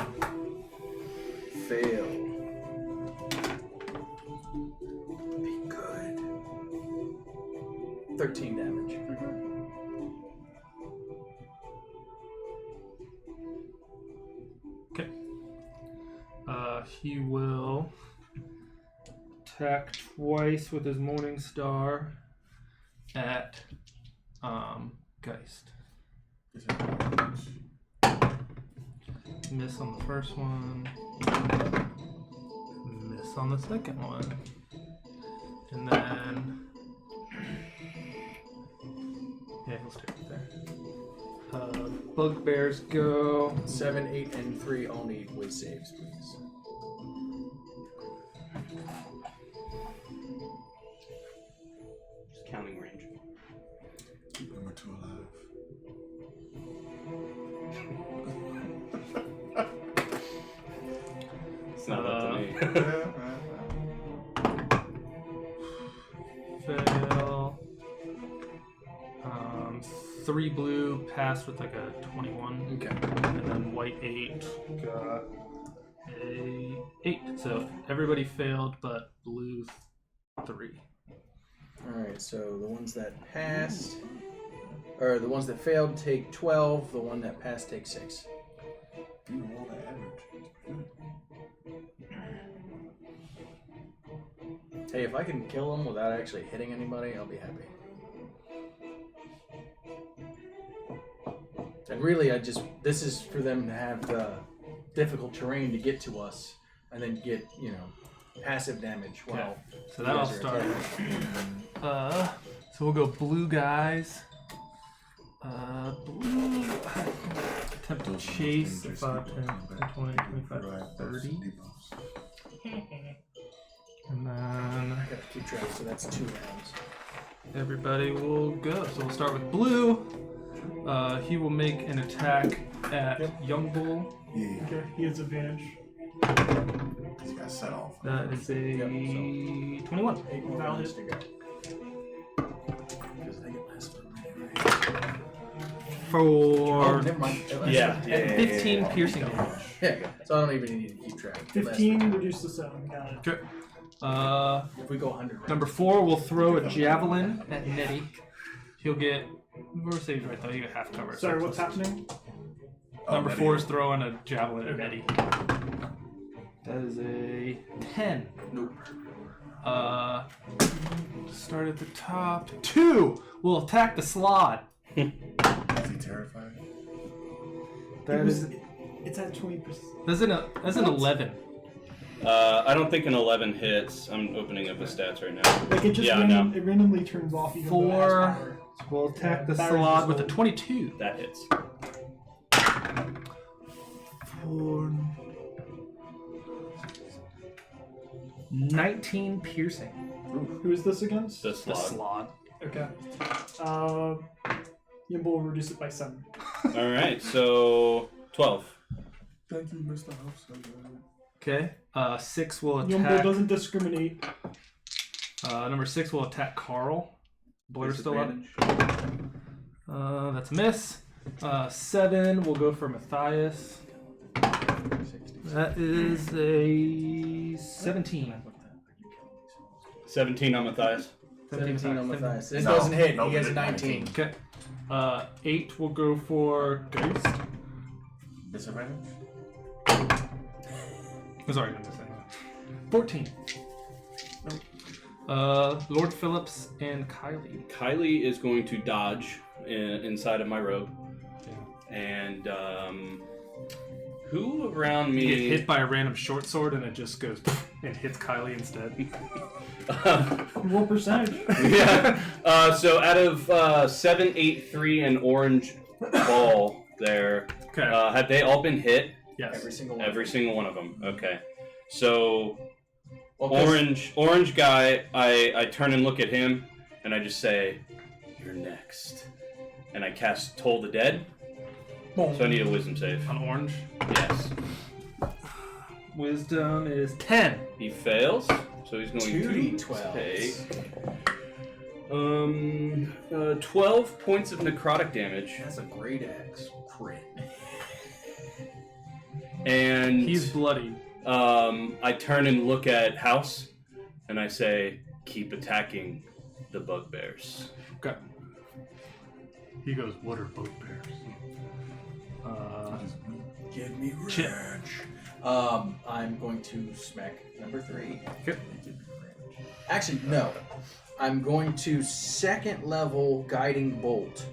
Fail. Be good. 13 damage. Okay. He will attack twice with his Morning Star at Geist. Miss on the first one. Miss on the second one. And then yeah, he'll stay right there. Bugbears go. 7, 8, and 3 all need whiz saves, please. Just counting range. Keep number 2 alive. It's not up to me. Fail. 3 blue passed with like a 21. Okay. And then white 8 got a 8. So everybody failed but blue 3. Alright, so the ones that passed, or the ones that failed take 12, the one that passed takes 6. You roll the average. Hey, if I can kill them without actually hitting anybody, I'll be happy. And really, this is for them to have the difficult terrain to get to us, and then get, passive damage while So that'll you guys are start. attacking. So we'll go blue guys. Blue. Attempt to chase 5, 10, 20, 25, 30. And then I gotta keep track, so that's 2 rounds. everybody will go. So we'll start with blue. He will make an attack at Young Bull. Yeah, Okay, he has advantage. he's got set off. That is a 21. 8 more Valid. rounds to go. Because I think it lasts for a minute, right? For never mind. It lasts Yeah. for- 15 piercing damage. Yeah, so I don't even need to keep track. It lasts 15 for- reduced to 7. Got it. Okay. If we go 100 rounds. Number 4 will throw a javelin at Nettie. He'll get. We're safe right though. You get half cover. Sorry, what's happening? Number Nettie. 4 is throwing a javelin at Okay. Nettie. That is a 10. Nope. Start at the top. 2 will attack the slot. Is he terrified? That is. It's at 20%. That's an 11. I don't think an 11 hits. I'm opening up his stats right now. Like it just Yeah, it randomly turns off even though it has 4 power. will attack the Battery's slot just with a low. 22. That hits. 4, 19 piercing. Who is this against? The The slot. slot. Okay. Yimble will reduce it by 7. All right, so 12. Thank you, Mr. House. Okay. 6 will Yumbo attack. doesn't discriminate. Number 6 will attack Carl. Blair's still up. Disadvantage. That's a miss. 7 will go for Matthias. That is a 17. 17 on Matthias. 17 on Matthias. It No, doesn't hit. no, He has a it- 19. Okay. 8 will go for Ghost. Disadvantage? Sorry, no, 14. Lord Phillips and Kylie. Kylie is going to dodge inside of my robe. And who around You me? get hit by a random short sword and it just goes and hits Kylie instead. Roll percentage. Yeah. So out of 7, 8, 3, and orange ball there, Okay. have they all been hit? Yes. Every single one. Every single one of them. Okay. So Well, 'cause- orange guy, I turn and look at him, and I just say, "You're next." And I cast Toll the Dead. So I need a wisdom save. On orange. Yes. Wisdom is 10. He fails, so he's going 2d12s. to take 12 points of necrotic damage, That's a great axe. Crit. and He's bloody. I turn and look at House, and I say, "Keep attacking the bugbears." Okay. He goes, what are bugbears? Give me Chip. rage. I'm going to smack number 3. Okay. Actually, no. I'm going to second level guiding bolt.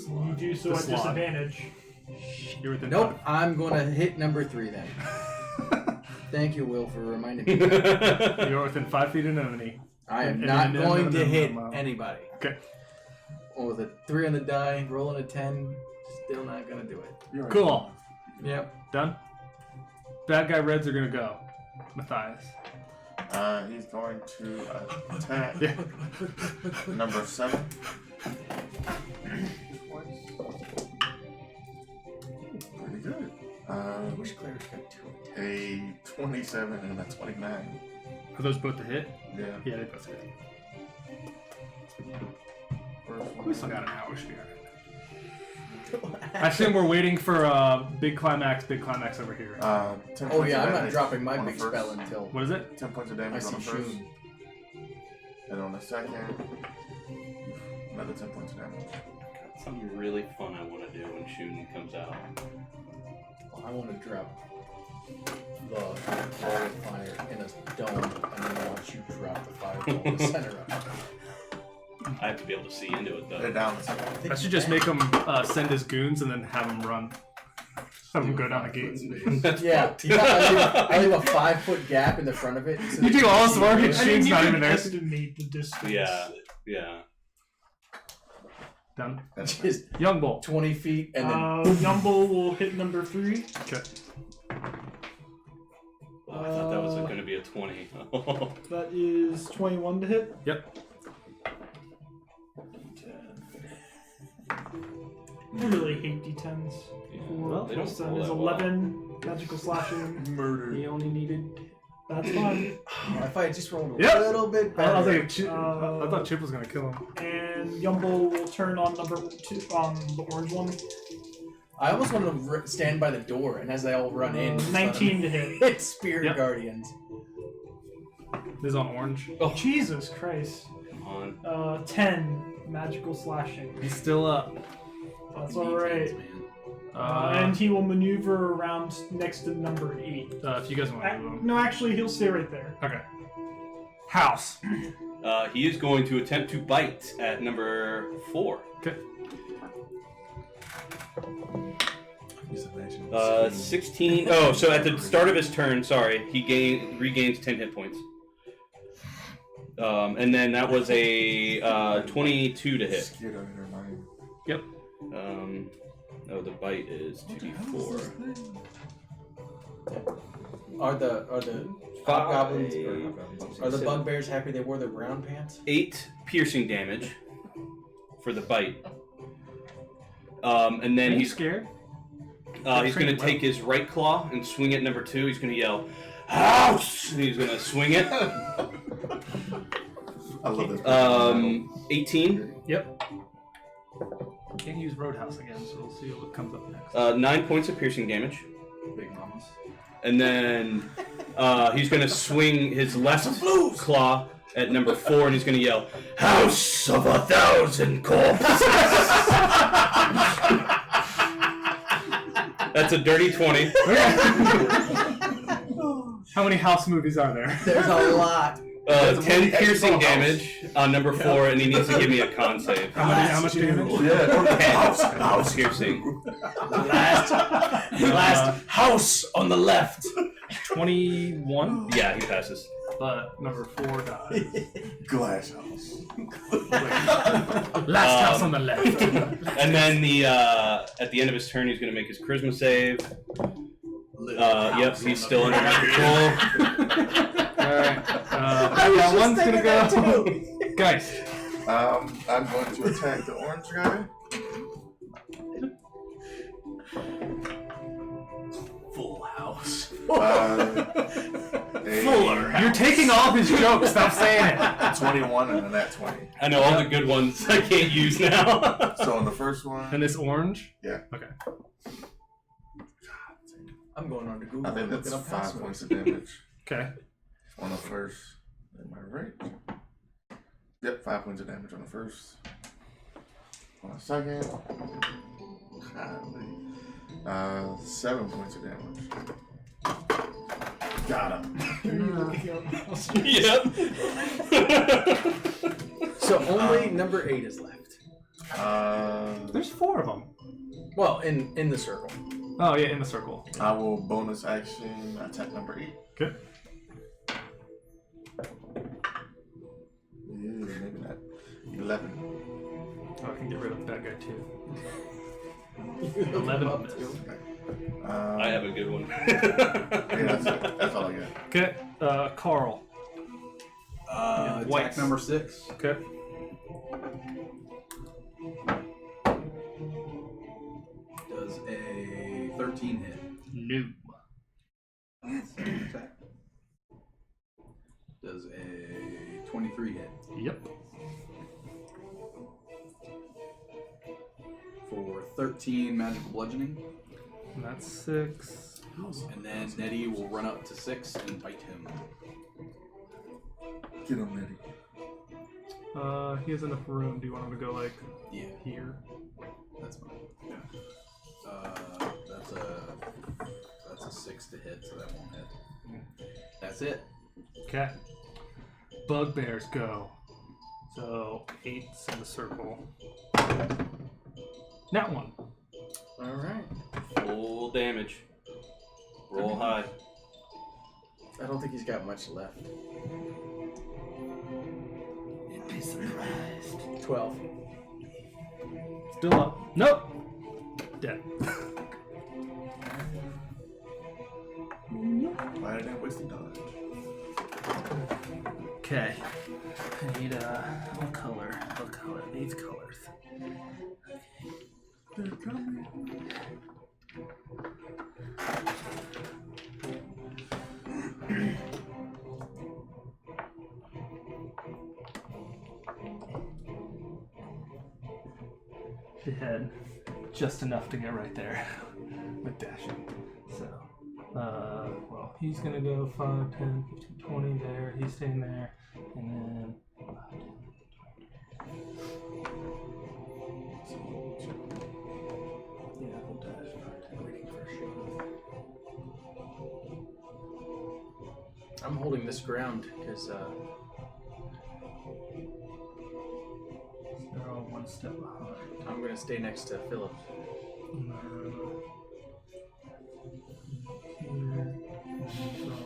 You do so The at slot. disadvantage. You're within Nope. I'm going to hit number 3 then. Thank you, Will, for reminding me. 5. You're within 5 feet of an enemy. I am And- not and- going to hit no. anybody. Okay. Well, with a 3 on the die, rolling a 10, still not going to do it. You're Cool. Yep. Done? Bad guy reds are gonna go. Matthias. He's going to attack Yeah. number 7. Pretty good. I wish Claire's got 2 attacks. A 27 and a 29. Are those both to hit? Yeah. Yeah, they both hit. First We still one. got an hour. Should be alright. I assume we're waiting for big climax over here. 10 Oh points yeah, of I'm not damage dropping my on the big first. spell until What is it? 10 points of I damage on see the first. Shun. And on the second, another 10 points of damage. Something really fun I want to do when Shun comes out. I want to drop the ball of fire in a dome and then watch you drop the fireball in the center of it. I have to be able to see into it They're though. down the second. I should just make him send his goons and then have him run. Have him go down the gate. That's Yeah, I leave a 5-foot gap in the front of it. So You do all this work and I mean, Shun's you not can even there. estimate the distance. Yeah. Done. just Young Bull. 20 feet and then Yumbo will hit number 3. Okay. Oh, I thought that was going to be a 20. That is 21 to hit. Yep. I really hate D10s. Well, they don't Plus 7 roll is that well. 11. Magical slashing. Murder. He only needed. That's fun. if I had just rolled a Yep. little bit I better. was like, I thought Chip was gonna kill him. And Yumbo will turn on number 2, the orange one. I almost want to stand by the door, and as they all run in, just let 19 to them hit. hit Spirit Yep. Guardians. This is on orange. Jesus Christ. Come on. 10 magical slashing. He's still up. That's alright. Man. And he will maneuver around next to number 8. If you guys want to move him. No, actually, he'll stay right there. Okay. House. He is going to attempt to bite at number 4. Okay. 16. Oh, so at the start of his turn, sorry, he regains 10 hit points. And then that was a 22 to hit. Scared out of their mind. Yep. Oh, the bite is 2d4. Are the goblins are the bugbears happy they wore their brown pants? 8 piercing damage for the bite. And then Are you he's scared? he's going to take his right claw and swing at number 2. He's going to yell, "House!" And he's going to swing it. I love this. 18. Yep. Can't use Roadhouse again, so we'll see what comes up next. 9 points of piercing damage. Big mamas. And then he's going to swing his left claw at number 4, and he's going to yell, "House of 1,000 corpses!" That's a dirty 20. How many house movies are there? There's a lot. 10 piercing damage on number 4, and he needs to give me a con save. How much damage? Yeah, house piercing. Last house on the left. 21, Yeah, he passes. but number 4 dies. Glass house. Last house on the left. And then at the end of his turn, he's going to make his charisma save. Yep, he's still under my control. Alright. One's gonna go. Guys. I'm going to attack the orange guy. Full house. Fuller. You're taking all of his jokes. Stop saying it. 21 and a nat 20. I know all the good ones I can't use now. So on the first one, And this orange? yeah, Okay. I'm going on to Google. I think and that's looking up 5 house points movies. of damage. Okay. On the first, am I right? Yep, 5 points of damage on the first. On the second, 7 points of damage. Got him. Yep. So only number 8 is left. There's 4 of them. Well, in the circle. Oh, yeah, in the circle. I will bonus action attack number 8. Good. Maybe not. 11. Oh, I can get rid of that guy too. 11 up miss. I have a good one. Yeah, that's all I got. Okay. Carl. Attack Whites. number 6. Okay. Does a 13 hit. No. Second attack. Does a 23 hit. Yep. For 13 magical bludgeoning. And that's 6. And then Nettie will run up to 6 and bite him. Get him, Nettie. He has enough room. Do you want him to go like Yeah, here? that's fine. That's a 6 to hit, so that won't hit. That's it. Okay. Bugbears go. So 8's in the circle. That one. Alright. Full damage. Roll high. I don't think he's got much left. You'd be surprised. 12. Still up. Nope. Dead. Why did I waste the dodge? Okay. I need what color? What color? These colors. They're coming. She had just enough to get right there with dashing. So, well, he's gonna go 5, 10, 15, 20 there. He's staying there. And then 5, 10, 20. Yeah, he'll dash. Waiting for a shot. I'm holding this ground because They're all one step behind. I'm going to stay next to Philip.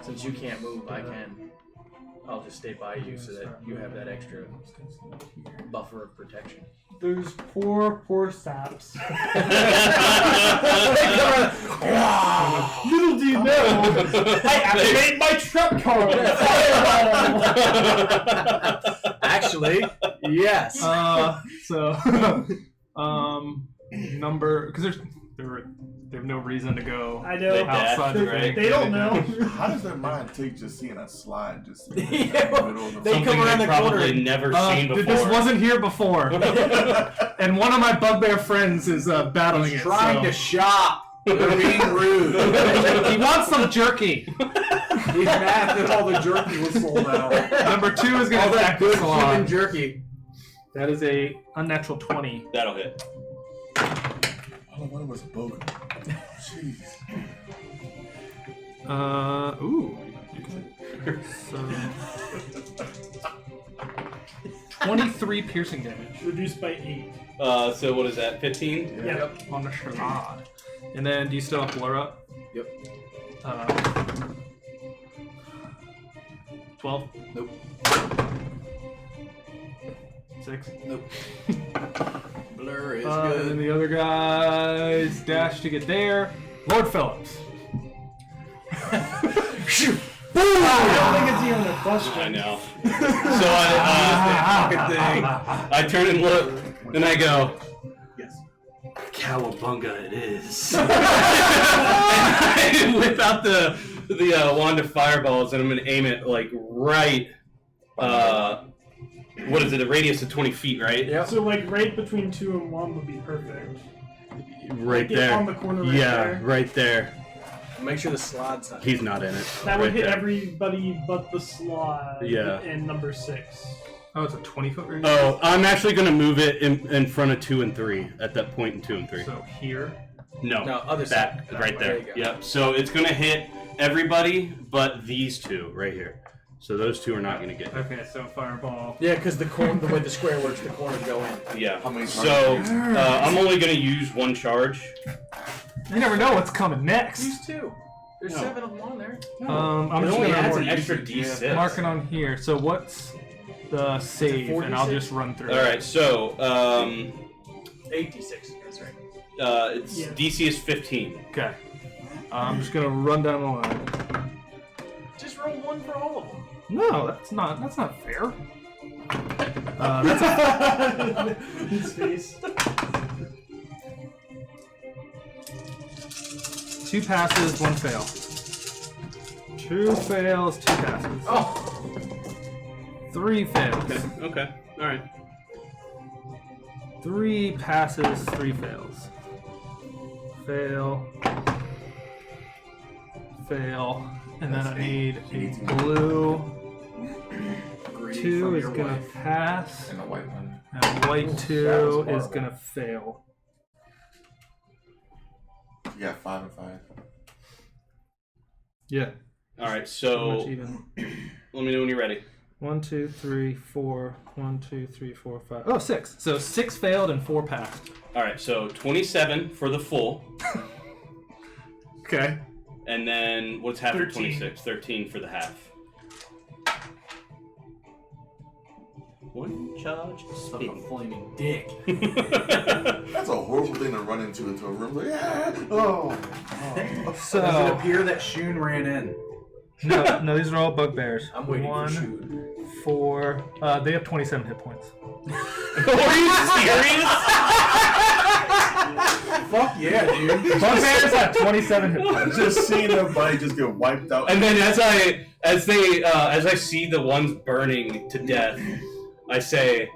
Since you can't move, I can. I'll just stay by you so that you have that extra buffer of protection. Those poor saps. Little do you know, I activate my trap card. Actually, yes. number, because they have no reason to go I know. outside the ring. They don't know. How does their mind take just seeing a slide just in Yeah, the middle of the they Something come around they've the corner. probably never seen before. This wasn't here before, and one of my bugbear friends is battling it. Trying to shop. They're being rude. He wants some jerky. He's mad that all the jerky was sold out. Number 2 is going All to that attack the good salon. human jerky. That is a unnatural 20. That'll hit. All I wanted was a boga. Jeez. Ooh. So 23 piercing damage. Reduced by 8. So what is that? 15? Yeah. On the charade. And then do you still have blur up? Yep. 12? Nope. 6? Nope. Blur is And then good. the other guys dash to get there. Lord Phillips. I don't think it's even a question. I know. So I turn and look, and I go, Yes. Cowabunga it is. And I whip out the wand of fireballs, and I'm going to aim it, like, right, what is it, a radius of 20 feet, right? Yep. So like right between 2 and 1 would be perfect. Right Like, there. on the corner right yeah, there. right there. Make sure the slide's not. He's not in it. That would Right hit there. everybody but the slide. Yeah. In number 6. Oh, it's a 20-foot range? Oh, I'm actually going to move it in front of 2 and 3, at that point in 2 and 3. So here. No, No, other that, side. right There there. you go. Yep, so it's going to hit everybody but these 2 right here. So those 2 are not going to get hit. Okay, so fireball. Yeah, because the way the square works, the corners go in. Yeah. How many So targets? I'm only going to use 1 charge. You never know what's coming next. Use 2. There's No. 7 of them on there. I'm It just only gonna adds an more extra usage, D6. mark it on here. So what's the save? And I'll 4d6? just run through. All right, so 8d6. That's right. it's Yeah. DC is 15. Okay. I'm just gonna run down the line. Just roll 1 for all of them. No, that's not fair. That's His face. 2 passes, 1 fail. 2 fails, 2 passes. Oh! 3 fails. Okay. All right. 3 passes, 3 fails. Fail. Fail. And then I need a blue. Greedy 2 from is your gonna wife. pass. And a white one. And white 2 that was is horrible. gonna fail. You got 5 and 5. Yeah. All right, Much so even. let me know when you're ready. 1, 2, 3, 4. 1, 2, 3, 4, 5. Oh, 6. So 6 failed and 4 passed. All right, so 27 for the full, Okay. and then what's half of 13. 26? 13 for the half. 1 charge Son of a flaming dick. That's a horrible thing to run into a room. Like, yeah. Oh. Does it So appear that Shun ran in? no, these are all bugbears. I'm waiting 1, for shoot. 4. They have 27 hit points. Are you serious? Fuck yeah, dude. Bugbears have 27 hit points. Just seeing their body just get wiped out. And then as I see the ones burning to death, I say,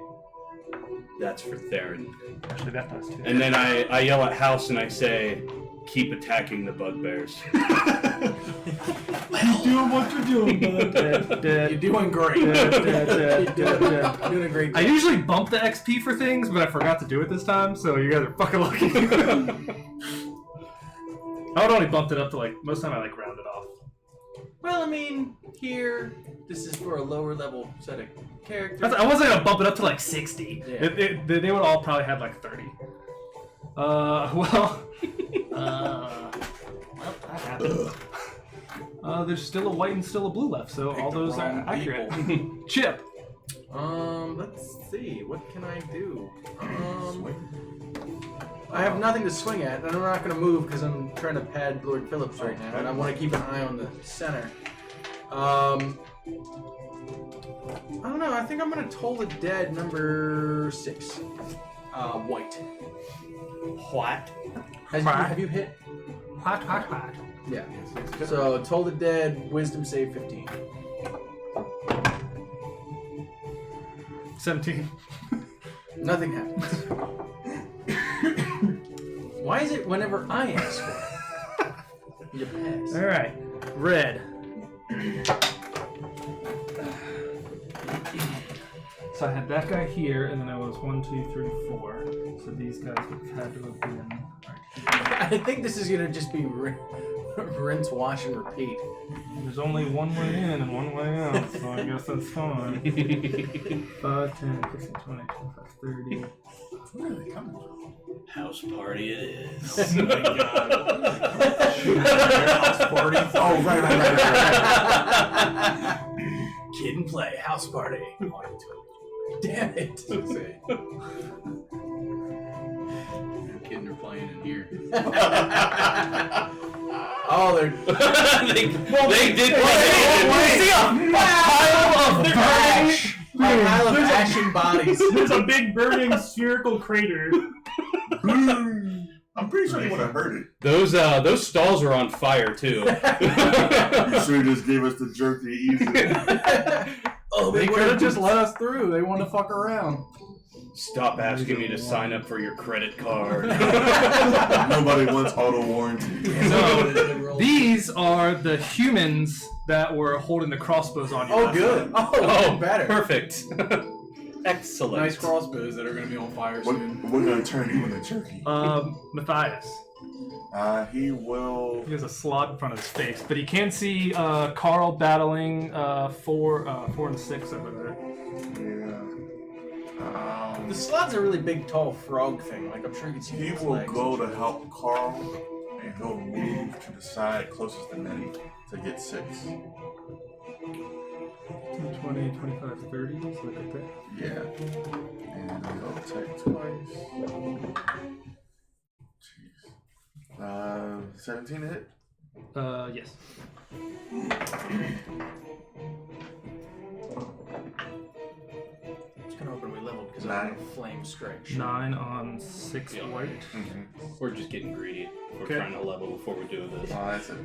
"That's for Theron." Actually, that does too. And then I yell at House and I say, "Keep attacking the bugbears." Keep doing what you're doing, bud. You're doing great. You're doing a great I job. usually bump the XP for things, but I forgot to do it this time, so you guys are fucking lucky. I would only bumped it up to most of the time I round it off. Well, I mean, here, this is for a lower level set of characters. I wasn't gonna bump it up to 60. Yeah. They would all probably have 30. Well, that happened. There's still a white and still a blue left, so all the those are wrong accurate. Chip. Let's see. What can I do? I have nothing to swing at, and I'm not going to move because I'm trying to pad Lord Phillips right now, and I want to keep an eye on the center. I don't know. I think I'm going to Toll the Dead number 6. White. What? Have you hit? Hot. Yeah. So Toll the Dead, Wisdom save 15. 17. Nothing happens. Why is it whenever I ask for it, you pass? All right, red. So I had that guy here, and then I was 1, 2, 3, 4. So these guys would have had to have been. I think this is gonna just be rinse, wash, and repeat. There's only one way in and one way out, so I guess that's fine. 5, 10, 15, 20, 25, 30. Where are they coming from? House party it is. Oh my god. House party? Oh, right. Kid and play, house party. Damn it. Kids are playing in here. Oh, they're. they did. See a pile of burning. A pile of ashen bodies. There's a big burning spherical crater. I'm pretty sure you would have heard it. Those stalls are on fire too. You should have just gave us the jerky easy. Oh, they could have just let us through. They want to fuck around. Stop asking me to sign up for your credit card. Nobody wants auto warranty. So these are the humans that were holding the crossbows on you. Oh, last good. time. Oh, better. Perfect. Excellent. Nice crossbows that are going to be on fire soon. We're going to turn you into jerky. Matthias. He will. He has a slot in front of his face, but he can see Carl battling 4 and 6 over there. Yeah. The slot's a really big, tall frog thing. Like, I'm sure you can see He his will legs. go to help Carl, and he'll move to the side closest to Nettie to get 6. 20, 25, 30, so look at that. Yeah. And he'll attack twice. Jeez. 17 to hit? Yes. I'm just gonna open we leveled because Nine. I'm a flame stretch. 9 on 6 Yeah. white. Mm-hmm. We're just getting greedy. We're Okay. trying to level before we do this. Oh, that's it.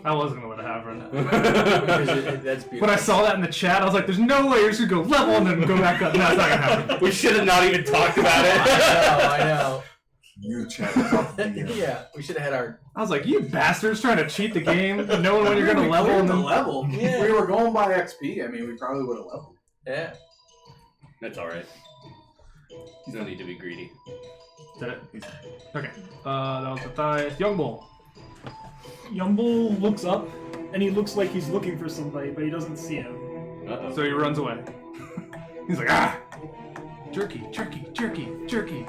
I wasn't gonna let it happen. Because that's beautiful. When I saw that in the chat, I was like, "There's no way you're just gonna go level and then go back up." No, it's not gonna happen. We should have not even talked about it. I know. You chat top of the Yeah, we should have had our. I was like, "You bastards trying to cheat the game, knowing when you're gonna level and the then." level. Yeah. If we were going by XP, I mean, we probably would have leveled. Yeah. That's alright. You don't need to be greedy. Did it? Okay. That was Matthias. Young Bull. Young Bull looks up, and he looks like he's looking for somebody, but he doesn't see him. Uh-oh. So he runs away. He's like, "Ah, jerky, jerky, jerky, jerky."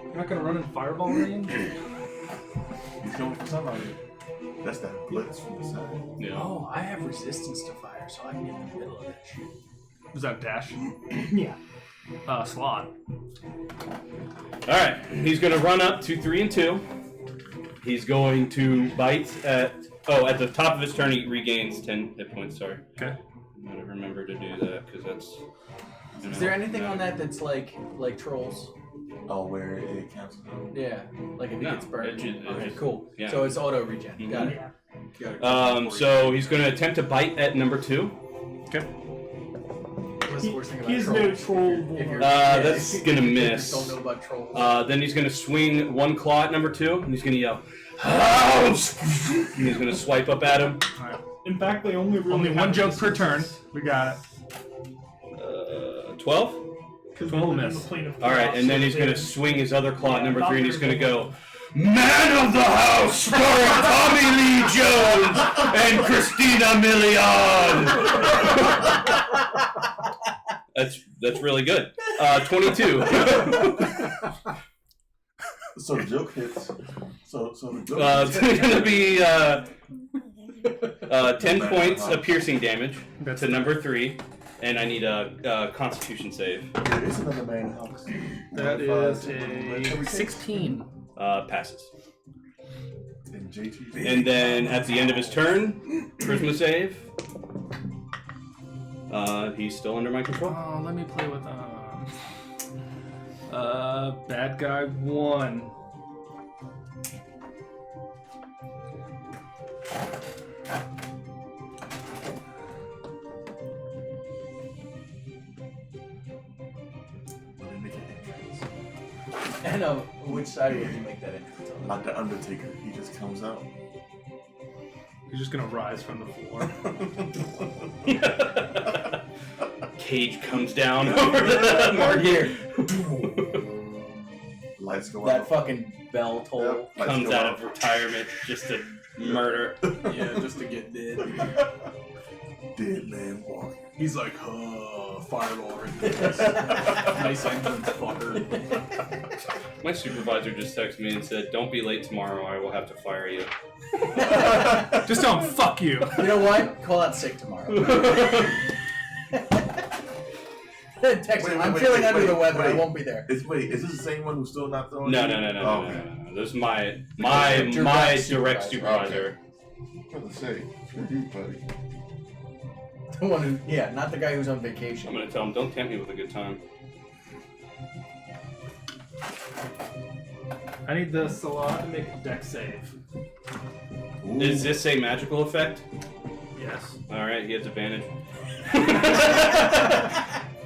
You're not gonna run in fireball range? He's going for somebody. That's that blitz from the side. Yeah. Oh, I have resistance to fire, so I can get in the middle of that shit. Was that dash? Yeah. Slot. Alright, he's going to run up to 3 and 2. He's going to bite at... Oh, at the top of his turn, he regains 10 hit points, sorry. Okay. I'm going to remember to do that, because that's... Is there anything on that that's like trolls? Oh, where it counts. Yeah, like if it No, gets burned. it Okay, just- cool. yeah. So it's auto regen. Mhm. Got it. Yeah. So he's going to attempt to bite at number 2. Okay. What's the worst thing about He's trolls? no troll If you're- That's if gonna you miss. Don't know about trolls. Then he's going to swing 1 claw at number 2, and he's going to yell, "House!" And he's going to swipe up at him. Alright. In fact, they only really Only have one joke per turn. resistance. We got it. 12? 'Cause 12 we live in miss. the plane of Alright, chaos, and then so he's going to they- swing his other claw at number 3, and he's going to go, Doctor- "Man of the House, starring Tommy Lee Jones and Christina Milian." That's really good. 22. So the joke hits. So the joke It's going to be 10 points of piercing damage to number 3, and I need a Constitution save. There is another man house. That is a 16. Passes. And JT. And then at the end of his turn, Charisma save. He's still under my control. Oh, let me play with Bad guy 1. Let me make an entrance. And which side would you make that entrance on? Like the Undertaker, he just comes out. He's just gonna rise from the floor. Cage comes down over the market. Lights go That out. fucking bell toll. Yep, lights Comes go out of retirement just to murder. Yeah, just to get dead. Dead man walking. He's like, fireball right there. Nice entrance, fucker. My supervisor just texted me and said, "Don't be late tomorrow. I will have to fire you." Just tell him, fuck you. You know what? Call out sick tomorrow. Text him. I'm feeling under the weather. I won't be there. Is this the same one who's still not throwing? No. Oh, okay. This is my direct supervisor. I was gonna say, screw you, buddy. The one who, yeah, not the guy who's on I'm vacation. gonna tell him, "Don't tempt me with a good time." I need the Salah to make a deck save. Ooh. Is this a magical effect? Yes. All right, he has advantage.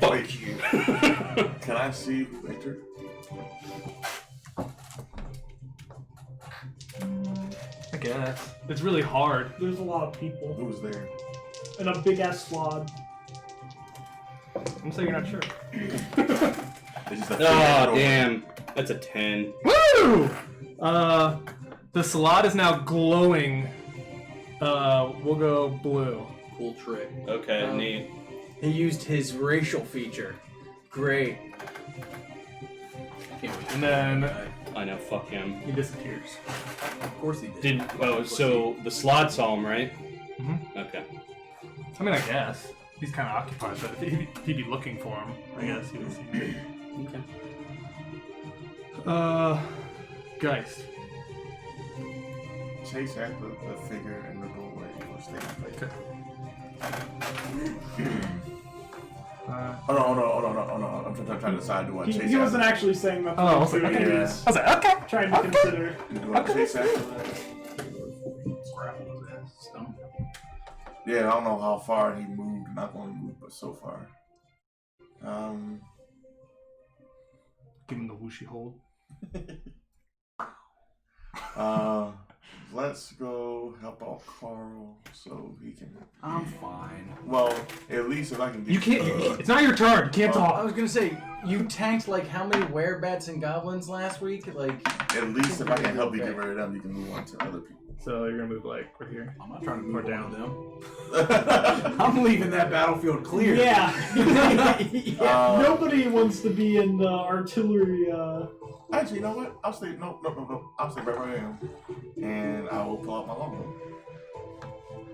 Fuck you. Can I see who entered? I guess. It's really hard. There's a lot of people. Who's there? And a big ass squad. I'm saying you're not sure. It's just a Oh, damn. That's a 10. Woo! The salad is now glowing. We'll go blue. Cool trick. Okay, neat. He used his racial feature. Great. Can't wait. And then I know, fuck him. he disappears. Of course he did. So the slot saw him, right? Mhm. Okay. I mean, I guess. He's kind of occupied, but if he'd be looking for him, I guess he would see him. Okay. Geist. Chase after the figure in the doorway or stay in place. Okay. Oh no. I'm trying to decide do I chase He wasn't after. actually saying that. Oh, I was like, okay. He Yeah. was I was like, okay. trying to consider. Do I chase after that? Stump. Yeah, I don't know how far he moved. Not only moved, but so far. Give him the whooshy hold. Let's go help out Carl so he can. I'm fine. Well, at least if I can get. You can't. It's not your turn. You can't I talk. was gonna say, you tanked like how many werebats and goblins last week? Like, At least if I can help you get rid of them, you can move on to other people. So you're gonna move like right here. I'm not trying to move Or down down. them. I'm leaving that battlefield clear. Yeah. Uh, Nobody wants to be in the artillery. Actually, you know what? I'll stay. No. I'll stay right where I am, and I will pull out my longbow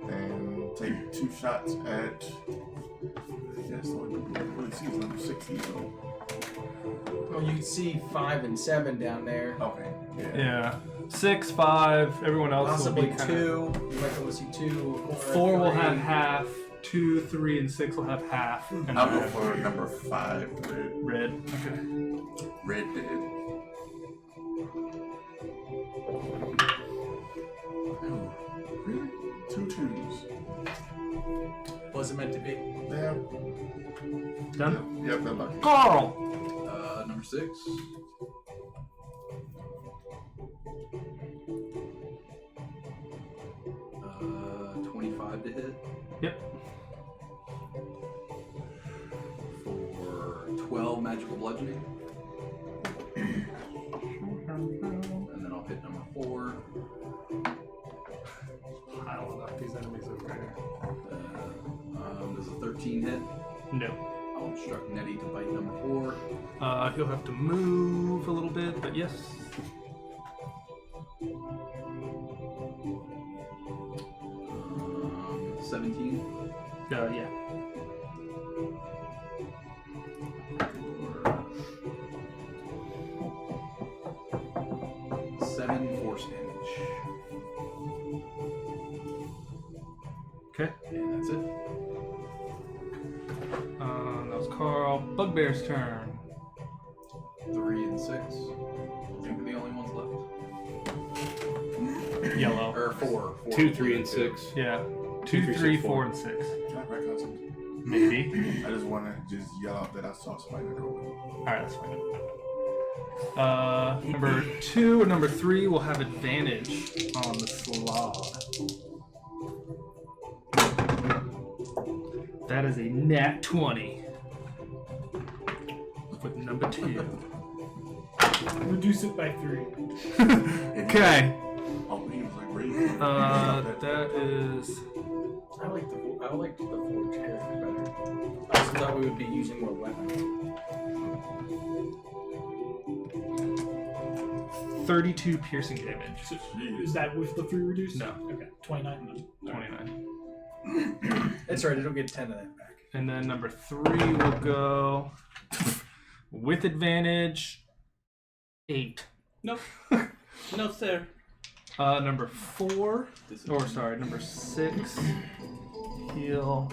and take 2 shots at. Yes, so it really sees number 60. So well, you can see 5 and 7 down there. okay, yeah. Yeah. 6, 5. Everyone else Possibly will be kind 2. You might be able to see 2. 4 will 3. have half. 2, 3, and 6 will have half. And I'll go for number 5. red. Okay. Red dead. Oh, really? 2 2s. Wasn't meant to be. Damn. Done. Yep, they're lucky. Carl. Number 6. Uh, 25 to hit. Yep. For 12 magical bludgeoning. And then I'll hit number 4. Piling up these enemies over here. Does a 13 hit? No. I'll instruct Nettie to bite number 4. He'll have to move a little bit, but yes. 17. Yeah. Or 7 force damage. Okay. And that's it. That was Carl. Bugbear's turn. 3. yellow. Or 4. 2, 3, and 6. Yeah. 2, 2, 3, 4, and 6. Can I recognize something? Maybe. I just want to just yell out that I saw somebody in the doorway. Alright, that's fine. Number 2 and number 3 will have advantage on the slot. That is a nat 20. With number 2. Reduce it by 3. Okay. Oh, he was like raising. That is... I like the forge character better. I just thought we would be using more weapons. 32 piercing damage. Is that with the 3 reduced? No. Okay, 29 then. 29. That's right, it'll get 10 of that back. And then number 3 will go with advantage 8. Nope. No, sir. Number 4, or sorry, number 6, heal.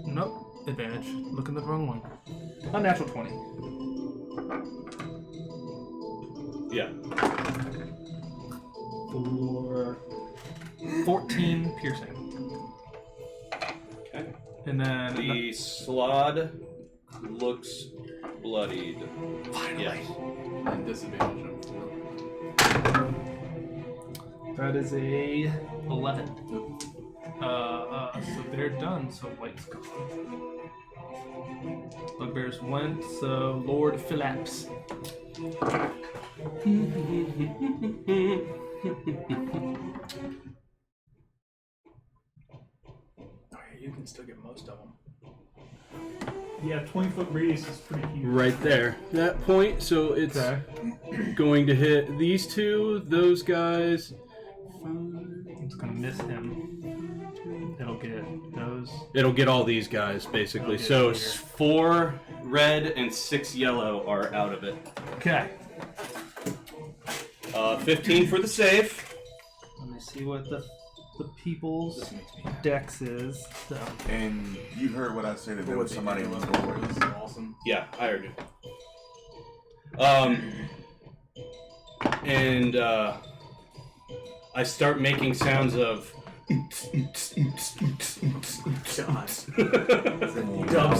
Nope, advantage. Looking the wrong one. Unnatural 20. Yeah. For 14 piercing. Okay. And then The slod looks bloodied. finally. Yes. And disadvantage on 4. That is a 11. So they're done. So white's gone. Bugbears went. So Lord Phillips. Okay, you can still get most of them. Yeah, 20-foot radius is pretty huge. Right there. That point, so it's going to hit these two, those guys. It's gonna miss him. It'll get those. It'll get all these guys, basically. Okay, So here. 4 red and 6 yellow are out of it. Okay. 15 for the save. Let me see what the people's This makes me happy. dex is. So And you heard what I said that there was somebody in the This doorway. is awesome. Yeah, I heard you. And I start making sounds of. God.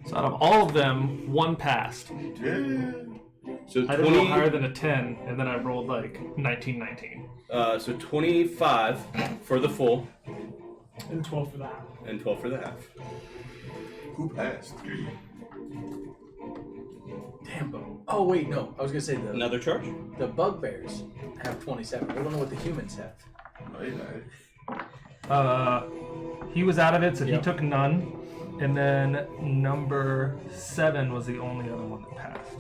So out of all of them, one passed. Yeah. So I didn't roll 20. higher than a 10, and then I rolled like 19. So 25 for the full, And 12 for that. and 12 for the half. Who passed? Damn, but oh wait, no. I was gonna say Another charge? the bugbears have 27. We don't know what the humans have. No, he died. He was out of it, so he Yep. took none. And then number 7 was the only other one that passed.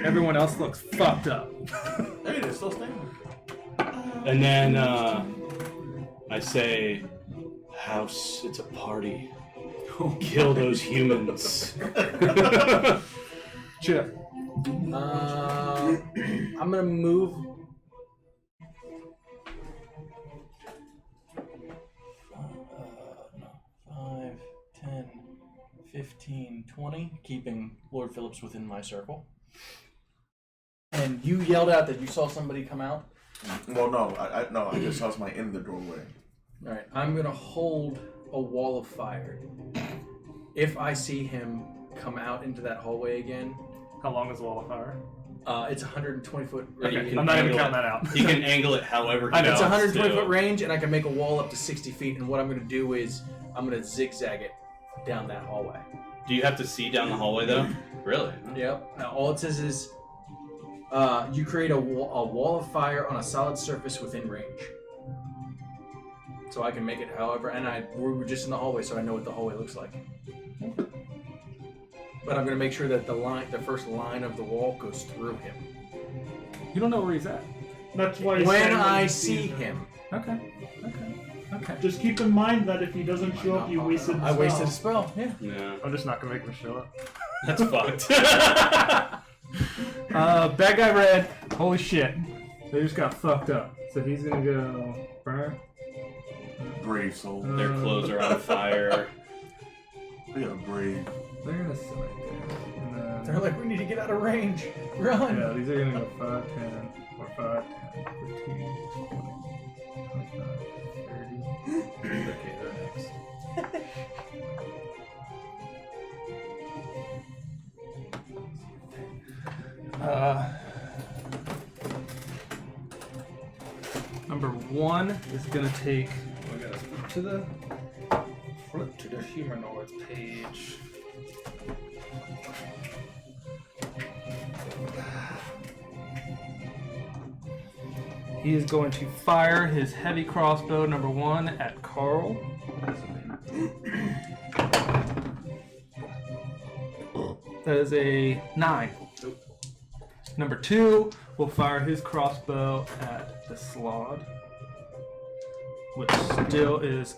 Everyone else looks fucked up. Hey, they're still standing. And then I say, House, it's a party. Kill those humans. Chip. I'm gonna move. 5, 10, 15, 20, keeping Lord Phillips within my circle. And you yelled out that you saw somebody come out. Well, no, I just saw somebody in the doorway. All right, I'm gonna hold a wall of fire. If I see him come out into that hallway again, How long is Wall of Fire? it's 120 foot Okay, range. I'm not even angle counting it. that out. He can angle it however he I know. It's wants 120 to. foot range, and I can make a wall up to 60 feet. And what I'm gonna do is I'm gonna zigzag it down that hallway. Do you have to see down the hallway though? Really? Yep. Now all it says is you create a wall of fire on a solid surface within range. So I can make it however, and we were just in the hallway, so I know what the hallway looks like. But I'm gonna make sure that the first line of the wall goes through him. You don't know where he's at. That's why When I see him, Okay. Just keep in mind that if he doesn't show up, you wasted the I spell. wasted a spell. Yeah. Yeah, I'm just not gonna make him show up. that's fucked. Bad guy red. Holy shit. They just got fucked up. So he's gonna go burn. Brave soul. Their clothes are on fire. They are brave. They're gonna sit right there. And then, They're like, we need to get out of range. Run. yeah, these are gonna go 5, 10, or 5, 10, 15, 20, 25, 30. Okay, they're next. Number 1 is gonna take. We gotta flip to the humanoids page. He is going to fire his heavy crossbow number 1 at Carl. That is a 9. Number 2 will fire his crossbow at the Slod, which still is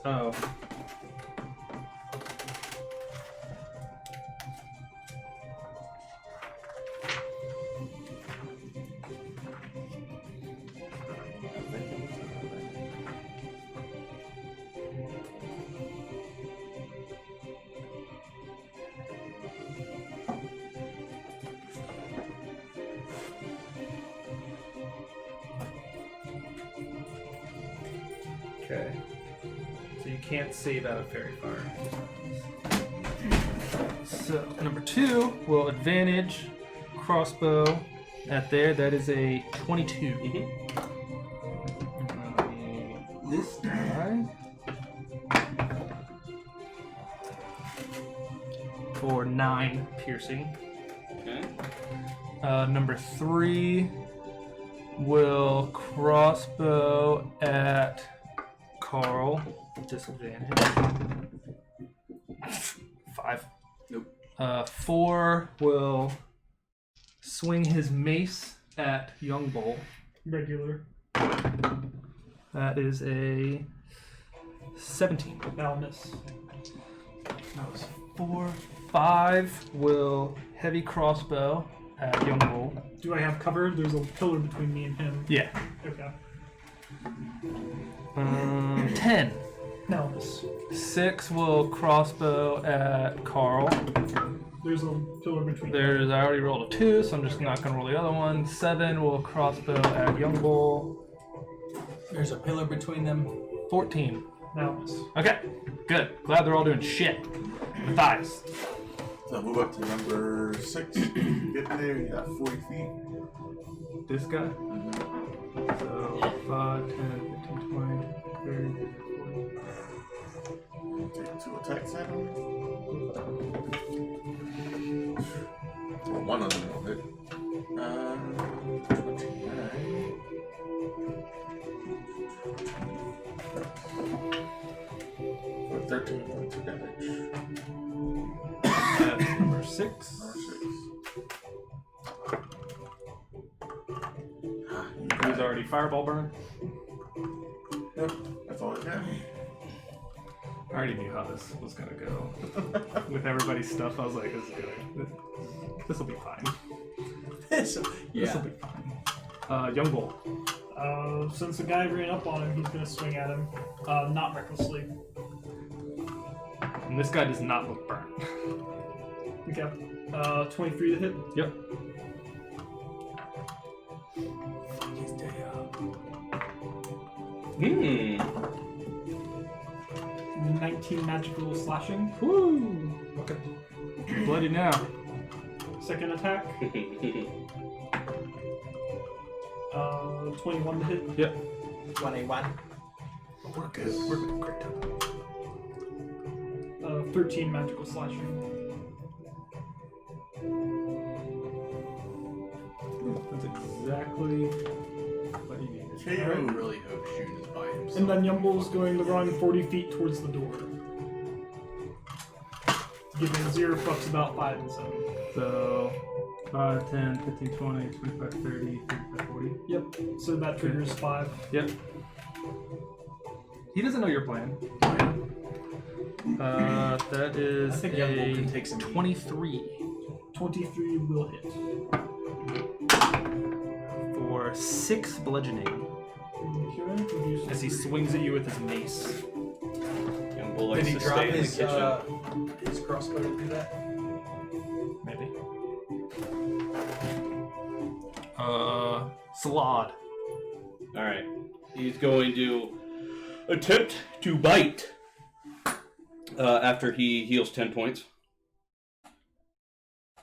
okay. So you can't save out of fairy fire. So number 2 will advantage crossbow at there. That is a 22. This die for 9 piercing. Okay. Number 3 will crossbow at Carl. Disadvantage. 5. Nope. 4 will swing his mace at Young Bull. Regular. That is a 17. That'll miss. That was 4. 5 will heavy crossbow at Young Bull. Do I have cover? There's a pillar between me and him. Yeah. Okay. 10. That'll miss. 6 will crossbow at Carl. There's a pillar between. There's I already rolled a 2, so I'm just not gonna roll the other one. 7 will crossbow at Young Bull. There's a pillar between them. 14. That'll miss. Okay, good. Glad they're all doing shit. Matthias. So move up to number 6. Get there, you got 40 feet. This guy. So 5, 10, 15, 20, 30, 40. Take 2 attacks at him. Well, one of them will hit. 29. For 13.2 damage. That's number 6. Number 6. He's already fireball burn. Yep, that's all I got. I already knew how this was gonna go. With everybody's stuff, I was like, this will be fine. This will be fine. Young Bull. Since the guy ran up on him, he's gonna swing at him. Not recklessly. And this guy does not look burnt. Okay. 23 to hit. Yep. Hmm. 19 magical slashing. Woo! Okay. Bloody now. Second attack. 21 to hit. Yep. 21. We're good. We're good. Great time. 13 magical slashing. That's exactly what you needed. I really hope Shun is by himself. And then Yumble's going to run 40 feet towards the door. Giving 0 fucks about 5 and 7. So 5, 10, 15, 20, 25, 30, 35, 40. Yep. So that triggers 5. Yep. He doesn't know your plan. That is I think Young Bull can a take some heat. 23 23 will hit. for 6 bludgeoning Okay, reduce as he three. swings at you with his mace. Young Bull likes Did he to drop stay in the his kitchen. his crossbow to do that? Maybe. Slod. Alright. He's going to attempt to bite after he heals 10 points.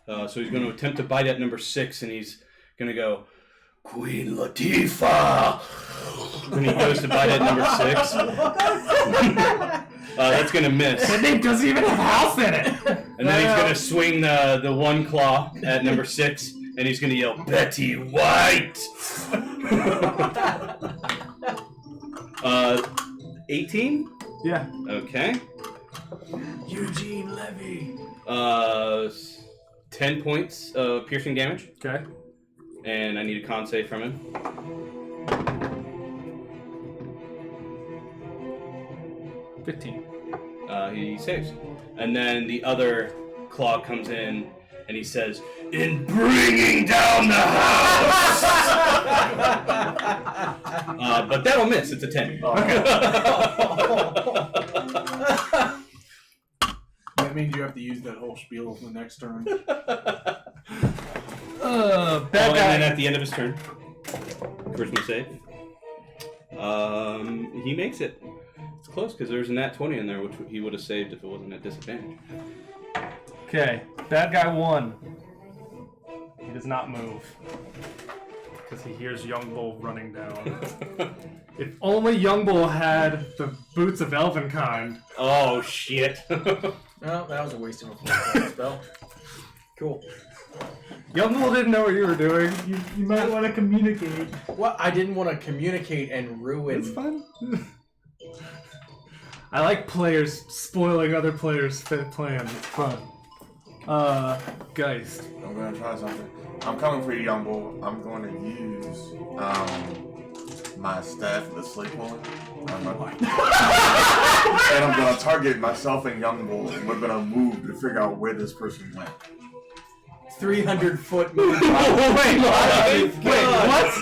So he's going to attempt to bite at number 6, and he's going to go, Queen Latifah! When he goes to bite at number 6. That's going to miss. That name doesn't even have house in it! And then he's going to swing the one claw at number 6, and he's going to yell, Betty White! 18? Yeah. Okay. Eugene Levy. 10 points of piercing damage, Okay. and I need a con save from him. 15. He saves. And then the other claw comes in, and he says, In bringing down the house! But that'll miss. It's a 10. That means you have to use that whole spiel the next turn. Bad And guy. then at the end of his turn, charisma save. He makes it. It's close because there's a nat 20 in there, which he would have saved if it wasn't at disadvantage. Okay. Bad guy 1. He does not move. Because he hears Young Bull running down. If only Young Bull had the boots of Elvenkind. Oh shit! No, that was a waste of a full spell. Cool. Young Bull didn't know what you were doing. You might want to communicate. Well, I didn't want to communicate and ruin. It's fun. I like players spoiling other players' plans. It's fun. Geist. I'm gonna try something. I'm coming for you, Young Bull. I'm going to use my staff, the sleep one. And I'm gonna target myself and Young Bull, and we're gonna move to figure out where this person went. 300-foot move. Wait, what?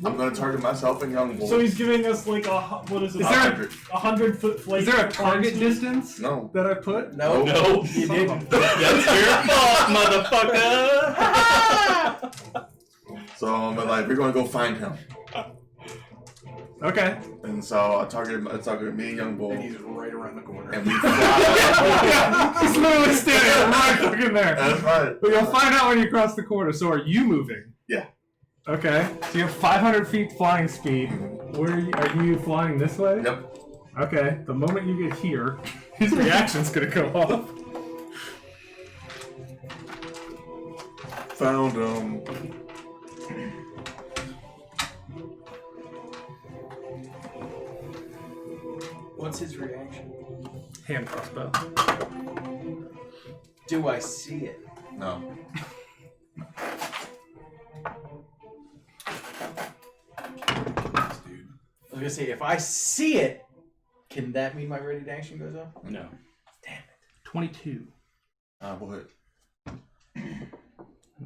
I'm gonna target myself and Young Bull. So he's giving us like what is it? Is there 100-foot flight? Is there a target distance No. that I put? No, No. you didn't. That's your fault, motherfucker! So I'm like, we're gonna go find him. Okay. And so I targeted me and Young Bull, And he's right around the corner. and we fly. He's literally standing right fucking there. That's right. But you'll find out when you cross the corner. So are you moving? Yeah. Okay. So you have 500 feet flying speed. Where are you flying this way? Yep. Okay. The moment you get here, his reaction's gonna go off. Found him. What's his reaction? Hand crossbow. Do I see it? No. Dude. I was gonna say, if I see it, can that mean my ready to action goes up? No. 22. We'll hit.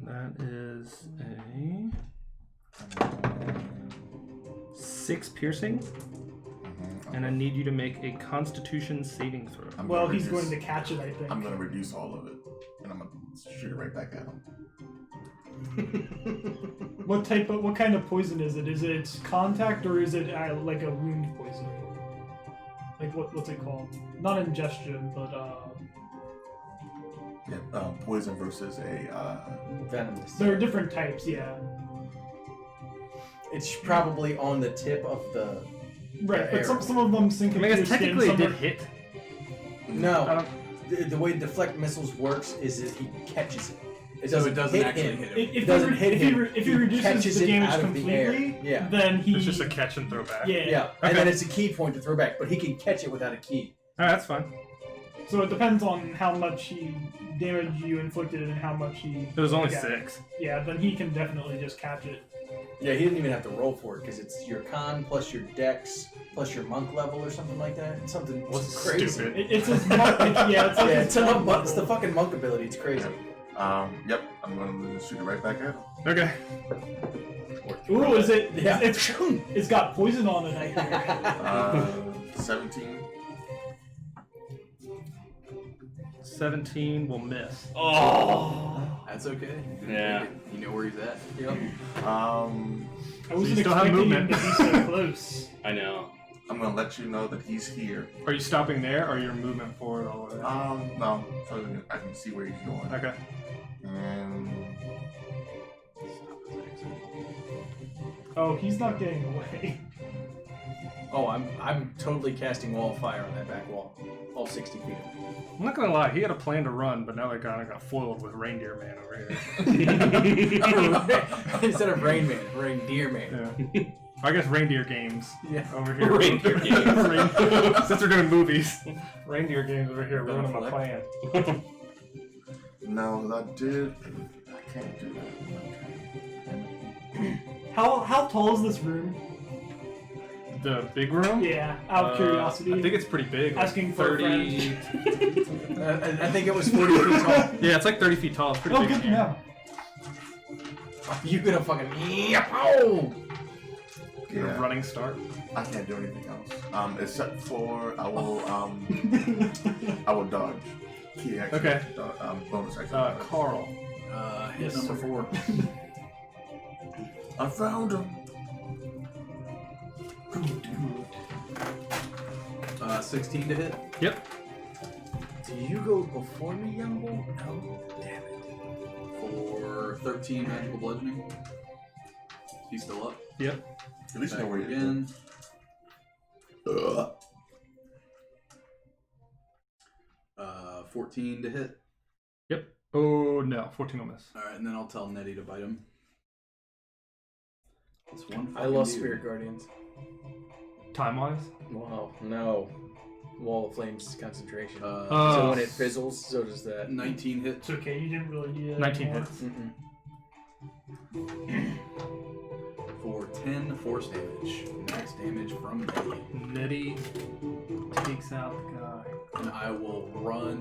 That is a 6 piercing, and I need you to make a Constitution saving throw. I'm Well, gonna he's reduce- going to catch it, I think. I'm gonna reduce all of it, and I'm gonna shoot it right back at him. What kind of poison is it? Is it contact or is it like a wound poison? Like what's it called? Not ingestion, but Yeah, poison versus a Venomous. there are different types. Yeah, It's probably on the tip of the. right. But air. some of them sink I into mean, I your guess skin. technically it Some did are- hit. I No. don't- The way deflect missiles works is that he catches it. So it doesn't actually hit him. If doesn't hit him. If he He reduces catches the it damage out of the air. completely, Yeah. then he It's just a catch and throw back. yeah. Yeah, and Okay. then it's a key point to throw back, but he can catch it without a key. Alright, that's fine. So it depends on how much damage you inflicted and how much he. It was only Yeah. 6. Yeah, then he can definitely just catch it. Yeah, he didn't even have to roll for it because it's your con plus your dex plus your monk level or something like that. It's something crazy. Stupid. It's his monk. It's the fucking monk ability. It's crazy. Yep, I'm going to shoot it right back at him. Okay. Ooh, is it? Yeah. It's got poison on it, I hear. 17. 17 will miss. Oh. That's okay. Yeah. You know where he's at. Yep. I you wasn't still have expecting movement. him to be so close. I know. I'm going to let you know that he's here. Are you stopping there, or you're moving forward all the way? No, so I can see where he's going. Okay. And Oh, he's not getting away. Oh, I'm totally casting wall of fire on that back wall, all 60 feet. I'm not gonna lie, he had a plan to run, but now that guy got foiled with Reindeer Man over here. Instead of Rain Man, Reindeer Man. Yeah. I guess Reindeer Games Yeah. over here. Reindeer Games. Since we're doing movies. Reindeer Games over here ruining my plan. no, I can't do that. How tall is this room? The big room? Yeah, out of curiosity. I think it's pretty big. Like Asking for a 30. I think it was 40 feet tall. Yeah, it's like 30 feet tall. It's pretty Oh, big. good to know. You gonna fucking oh! Get a running start. I can't do anything else. Except for I will dodge. Key action. Okay. Bonus action. Carl. Hit number 4. I found him. 16 to hit. Yep. Do you go before me, young boy? No. Damn it. For 13 magical bludgeoning. He's still up. Yep. At least you know Back where you're again. going. 14 to hit. Yep. Oh, no. 14 will miss. Alright, and then I'll tell Nettie to bite him. That's one I lost fucking Spirit Guardians. Time-wise? Wow, no. Wall of Flames concentration. dude. So when it fizzles, so does that. 19 hits. It's okay, you didn't really need it 19 anymore. hits. For 10 force damage. Max damage from Nettie. Nettie takes out the guy. And I will run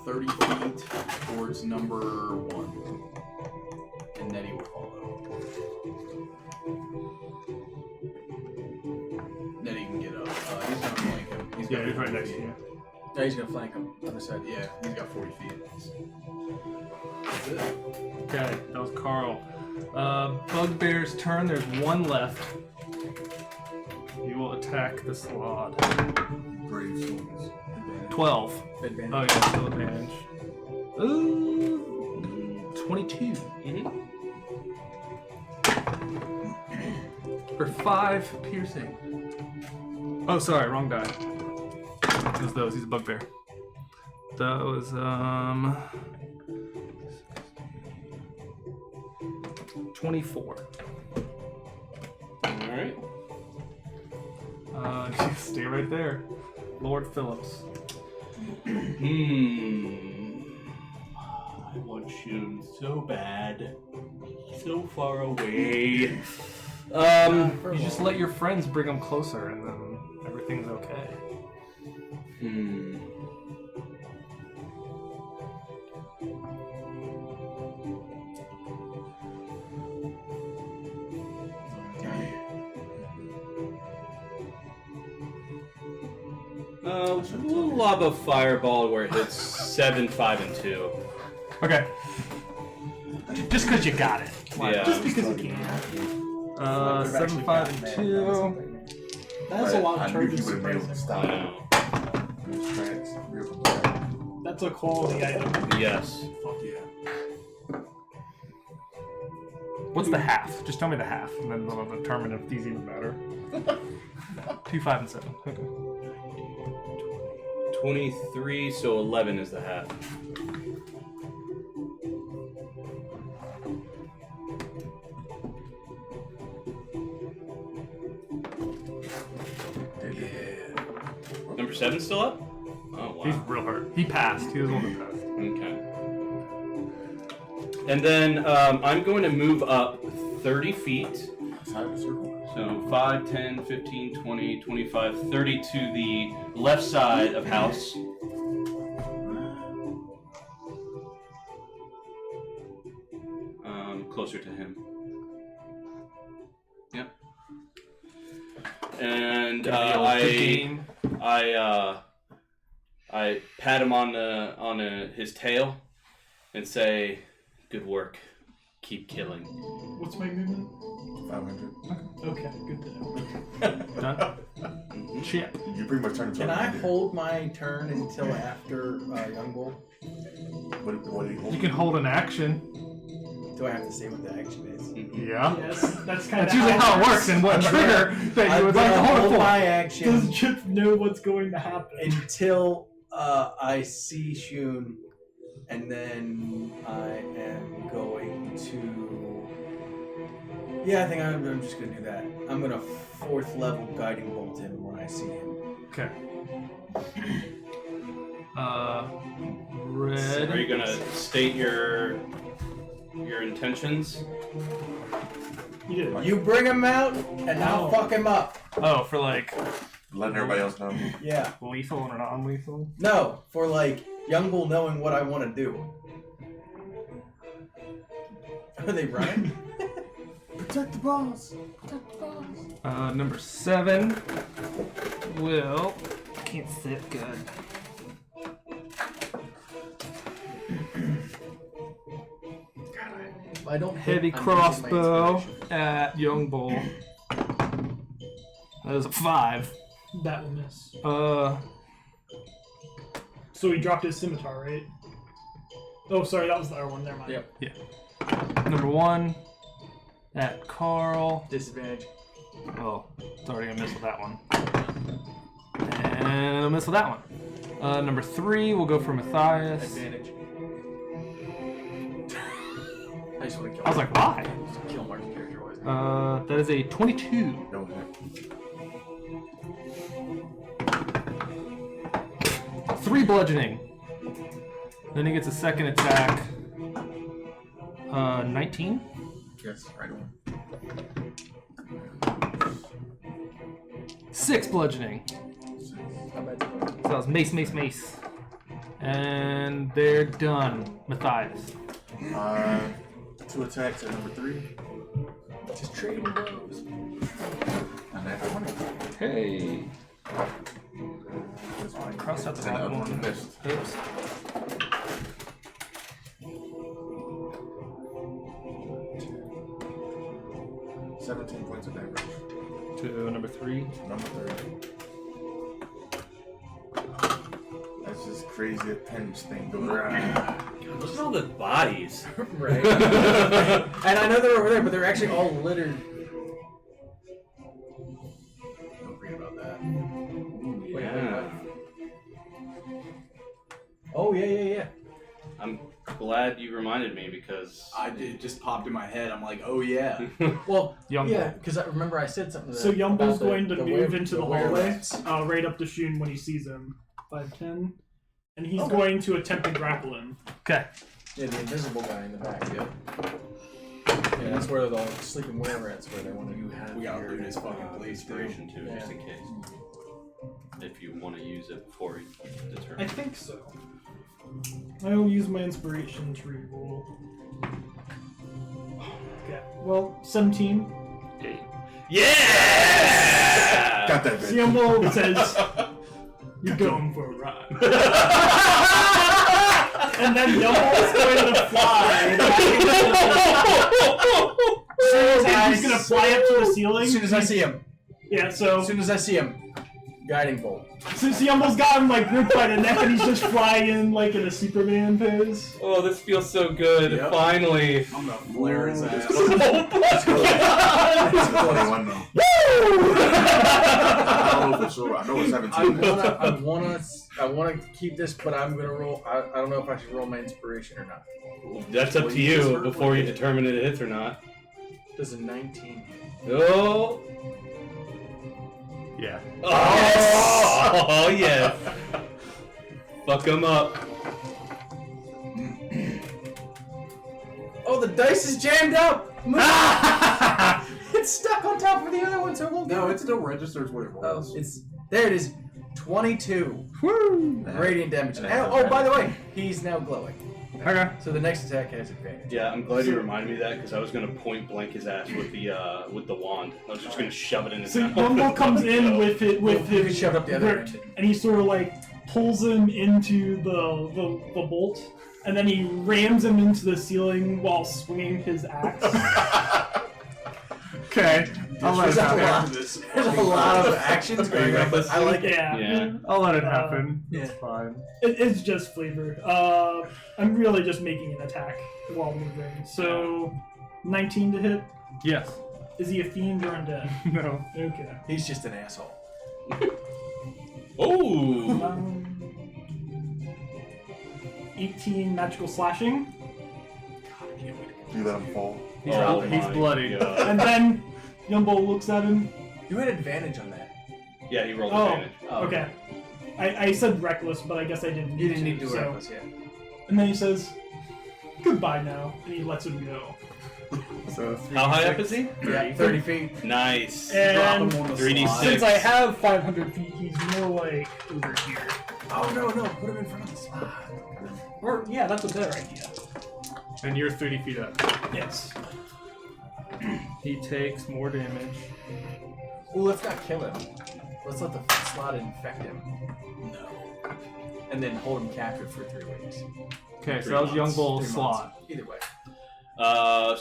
30 feet towards number 1. And Nettie will follow. Nettie can get up. He's gonna flank him. He's got Yeah, he's right 40 next to feet. you. No, he's gonna flank him on the side. Yeah, he's got 40 feet. That's it. Okay, that was Carl. Bugbear's turn. There's one left. He will attack the Slod. Brave souls. 12. Advantage. Oh, yeah, still advantage. Ooh, 22. For 5 piercing. Oh, sorry, wrong die. It was those. He's a bugbear. That was 24. Alright. Stay right there, Lord Phillips. I want you so bad. So far away. You just let your friends bring them closer, and then everything's okay. We'll lob a fireball where it hits 7, 5, and 2. Okay. Just because you got it. Yeah. Just because you can. 7, 5, and 2. That's a lot I of knew charges. you would have been able to I stop it. know. Those tracks, real quick. That's a quality item. Yes. Fuck yeah. What's the half? Just tell me the half, and then we'll determine if these even matter. 2, 5, and 7. Okay. 23, so 11 is the half. Number 7 still up? Oh, wow. He's real hurt. He passed. He was the one that passed. Okay. And then I'm going to move up 30 feet. Side of the circle. So 5, 10, 15, 20, 25, 30 to the left side of house. Closer to him. Yep. And I pat him on his tail and say, "Good work. Keep killing." What's my movement? 500. Okay, good to know. Done. Chip. You pretty much turned into Can a I reindeer. hold my turn until after Young Bull? What do you hold? You can hold an action. Do I have to say what the action is? Yeah. Yes, that's kind That's usually how it works and what trigger that you would like to hold it for. my action Does Chip know what's going to happen? until I see Shun, and then I am going to. Yeah, I think I'm just gonna do that. I'm gonna 4th level guiding bolt him when I see him. Okay. Are Red. you gonna state your intentions? You did. You bring him out, and I'll fuck him up. Oh, for like Letting everybody else know. Yeah. lethal or non-lethal? No, for like Young Bull knowing what I want to do. Are they running? Protect the boss. Number 7 will. Can't sit good. I don't Heavy hit, I'm using my crossbow inspiration. at Young Bull. That is a 5. That will miss. So he dropped his scimitar, right? Oh, sorry, that was the other one. Never mind. Yep. Number 1 at Carl. Disadvantage. Oh, it's already gonna miss with that one. And I'll miss with that one. Number 3 will go for Matthias. Advantage. I just want to kill I was like, why? kill Mark's character. Always. That is a 22. No hit. 3 bludgeoning. Then he gets a second attack. 19. Yes, right on. 6 bludgeoning. How bad is it? So that was mace. And they're done. Matthias. 2 attacks at number 3. Just trading blows. And that's 20. Hey. I crossed out the And the bottom other one one. missed. Oops. 17 points of damage. To number 3. Number 3. That's just crazy a pens thing goes around. Look at all the bodies. Right. And I know they're over there, but they're actually all littered. Don't forget about that. Wait, Yeah. Oh, yeah. I'm glad you reminded me because It just popped in my head. I'm like, oh yeah. Well, Young yeah, Bull. because I remember I said something to So them Young Bull's about going to move into the hallway, werewolves. right up to Shun when he sees him. 5'10", and he's Okay. going to attempt to grapple him. Okay. Yeah, the invisible guy in the back, yeah. Yeah, that's where the sleeping were-rats where they want to. you have We gotta your, loot his fucking police, inspiration too, Yeah. just in case. If you want to use it before you I determine. think so. I will use my inspiration to reroll. Okay. Well, 17. Yeah! Got that bitch. Siambo says, "You're going for a ride." And then Yumbo's going to fly. He's going to fly up to the ceiling. As soon as I see him. Yeah, so As soon as I see him. Guiding bolt. Siambo's got him like gripped by the neck, and he's just flying like in a Superman pose. Oh, this feels so good. Yep. Finally. I'm gonna flare his ass. It's 21 though. I don't know for sure. I know it's 17. I wanna keep this, but I'm gonna roll. I don't know if I should roll my inspiration or not. That's up to you before you determine it hits or not. Does a 19 hit? Oh! Yeah. Oh, yes! Fuck him up. Oh, the dice is jammed up! Move! it's stuck on top of the other one, so it won't No, go. it still registers what it was. Oh, it's there. It is 22 Woo! radiant damage. And And, that's oh, by the advantage. way, he's now glowing. Okay. So the next attack has advantage. Yeah, I'm glad you reminded me of that because I was gonna point blank his ass with the wand. I was just gonna shove it in his So mouth. Yumble comes in with it with You can his shove it up the other grip, end. and he sort of like pulls him into the bolt, and then he rams him into the ceiling while swinging his axe. Okay. I'll let There's it a happen. lot. There's a lot of actions going on, but I like it. Yeah. Yeah. I'll let it happen. Yeah. It's fine. It's just flavor. I'm really just making an attack while moving. So, 19 to hit. Yes. Is he a fiend or undead? No. Okay. He's just an asshole. Oh. 18 magical slashing, You let him fall. He's Oh robbing. He's my bloody. God. and then Yumbo looks at him. You had advantage on that. Yeah, he rolled Oh. advantage. Okay. I said reckless, but I guess I didn't. You didn't need to do so. reckless yet. And then he says, "Goodbye now," and he lets him go. So How high up is he? Yeah, 30 feet. Nice. And Drop him on the 3d6. slide. since I have 500 feet, he's more like over here. Oh no, put him in front of the slide. Or yeah, that's a better idea. And you're 30 feet up. Yes. He takes more damage. Well, let's not kill him. Let's let the slot infect him. No. And then hold him captive for 3 weeks. Okay, so 3 that was Young months. Bull's 3 slot. months. Either way.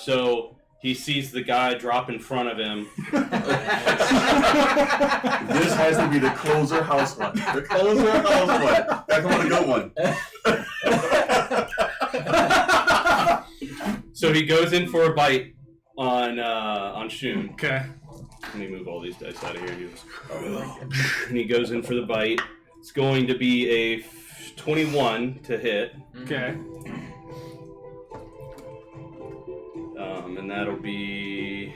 So he sees the guy drop in front of him. This has to be the closer house one. The closer house one. That's going to go one. So he goes in for a bite on Shun. Okay. Let me move all these dice out of here. And he goes in for the bite. It's going to be a 21 to hit. Okay. And that'll be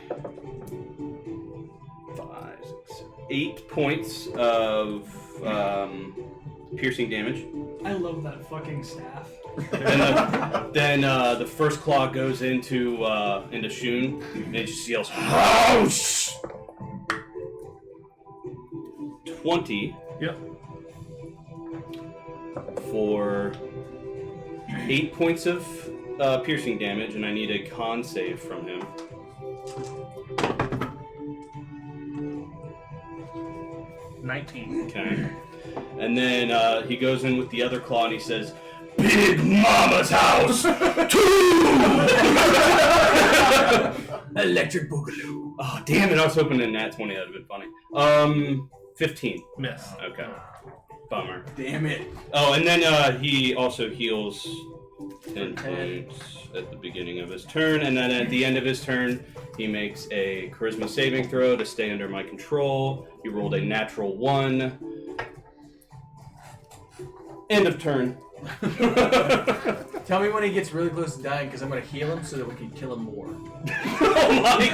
8 points of piercing damage. I love that fucking staff. And then the first claw goes into Shun, and he just yells, "House!" 20 Yep. for 8 points of piercing damage, and I need a con save from him. Okay. And then he goes in with the other claw and he says, "Big Mama's house 2!" Electric Boogaloo. Oh, damn it. I was hoping in that 20 that would have been funny. 15. Miss. Okay. Bummer. Damn it. Oh, and then he also heals 10 points at the beginning of his turn, and then at the end of his turn, he makes a charisma saving throw to stay under my control. He rolled a natural 1. End of turn. Tell me when he gets really close to dying, because I'm going to heal him so that we can kill him more. Oh my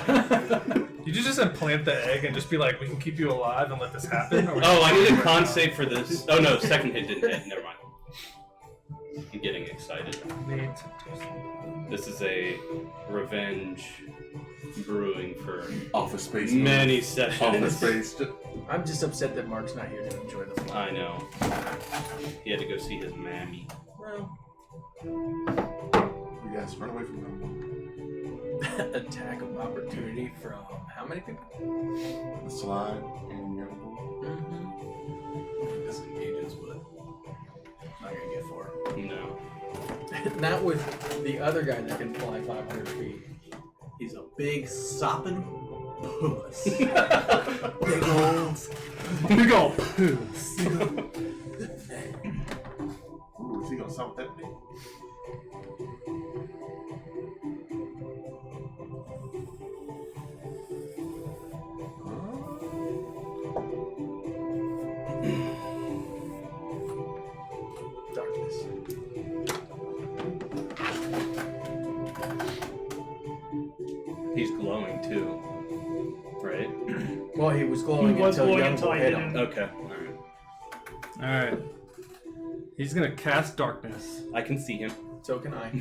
god! Did you just implant the egg and just be like, we can keep you alive and let this happen? Or Oh, I need a con save for this. Oh no, second hit didn't hit. Never mind. I'm getting excited. This is a revenge brewing for Office space. many Office sessions. space. I'm just upset that Mark's not here to enjoy the fun. I know. He had to go see his mammy. Well, We guys run away from them. attack of opportunity from how many people? The slide and Young Bull. Mm-hmm. Disengages, but not gonna get far. No. Not with the other guy that can fly 500 feet. He's a big sopping puss. Big old. Big ol' puss. Ooh, is he going to stop that thing? Darkness. He's glowing too. Right? Well, he was glowing He was until glowing Young until Bull I hit hit him. him. Okay. Alright. Alright. He's gonna cast darkness. I can see him. So can I.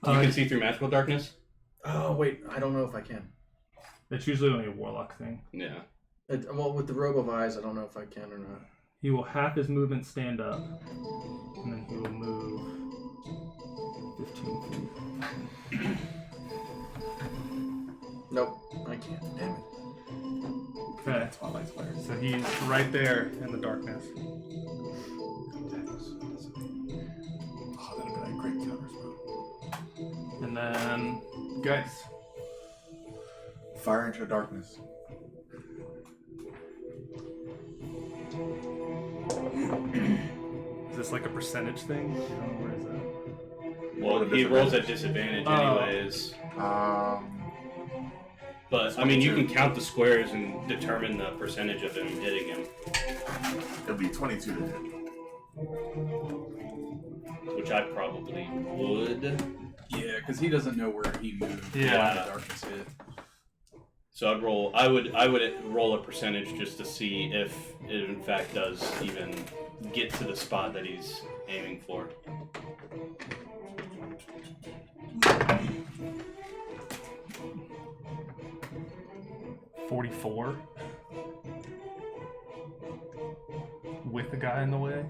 You can see through magical darkness? Oh wait, I don't know if I can. It's usually only a warlock thing. Yeah. Well, with the robe of eyes, I don't know if I can or not. He will half his movement stand up, and then he will move 15 feet. Nope, I can't. Damn it. Okay, Twilight Square. so he's right there in the darkness. Oh, that'd have been a great counter spell. And then, guys, Fire into the darkness. is this like a percentage thing? Where is that? Well, he rolls at disadvantage anyways. But, I mean, you can count the squares and determine the percentage of him hitting him. It'll be 22 to hit. Which I probably would. Yeah, because he doesn't know where he moved. Yeah. The darkness hit. So I'd roll. I would roll a percentage just to see if it in fact does even get to the spot that he's aiming for. $44 with the guy in the way.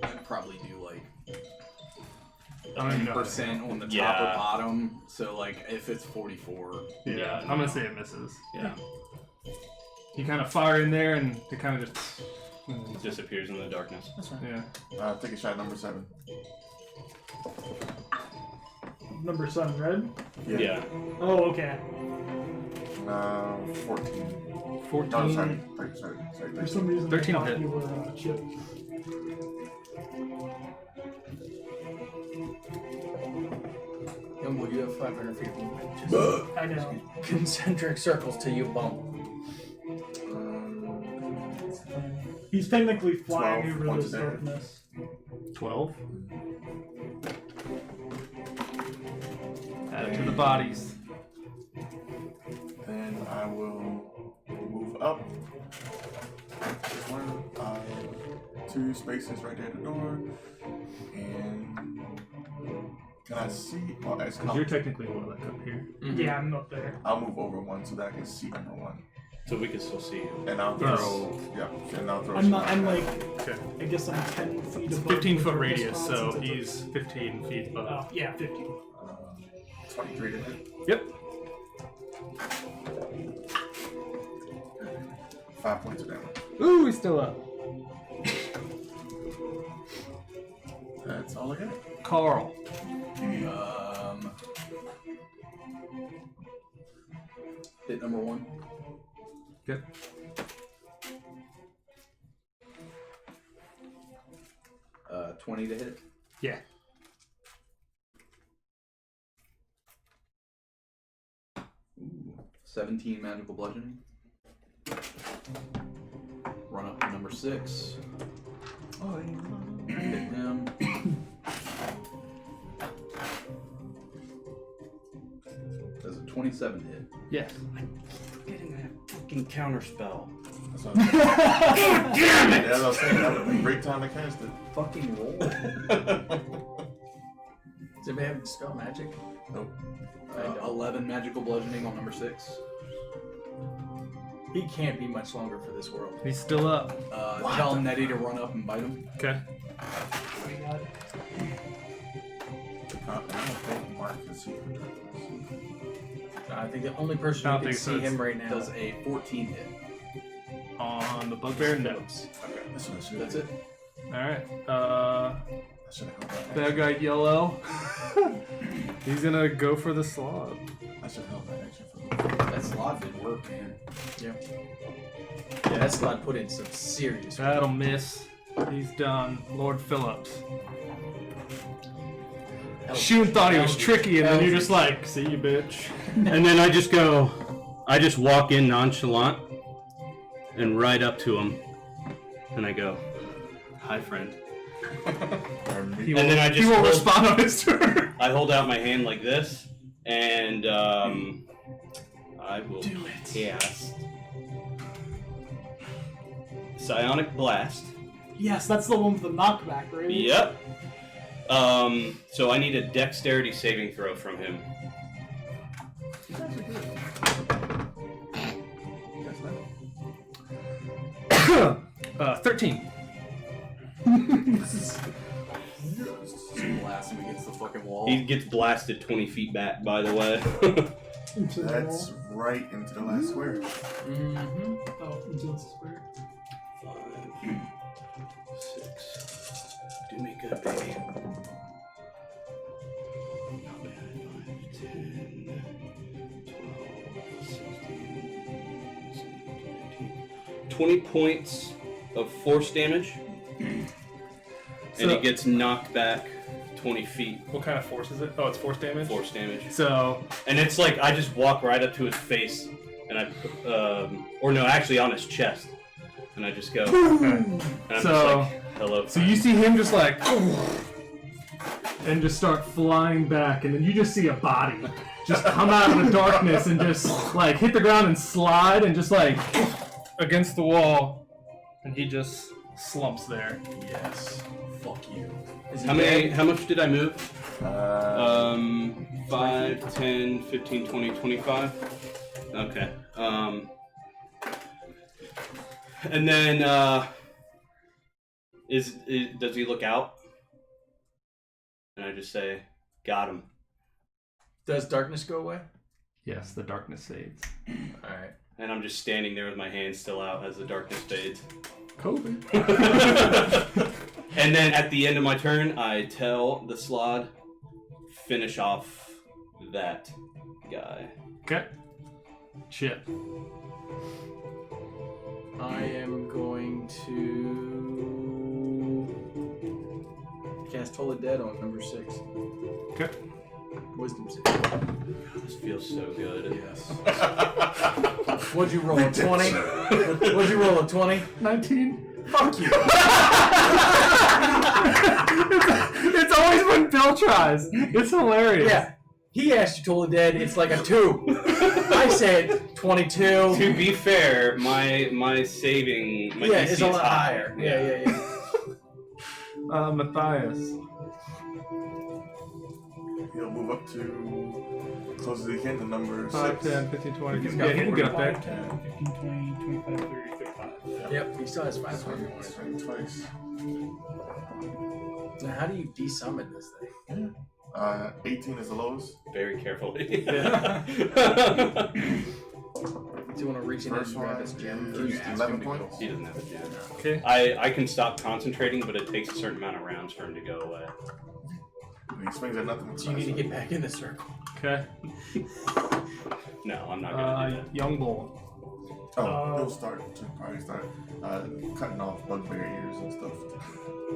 I'd probably do like I don't even know. percent on the top Yeah. or bottom. So like if it's 44. Yeah, I'm gonna say it misses. Yeah. You kind of fire in there, and it kind of just It disappears in the darkness. That's right. yeah. Take a shot, number 7. Number 7, red? Yeah. Oh, okay. 14. 14. No, sorry. Sorry. For some reason, 13 I thought hit. you were chipped. And will you have 500 feet? I know. Concentric circles till you bump. He's technically flying 12 over points this of damage. darkness. 12. Add it to the bodies. Then I will move up. One, 2 spaces right there at the door. And can I see? Oh, that's Because you're technically what, like up here? Yeah, I'm up there. I'll move over 1 so that I can see number 1. So we can still see you. And I'll Yes. throw. Yeah. And I'll throw. I'm not. shot I'm at like. Okay. I guess I'm 10 feet above. 15 the foot darkness radius, spot so since it's he's 15 feet a- above. yeah, 15. 23 to hit. Yep. 5 points of damage. Ooh, he's still up. That's all I got. Carl. Hit number 1. Good. Uh, 20 to hit. Yeah. Ooh, 17 magical bludgeoning. Run up to number 6. Hit him. Does a 27 hit. Yes. Getting that fucking counter spell. That's what God damn it! As I was saying, that would be a great time to cast it. Fucking roll. Does anybody have dispel magic? Nope. 11 magical bludgeoning on number 6. He can't be much longer for this world. He's still up. Tell Nettie to run up and bite him. Okay. Oh my god. I don't think Mark can see the darkness. I think the only person I who don't can think so. see him right now. Does a 14 hit. On the bugbear notes. Okay. That's what I should That's do. it. Alright. I should have held that Bad action. guy yellow. He's gonna go for the slot. I should have held that action for me. That slot did work, man. Yeah, that slot put in some serious. That'll miss. He's done. Lord Phillips. Shun thought he was tricky, and then you're just like, see you, bitch. And then I just walk in nonchalant and right up to him. And I go, hi, friend. He And then I just he won't hold- respond on his turn. I hold out my hand like this, and I will cast Psionic Blast. Yes, that's the one with the knockback, right? Yep. So I need a dexterity saving throw from him. 13. Blast him against the fucking wall. He gets blasted 20 feet back, by the way. Into the That's wall. right into the last square. Mm-hmm. Oh, into the square. 5, 6. Do me good, baby. Not bad. 5, 10, 12, 16, 20 points of force damage. And he gets knocked back 20 feet. What kind of force is it? Oh, it's force damage? Force damage. So, And it's like I just walk right up to his face, and I, or no, actually on his chest, and I just go, and I'm So- just like, hello. so you see him just like, and just start flying back, and then you just see a body just come out of the darkness and just like hit the ground and slide and just like against the wall, and he just slumps there. Yes. Fuck you. How much did I move? 5, 5, 10, 15, 20, 25. Okay. And then does he look out? And I just say, got him. Does darkness go away? Yes, the darkness fades. All right. And I'm just standing there with my hands still out as the darkness fades. COVID. And then at the end of my turn, I tell the Slod, finish off that guy. Okay. Chip. I am going to cast Toll of Dead on number 6. Okay. Wisdom 6. This feels so good. Yes. What'd you roll, a 20? What'd you roll, a 20? 19. Fuck you. It's always when Bill tries. It's hilarious. Yeah. He asked you Toll of Dead, it's like a 2. I said 22. To be fair, my saving, my Yeah, DC it's a is lot higher. Yeah. Matthias. He'll move up to close as he can to number 5, 6. 10, 15, 20. He's Yeah, got he can get up there. 10, 15, 20, 25, 30, 35. Yep, he still has 5 Swing twice. Now, how do you desummon this thing? 18 is the lowest. Very carefully. Do you want to reach in First and grab one his gem? is 11 points. He doesn't have a gem. Okay. I can stop concentrating, but it takes a certain amount of rounds for him to go away. And he swings at nothing. So you need to get back in the circle. Okay. No, I'm not gonna do that. Young Bull. He'll probably start cutting off bugbear ears and stuff.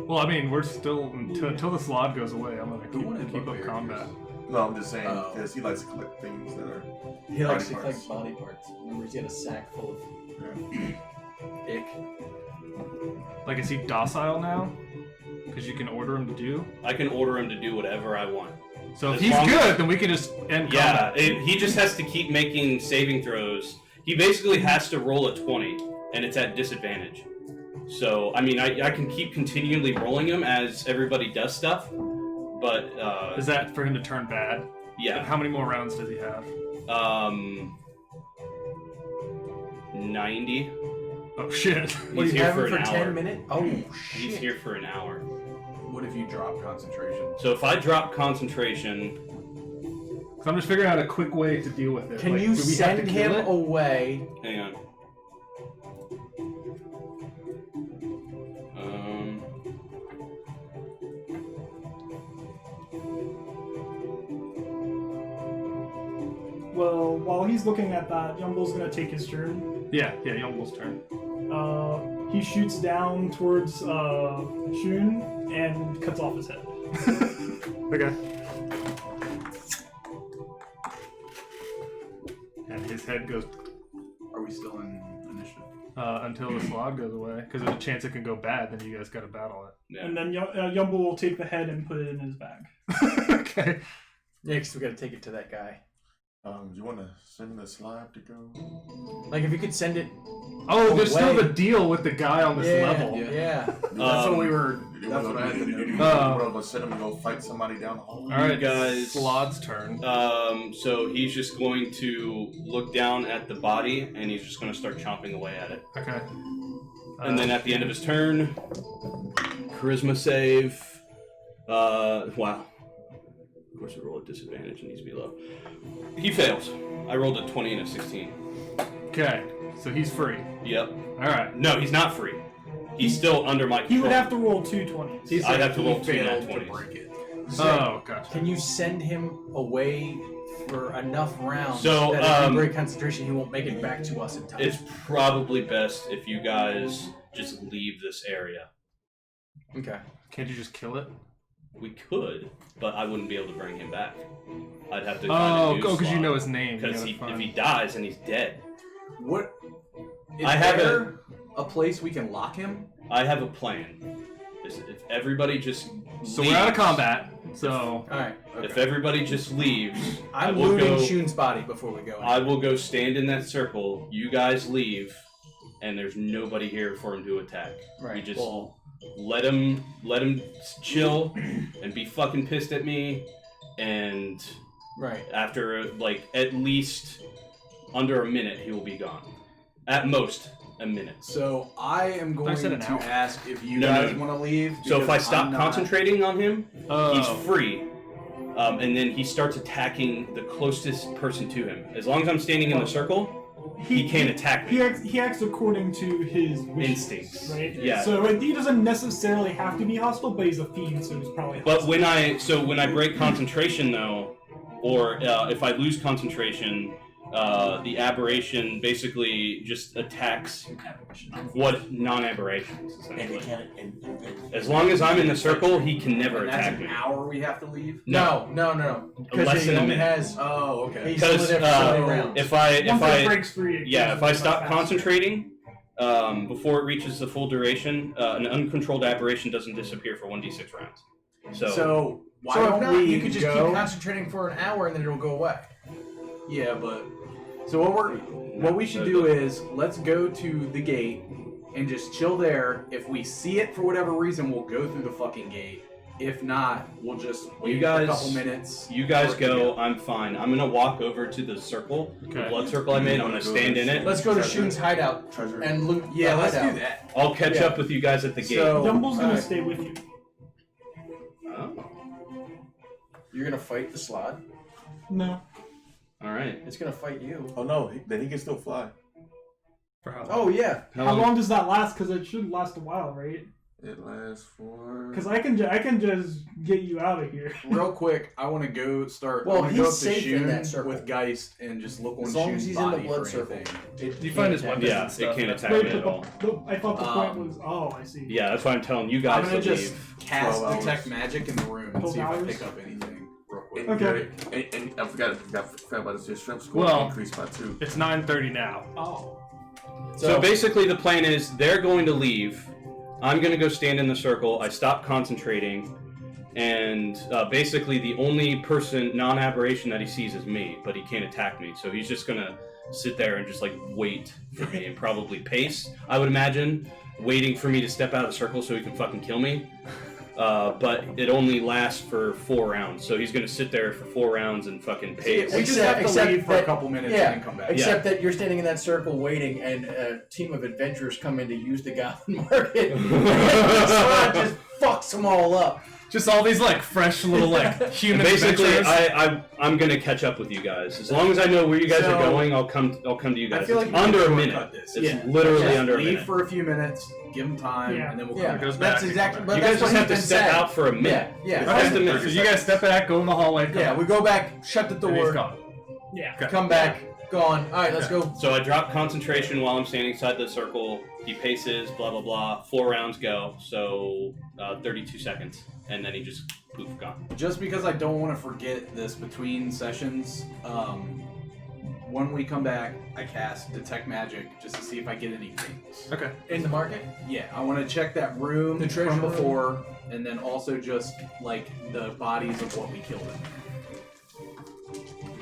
Well, I mean, we're still until the Slod goes away. I'm gonna wanted keep up bugbear combat. No, I'm just saying Oh. because he likes to collect things that are. He likes to Body collect parts. body parts. Remember, he's got a sack full of dick. Like, is he docile now? Because you can order him to do. I can order him to do whatever I want. So if As he's long- good, then we can just end Yeah, combat. he just has to keep making saving throws. He basically has to roll a 20, and it's at disadvantage. So, I mean, I can keep continually rolling him as everybody does stuff, but, Is that for him to turn bad? And yeah. how many more rounds does he have? 90. Oh, shit. What, He's you here have for him an for hour. 10 minutes? Oh, He's shit. here for an hour. What if you drop concentration? So if I drop concentration, So I'm just figuring out a quick way to deal with it. Can Like, you do we have to send kill him it? away? hang on. Well, while he's looking at that, Yumble's gonna take his turn. Yeah, Young Bull's turn. He shoots down towards Shun and cuts off his head. Okay. And his head goes Are we still in initiative? until the Slod goes away. Because there's a chance it can go bad, then you guys gotta battle Yeah. And then Yumble will take the head and put it in his bag. it. Okay. Yeah, because we gotta take it to that guy. You want to send the slide to go? Like if you could send it. Oh, there's still away. the deal with the guy on this level. Yeah. That's what we were. That's what I had to You do. want to send him to go fight somebody down the hall? All right, guys. Slod's turn. So he's just going to look down at the body and he's just going to start chomping away at it. Okay. And then at the end of his turn, charisma save. Wow. Of course, I roll at disadvantage and needs to be low. He fails. I rolled a 20 and a 16. Okay, so he's free. Yep. All right. No, he's not free. He's still under my control. He would have to roll 2 20s. I'd have to roll 2 failed nat to 20s. break it. Oh, gotcha. Can you send him away for enough rounds So, that if you break concentration, he won't make it back to us in time? It's probably best if you guys just leave this area. Okay. Can't you just kill it? We could, but I wouldn't be able to bring him back. I'd have to Oh, find a new because you slot. know his name. Because You know, if he dies, then he's dead. What? Is I have there a place we can lock him? I have a plan. If everybody just So leaves, we're out of combat. So All right. If everybody just leaves, I I'm will looting go. Shun's body before we go. I will go stand in that circle. You guys leave, and there's nobody here for him to attack. Right. We just let him chill and be fucking pissed at me, and Right. after like at least under a minute, he will be gone. At most, a minute. So I am going said an to hour. ask if you No, guys no. want to leave. So if I because stop I'm not- concentrating on him, Oh. he's free. And then he starts attacking the closest person to him. As long as I'm standing in the circle, he can't attack me. He acts according to his wishes, Instincts. right? Yeah. So he doesn't necessarily have to be hostile, but he's a fiend, so he's probably. But hostile. when I break concentration though, or if I lose concentration, the aberration basically just attacks what non-aberrations. Essentially. As long as I'm in the circle, he can never And that's attack an me. hour we have to leave. No. Because Less he than a only minute. has. Oh, okay. He's Because split every so many rounds. if Once it I breaks free, it yeah, goes if I much stop faster. concentrating before it reaches the full duration, an uncontrolled aberration doesn't disappear for 1d6 rounds. So Why so if don't not, we you could just go? keep concentrating for an hour and then it'll go away. Yeah, but so what we should do is let's go to the gate and just chill there. If we see it for whatever reason, we'll go through the fucking gate. If not, we'll just wait guys- a couple minutes. you guys for it to go. I'm fine. I'm gonna walk over to the circle, the Okay. blood circle I made. I'm gonna stand in it. Let's go to Treasure. Shun's hideout Treasure. and loot. Yeah, the let's hideout. do that. I'll catch Yeah. up with you guys at the gate. So- Dumble's gonna Alright. stay with you. Oh, You're gonna fight the slot. No. all right. It's gonna fight you. Oh no, then he can still fly. for how long? Oh yeah. How long does that last? Because it should last a while, right? It lasts for. Because I can just get you out of here. Real quick, I want to go start. Well, I wanna he's go up to safe in Shun that circle. with Geist and just look on As long Shun's as he's in the body blood for circle. anything. You find his weapons Yeah, and stuff. it can't that's- attack Wait, me at all. I thought the point Um, was. Oh, I see. Yeah, that's why I'm telling you I'm guys gonna to just leave. cast 12 detect hours. magic in the room and 12 see if I hours? pick up anything real quick. Okay. And I forgot about this. Your strength score Well- increased by 2. It's 9:30 now. Oh. So basically, the plan is they're going to leave. I'm going to go stand in the circle. I stop concentrating, and basically the only non-aberration that he sees is me, but he can't attack me. So he's just going to sit there and just like wait for me and probably pace, I would imagine, waiting for me to step out of the circle so he can fucking kill me. But it only lasts for 4 rounds, so he's going to sit there for 4 rounds and fucking pace. We just Except- have to except leave for a that- couple minutes yeah, and then come back. Except that you're standing in that circle waiting, and a team of adventurers come in to use the Goblin Market. And the slot just fucks them all up. Just all these like fresh little like human Basically, adventures. I'm gonna catch up with you guys. As long as I know where you guys So- are going, I'll come to you guys. I feel like It's we can under a shortcut minute. this. It's Yeah. literally Just under a leave minute. for a few minutes, give them time, Yeah. and then we'll Yeah, come goes back. back that's and exactly. come But You that's guys just what have to he's been step saying. out for a minute. Yeah, Okay, Just a minute. so you guys step back, go in the hallway. Come yeah. out, We go back, shut the and he's door, gone. Yeah. Okay. come back, gone. All right, let's go. So I drop concentration while I'm standing inside the circle. He paces, blah blah blah. 4 rounds go, so 32 seconds, and then he just poof gone. Just because I don't want to forget this between sessions, when we come back, I cast Detect Magic just to see if I get any things. Okay. In the market. Yeah, I want to check that room The treasure from room. before, and then also just like the bodies of what we killed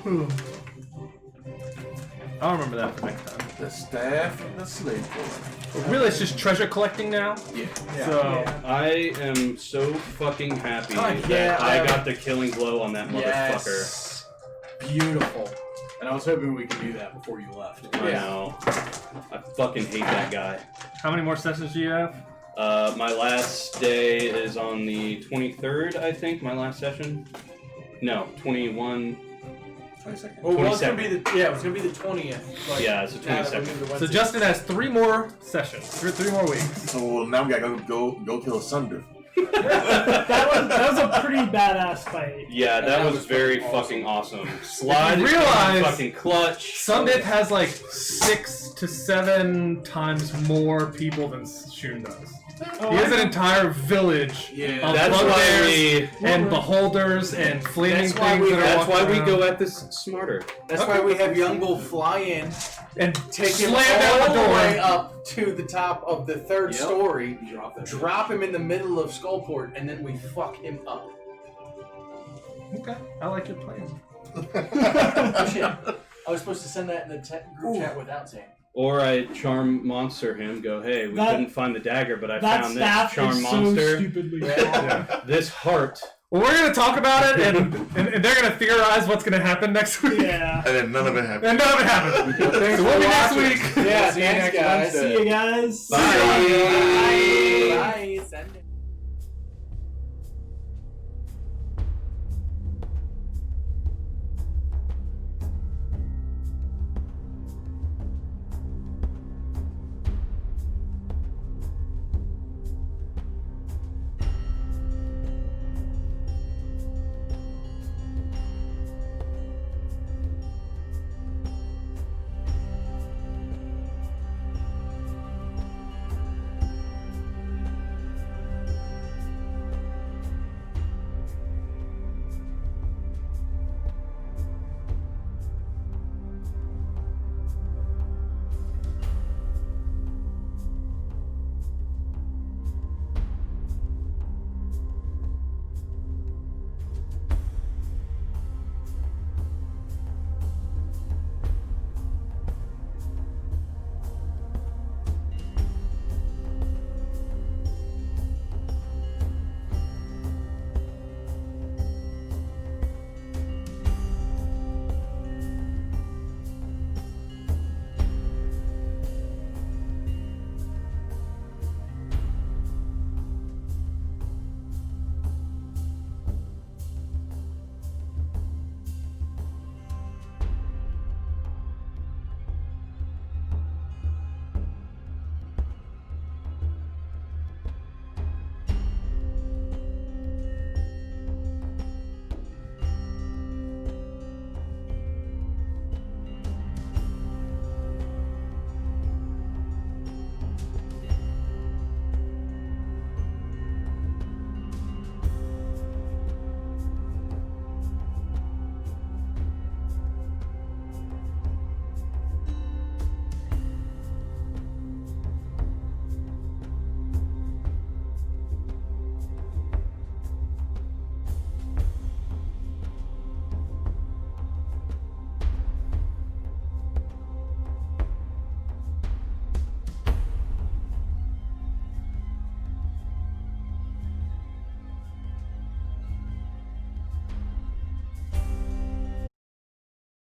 in there. I'll remember that for next time. The staff and the slave boy. But really, it's just treasure collecting now. Yeah. So I am so fucking happy that yeah, I got the killing blow on that motherfucker. Yes. Beautiful. And I was hoping we could do that before you left. I know. I fucking hate that guy. how many more sessions do you have? My last day is on the 23rd, I think. My last session. No, 21. 22nd. Well, it's gonna 27th. be it was gonna be the 20th. Like, Yeah, it's the now that we 22nd. moved to So Wednesday. Justin has 3 more sessions. 3 more weeks. So now we gotta go kill a Sunder. That was a pretty badass fight. Yeah, that was very fucking awesome. Slide You is realize fucking clutch. Sundip has like 6 to 7 times more people than Shun does. Oh, He has I an know. entire village Yeah. of That's why bugbears we. and beholders and flaming That's why things we- that are That's why walking we around. go at this smarter. That's why we have Young Bull fly in, and take him slam down all the the door. way up to the top of the 3rd Yep. story, Drop that. drop him in the middle of Skullport, and then we fuck him up. Okay, I like your plan. Oh shit! I was supposed to send that in the group chat without saying. Or I charm monster him. Go, hey, we That- couldn't find the dagger, but I That found this. staff Charm is so monster. stupidly This heart. Well, we're gonna talk about it, and they're gonna theorize what's gonna happen next week. Yeah. And then none of it happened. And none of it happened. So we'll be next week. Yeah, See you thanks, next guys. Wednesday. See you guys. Bye. Bye.